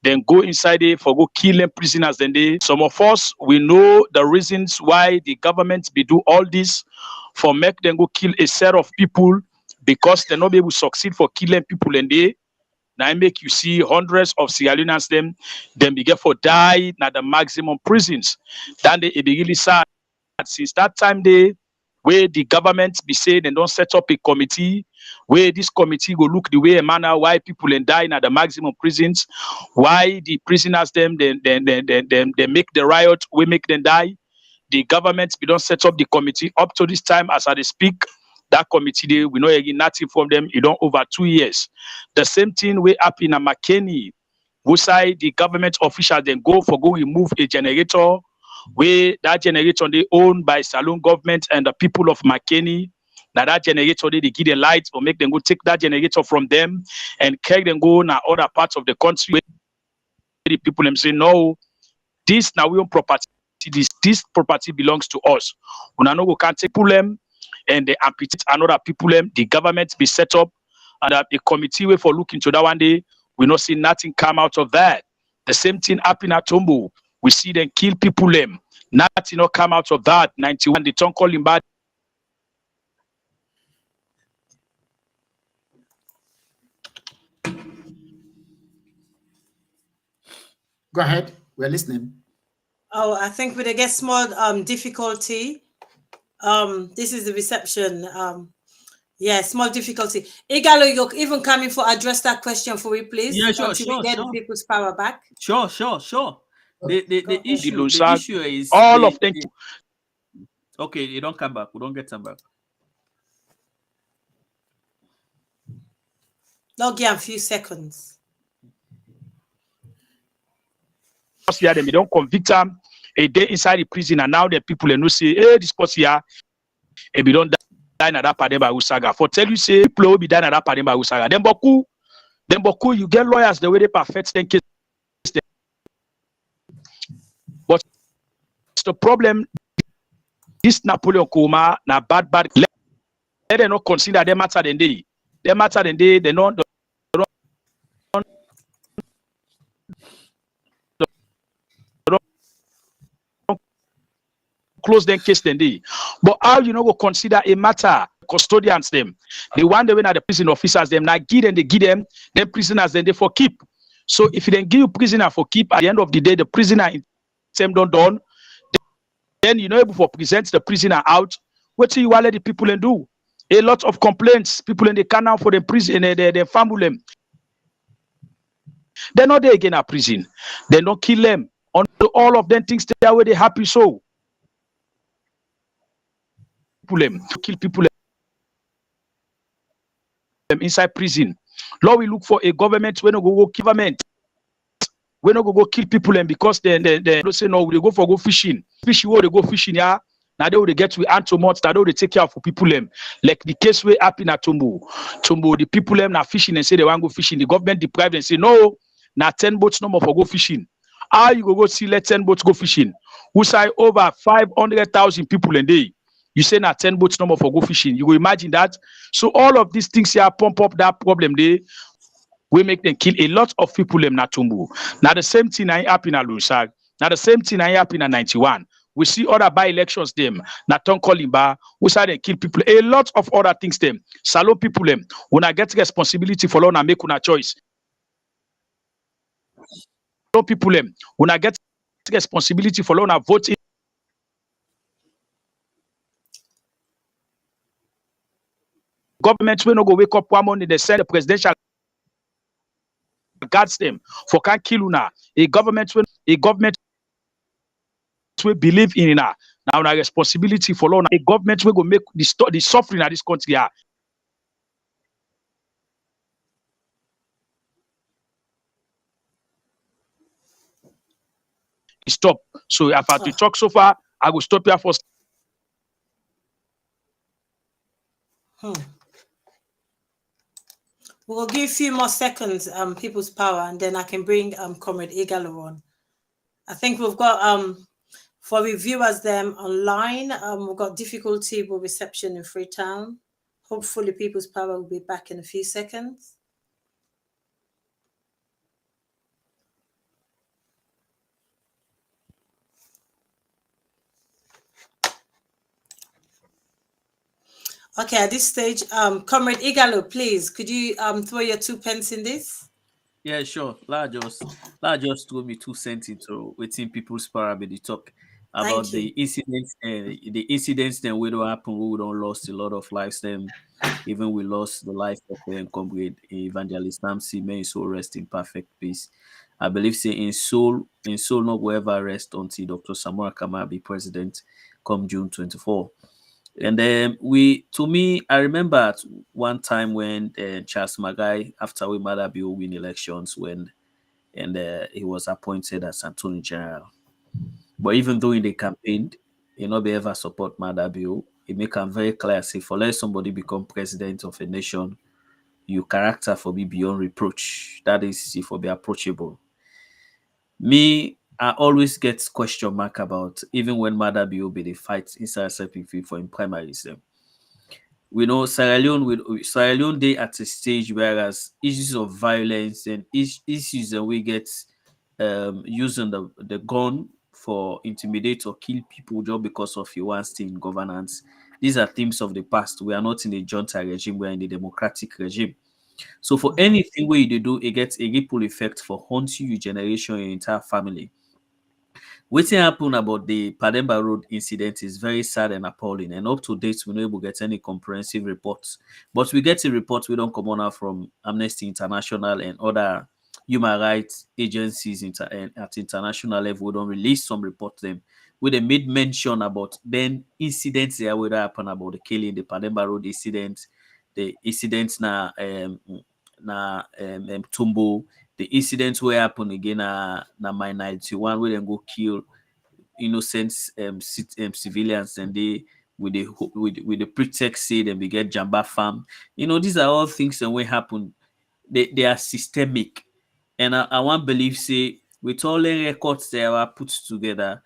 F: Then go inside it for go kill them prisoners. Then some of us we know the reasons why the government be do all this for make them go kill a set of people because they not be able to succeed for killing people and they now make you see hundreds of Sierra Leoneans them begin for die at the maximum prisons. Then they be really sad. Since that time where the government be saying and don't set up a committee where this committee go look the way a manner why people and die at the maximum prisons, why the prisoners they make the riot, we make them die. The government we don't set up the committee up to this time as I speak. That committee we know again nothing from them. You don't over 2 years. The same thing we happen in McKinney. We say the government officials then go remove a generator. Where that generator they owned by Saloon government and the people of McKinney. Now that generator they give the lights or make them go take that generator from them and carry them go now other parts of the country. Where the people them say no, this now we own property. This property belongs to us. We no can't take them and they amputate another people them. The government be set up and the committee way for looking to that one day. We not see nothing come out of that. The same thing happen at Tombo. We see them kill people them. Nothing not come out of that. 91, the tongue calling bad.
B: Go ahead. We're listening.
D: Oh, I think with a small difficulty. This is the reception. Yeah, small difficulty. Igalo, you're even coming for address that question for me, please.
E: Yeah, sure,
D: until we get the People's Power back.
E: Sure. The issue is
F: all of them.
E: Okay, you don't come back. We don't get them back.
D: They'll give a few seconds.
F: Here, they don't convict them. A day inside the prison, and now the people and say, hey, this person here, and we don't die na that Pademba Usaga. For tell you, say, people will be dying at that Pademba Usaga. Then Boku, you get lawyers the way they perfect them case. But the problem, this Napoleon Kuma, na bad. Let them not consider them matter than they. They matter than they don't close them case than they. But how you know go consider a matter custodians them. The one they went at the prison officers them now give them, then prisoners then they for keep. So if you then give you prisoner for keep at the end of the day, the prisoner in same don't done, then you know able to present the prisoner out. What do you want let the people and do? A lot of complaints, people in the canal for the prison, the family them. They're not there again at prison. They don't kill them. On all of them things stay away, they happy so. Kill people inside prison. Law we look for a government when we go government we not go kill people them because they say no, they go for go fishing. Fishing where they go fishing, yeah. Now they will get to antomorts, that they take care of people them. Like the case where happen at Tombo, the people them now fishing and say they want to go fishing. The government deprived and say no, now 10 boats no more for go fishing. How you go see let 10 boats go fishing? Who say over 500,000 people a day? You say now 10 boats no more for go fishing. You go imagine that. So all of these things here pump up that problem there. We make them kill a lot of people them na Tumbu. Now the same thing I happen at Lusag. Now the same thing I happen at 91. We see other by-elections them. Na Ton Kolimba. We say they kill people. A lot of other things them. Salon people them. When I get responsibility for law and make una choice. Salon people them. When I get responsibility for law and vote. Government will not go wake up one morning. They send the presidential guards them for can't kill una. A government will believe in una. Now a responsibility for law. A government will go make the suffering of this country. Stop. So if I have to talk so far, I will stop here first.
D: We'll give a few more seconds, People's Power, and then I can bring Comrade Igalo on. I think we've got, for reviewers them online, we've got difficulty with reception in Freetown. Hopefully People's Power will be back in a few seconds. Okay, at this stage, Comrade Igalo, please, could you throw your 2 pence in this?
E: Yeah, sure. La just throw me 2 cents into waiting People's Power be the talk about the incidents then we don't happen, we don't lost a lot of lives then. Even we lost the life of comrade Evangelist Namsi, may his soul rest in perfect peace. I believe say in soul not will ever rest until Dr. Samora Kama be president come June 24. And then I remember at one time when Charles Magai, after we Mother Bill win elections, he was appointed as Attorney General. But even though in the campaign, he not be ever support Mother Bill, he make him very clear, say for let somebody become president of a nation, your character for be beyond reproach. That is if for be approachable. Me, I always get question mark about even when Mother Bill be the fight inside SPP for in primaries. We know Sierra Leone they at a stage whereas issues of violence and issues that we get using the gun for intimidate or kill people just because of your one stay in governance. These are themes of the past. We are not in a junta regime, we are in the democratic regime. So for anything where you do, it gets a ripple effect for haunting your generation, your entire family. What happened about the Pademba Road incident is very sad and appalling. And up to date, we're not able to get any comprehensive reports. But we get a report we don't come on out from Amnesty International and other human rights agencies at international level. We don't release some reports them where they made mention about then incidents there where happened about the killing, the Pademba Road incident, the incidents Tumbo, the incidents where happen again na my 91 where they go kill innocent civilians and they with the pretext say then we get Jamba farm. These are all things that will happen. They are systemic, and I want believe say with all the records they are put together,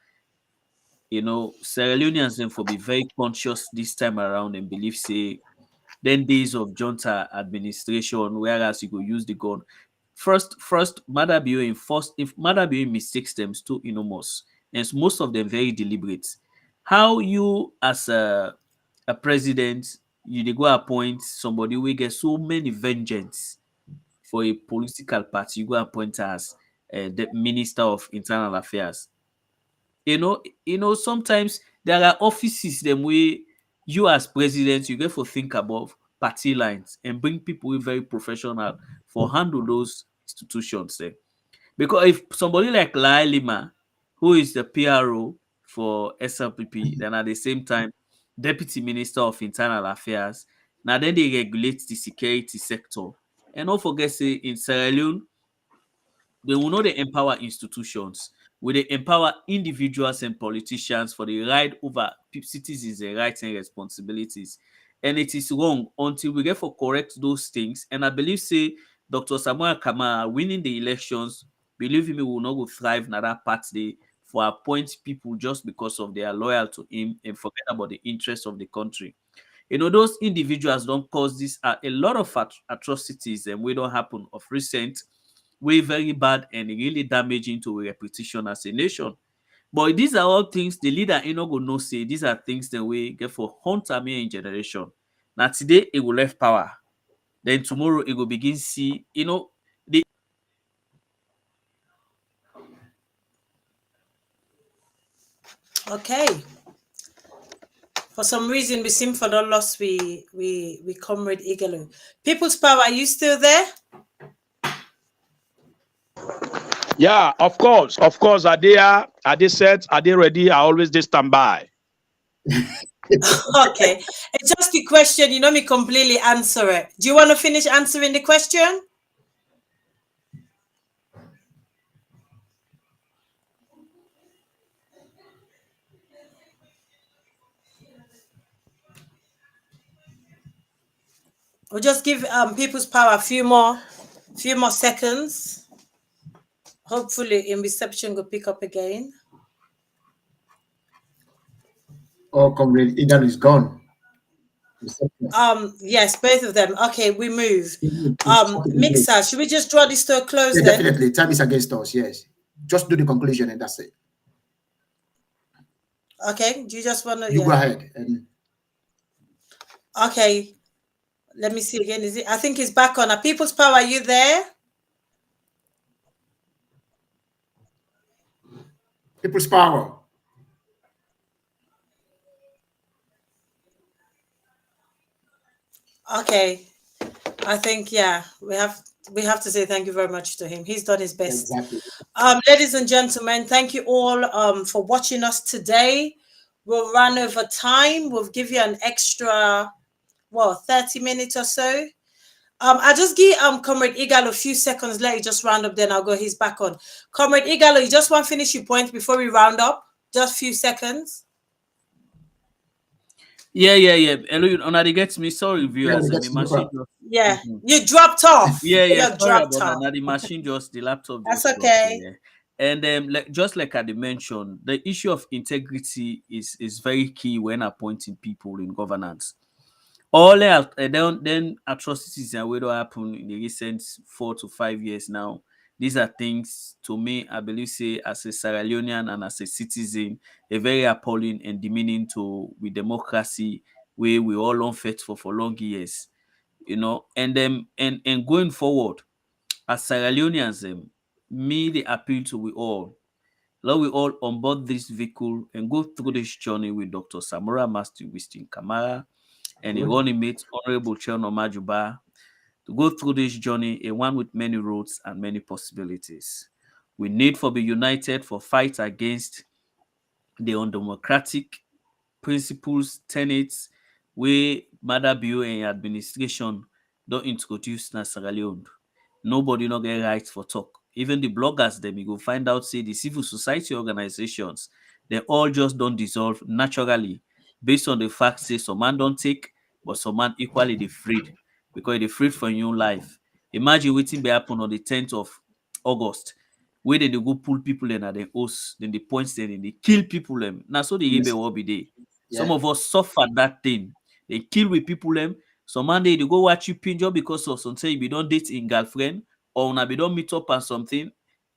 E: Sierra Leoneans then for be very conscious this time around and believe say then days of junta administration, whereas you go use the gun. First, Mother Bill mistakes them too enormous, and most of them very deliberate. How you as a president, you go appoint somebody who get so many vengeance for a political party, you go appoint as the Minister of Internal Affairs. Sometimes there are offices them where you as president you get to think about party lines and bring people who are very professional for handle those institutions there. Because if somebody like Lai Lima, who is the PRO for SLPP, then at the same time Deputy Minister of Internal Affairs, now then they regulate the security sector. And don't forget say in Sierra Leone, They will not empower institutions. Will they empower individuals and politicians for the right over citizens' rights and responsibilities? And it is wrong until we get for correct those things. And I believe, say, Dr. Samuel Kamara winning the elections, believe me, will not go thrive in that part day for appoint people just because of they are loyal to him and forget about the interests of the country. Those individuals don't cause this a lot of atrocities and we don't happen of recent, way very bad and really damaging to a reputation as a nation. But these are all things the leader not go no say. These are things that we get for hunt army in generation. Now today it will left power. Then tomorrow it will begin see, the
D: Okay. For some reason, we seem for the loss. We comrade Igalo. People's Power, are you still there?
F: Yeah, of course. Are they set? Are they ready? I always they stand by.
D: Okay. It's just a question. Me completely answer it. Do you want to finish answering the question? We'll just give People's Power a few more seconds. Hopefully, in reception will pick up again.
B: Oh, Comrade Igan is gone.
D: Yes, both of them. Okay, we move. Mixer, should we just draw this to a close then?
B: Definitely. Time is against us, yes. Just do the conclusion and that's it.
D: Okay, do you just want to...
B: You go ahead.
D: Okay, let me see again. I think it's back on. People's Power, are you there?
B: People's Power.
D: Okay, I think we have to say thank you very much to him. He's done his best.
B: Exactly.
D: Ladies and gentlemen, thank you all for watching us today. We'll run over time. We'll give you an extra 30 minutes or so. I'll just give Comrade Igalo a few seconds. Let you just round up, then I'll go. He's back on. Comrade Igalo, you just want to finish your point before we round up? Just a few seconds.
E: Yeah. Hello, Nadi gets me. Sorry, viewers.
D: You dropped off.
E: Yeah. Sorry about that. Now the machine the laptop.
D: That's okay.
E: And just like I mentioned, the issue of integrity is very key when appointing people in governance. All then atrocities that will happen in the recent 4 to 5 years now. These are things, to me, I believe, say, as a Sierra Leonean and as a citizen, a very appalling and demeaning to with democracy, where we all unfaithful for long years, and going forward, as Sierra Leoneans, me, the appeal to we all, let we all on board this vehicle and go through this journey with Dr. Samora Master Wistin Kamara and a running mate, Honorable Cherno Majuba, to go through this journey, a one with many roads and many possibilities. We need for be united for fight against the undemocratic principles, tenets, where Mother Bio and administration don't introduce na Sierra Leone. Nobody not get right for talk. Even the bloggers, them you go find out, say the civil society organizations, they all just don't dissolve naturally based on the fact, say some man don't take, but some man equally they freed because they freed for new life. Imagine waiting be happen on the 10th of August, where they go pull people in at the host, then they point them and they kill people them. Now so the Yebe will be there.
B: Yeah.
E: Some of us suffered that thing. They kill with people them. Some man they go watch you pinjo because of something you don't date in girlfriend or now be don't meet up on something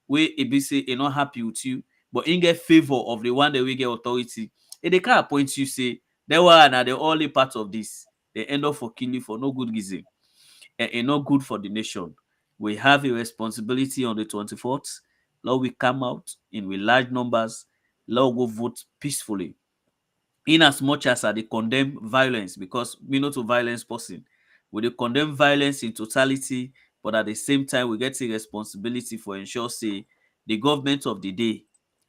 E: where it be say they not happy with you, but in get favor of the one that we get authority. If they can't appoint you, say they were now the only part of this. They end up for killing for no good reason and not good for the nation. We have a responsibility on the 24th. Lord, we come out in with large numbers. Lord, go vote peacefully. In as much as they condemn violence, because we not a violence person. We condemn violence in totality, but at the same time, we get a responsibility for ensure, say, the government of the day,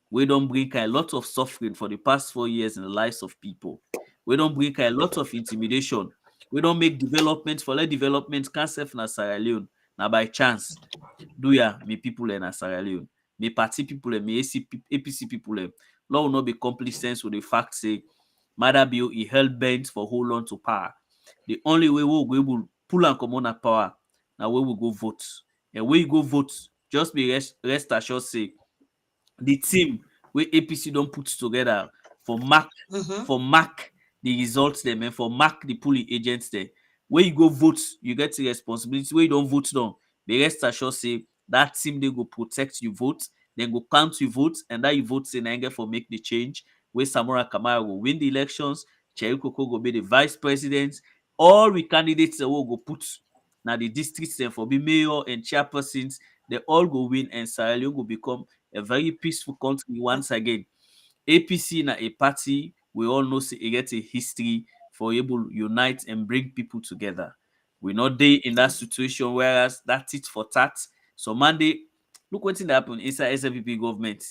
E: we don't bring a lot of suffering for the past 4 years in the lives of people. We don't bring a lot of intimidation. We don't make development for let development cancer in Sierra Leone. Now by chance, do ya me people in Sierra Leone, me party people and me APC people law will not be complacent with the fact say Mother Bill he held bent for hold on to power. The only way we will pull and come on at power now we will go vote. And when you go vote, just be rest assured say the team where APC don't put together for mark the results them and for mark the polling agents there. Where you go vote, you get the responsibility. Where you don't vote down, the rest assured say that team they go protect your vote, then go count your votes, and that your votes in anger for make the change. Where Samora Kamara will win the elections, Cherry Coco will be the vice president. All we candidates will go put now the districts then for be mayor and chairpersons, they all go win and Sierra Leone will become a very peaceful country once again. APC na a party we all know say it get a history for able unite and bring people together. We not dey in that situation whereas that it for tat. So Monday, look what happen inside SFPP government.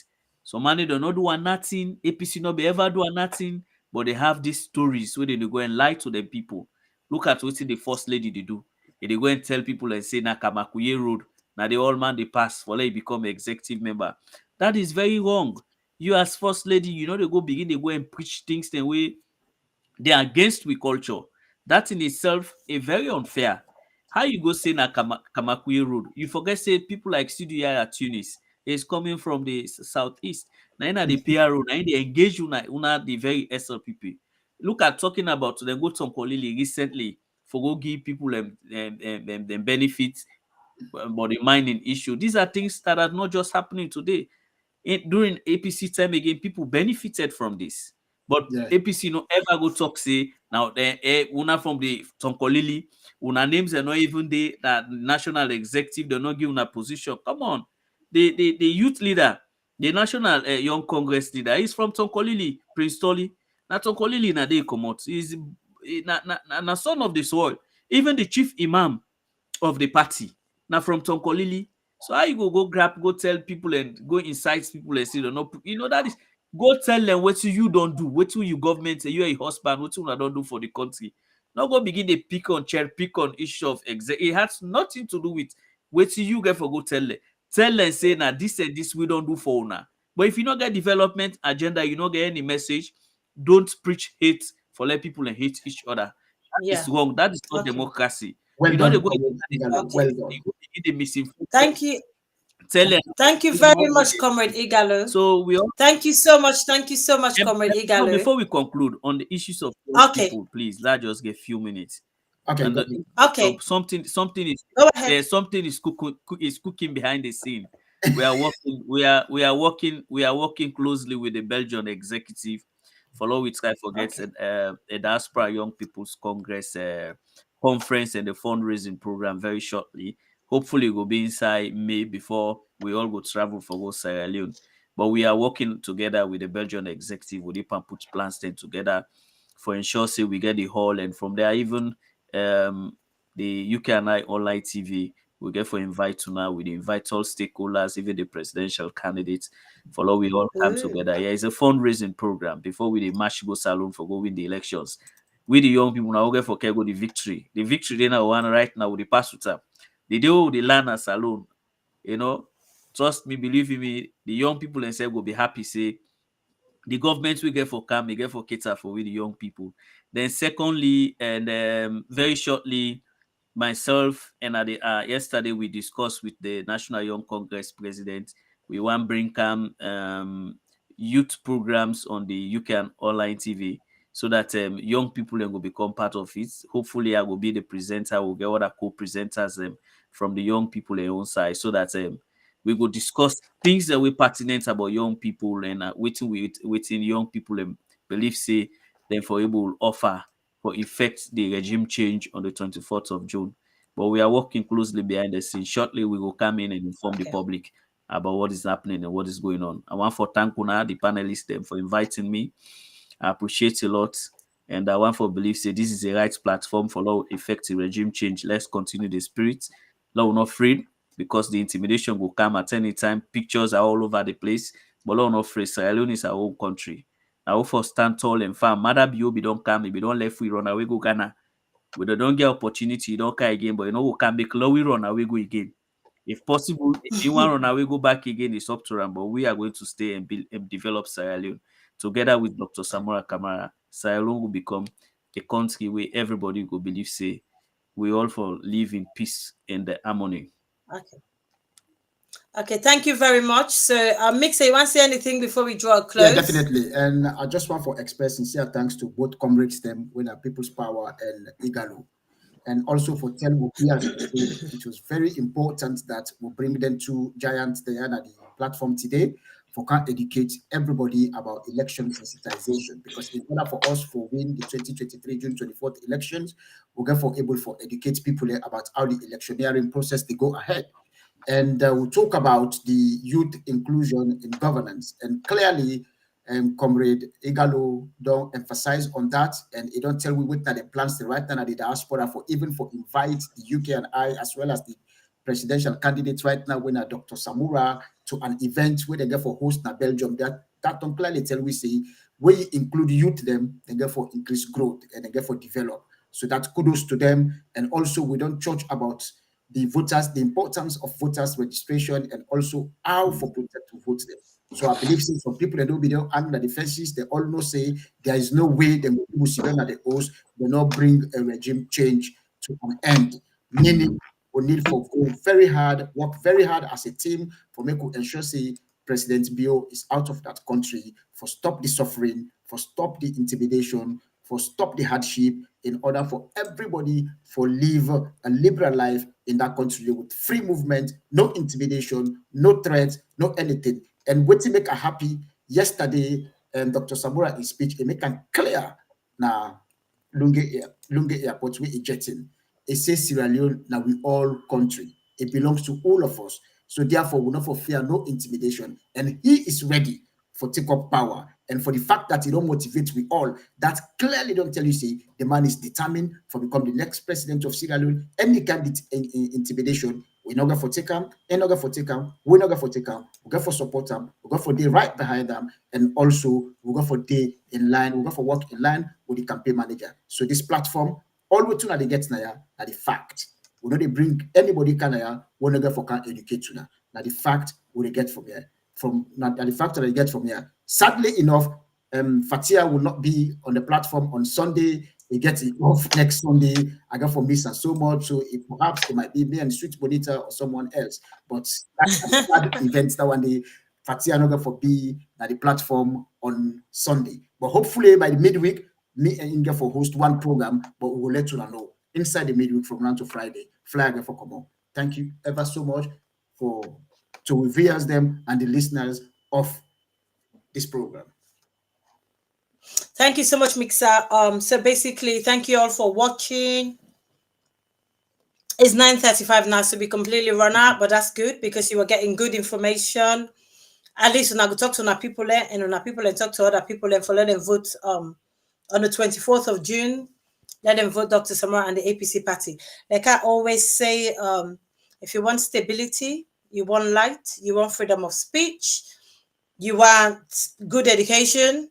E: So Monday they not do a nothing, APC not be ever do a nothing, but they have these stories where they go and lie to the people. Look at what the first lady they do. They go and tell people and say na Kamakuye Road, now the old man they pass for like become executive member. That is very wrong. You as first lady, you know they go begin, they go and preach things the way they are against we culture. That in itself is very unfair. How you go say na Kamakuye Road? You forget say people like Studio Tunis is coming from the southeast. Now in the PRO, now they engage una the very SLPP. Look at talking about them go to Kolili recently for go give people them benefits about the mining issue. These are things that are not just happening today. During APC time again, people benefited from this. But APC no ever go talk say now una from the Tonkolili, una names are not even the that national executive, they're not giving a position. Come on. The youth leader, the national young congress leader is from Tonkolili, Prince Tolly. Now Tonkolili na they come out. He's na son of the soil. Even the chief imam of the party now from Tonkolili. So how you go grab, go tell people and go incite people and say, no, you know that is go tell them what you don't do, what you government, you are a husband, what you don't do for the country. Now go begin to pick on issue of it has nothing to do with what you get for go tell them. Tell them say now this and this we don't do for now. But if you don't get development agenda, you don't get any message, don't preach hate for let people and hate each other. That is wrong. That is not democracy.
B: Well
E: You
B: done.
E: know they go
B: Well done.
E: the misinformation.
D: Thank you.
E: Tell them.
D: Thank you very much, Comrade Igalo.
E: So we all
D: Thank you so much. Thank you so much, Comrade Igalo.
E: before we conclude on the issues of people, please let's just get a few minutes.
B: Okay.
E: And
D: Okay.
E: so something is
D: Go ahead.
E: something is cooking behind the scene. We are working closely with the Belgian executive. Follow we try to get a Diaspora Young People's Congress conference and the fundraising program very shortly. Hopefully, we'll be inside May before we all go travel for go Sierra Leone. But we are working together with the Belgian executive. We put plans then together for ensure say we get the hall, and from there even the UK&I Online TV we get for invite to now. We invite all stakeholders, even the presidential candidates. Follow we all come together. Yeah, it's a fundraising program before we the march go salon for go win the elections. We the young people now get for go the victory. The victory they now one right now with the pass with up. The day with the land as alone, you know, trust me, believe in me, the young people themselves will be happy. Say the government will get for come, we get for cater for with the young people. Then secondly, and very shortly, myself and yesterday we discussed with the National Young Congress president. We want bring youth programs on the UK and online TV so that young people will become part of it. Hopefully, I will be the presenter. We'll get other co-presenters from the young people on own side so that we will discuss things that we pertinent about young people and waiting young people and believe say then for able to offer for effect the regime change on the 24th of June. But we are working closely behind the scenes. Shortly, we will come in and inform the public about what is happening and what is going on. I want to thank Una, the panelists, them for inviting me. I appreciate a lot. And I want to believe say this is the right platform for law effective regime change. Let's continue the spirit. Law will not afraid because the intimidation will come at any time. Pictures are all over the place. But law will not afraid. Sierra Leone is our own country. I hope for stand tall and firm. Mother BOB don't come. If we don't left, we run away go Ghana. We don't get opportunity, don't come again. But you know we can make law, we run away go again. If possible, if you want to run away, go back again, it's up to them. But we are going to stay and build and develop Sierra Leone together with Dr. Samora Kamara. Sierra Leone will become a country where everybody will believe, say, we all for live in peace and harmony.
D: Okay. Okay, thank you very much. So, Mixer, you want to say anything before we draw a close?
B: Yeah, definitely. And I just want to express sincere thanks to both comrades, them, when People's Power and Igalo. And also for telling it was very important that we bring them two giants there at the platform today for can educate everybody about election sensitization, because in order for us to win the 2023 June 24th elections, we're therefore able to educate people about how the electioneering process they go ahead. And we'll talk about the youth inclusion in governance. And clearly, Comrade Igalo don't emphasize on that, and he don't tell we what the plans the right now at the diaspora for even for invite the UK and I, as well as the presidential candidates right now, when Dr. Samura to an event where they go for host in Belgium. That don't clearly tell we say where you include youth them, they go for increase growth and they go for develop. So that kudos to them. And also we don't judge about the voters, the importance of voters registration, and also how for protect to vote them. So I believe some people that don't be there under the fences, they all know say there is no way they will sit down at the host, they not bring a regime change to an end. Meaning we need for go very hard, work very hard as a team for make we ensure say President Bio is out of that country, for stop the suffering, for stop the intimidation, for stop the hardship, in order for everybody for live a liberal life in that country with free movement, no intimidation, no threats, no anything. And what to make her happy yesterday, Dr. Samura in speech, he make it clear now Lunge Airport we ejecting. It says Sierra Leone now we all country. It belongs to all of us. So therefore, we not for fear, no intimidation. And he is ready for take up power. And for the fact that he don't motivate we all, that clearly don't tell you say the man is determined for become the next president of Sierra Leone. Any kind of intimidation, we're not going for take him, we're not going for take him, we're not going for take him, we're going for support him, we're going for day right behind them, and also we're going for day in line, we're going for work in line with the campaign manager. So this platform, all we tuna they get now are the fact. We know they bring anybody can here, we're not going for can educate tuna. Now the fact we get from here. From not the fact that I get from here. Sadly enough, Fatia will not be on the platform on Sunday. He gets it off next Sunday. I got for miss and so much. So perhaps it might be me and Sweet Bonita or someone else. But that's that event that one day Fatia not going for be at the platform on Sunday. But hopefully by the midweek, me and Inga for host one program, but we will let you know inside the midweek from now to Friday. Flag for come on. Thank you ever so much for to viewers them and the listeners of this program.
D: Thank you so much, Mixer. So basically, thank you all for watching. It's 9:35 now, so we completely run out, but that's good because you were getting good information. At least when I go talk to our people there, and when our people and talk to other people there, for let them vote on the 24th of June. Let them vote Dr. Samara and the APC party. Like I always say, if you want stability, you want light, you want freedom of speech, you want good education,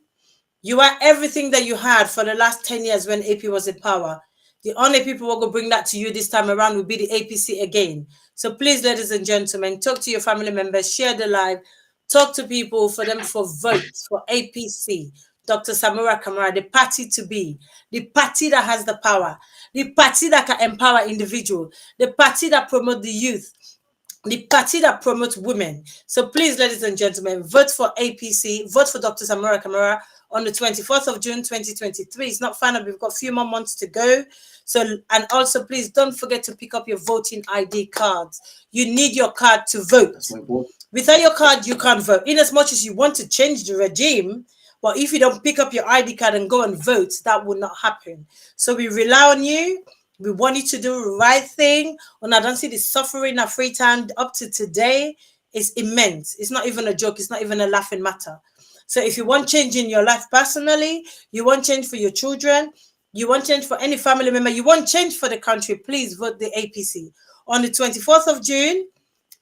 D: you want everything that you had for the last 10 years when AP was in power. The only people who will bring that to you this time around will be the APC again. So please, ladies and gentlemen, talk to your family members, share the live, talk to people for them for votes for APC, Dr. Samora Kamara, the party to be, the party that has the power, the party that can empower individuals, the party that promotes the youth, the party that promotes women. So please, ladies and gentlemen, vote for APC, vote for Dr. Samora Kamara on the 24th of June, 2023. It's not final. We've got a few more months to go. So, and also, please don't forget to pick up your voting ID cards. You need your card to vote. Without your card, you can't vote. In as much as you want to change the regime, but if you don't pick up your ID card and go and vote, that will not happen. So we rely on you. We want you to do the right thing. When I don't see the suffering of Freetown up to today is immense. It's not even a joke. It's not even a laughing matter. So if you want change in your life personally, you want change for your children, you want change for any family member, you want change for the country, please vote the APC on the 24th of June,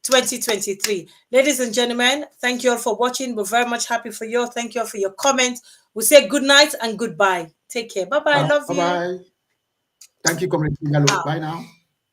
D: 2023. Ladies and gentlemen, thank you all for watching. We're very much happy for you. Thank you all for your comments. We say good night and goodbye. Take care. Bye-bye. Love you.
B: Bye-bye. Thank you, Comrade. Bye now.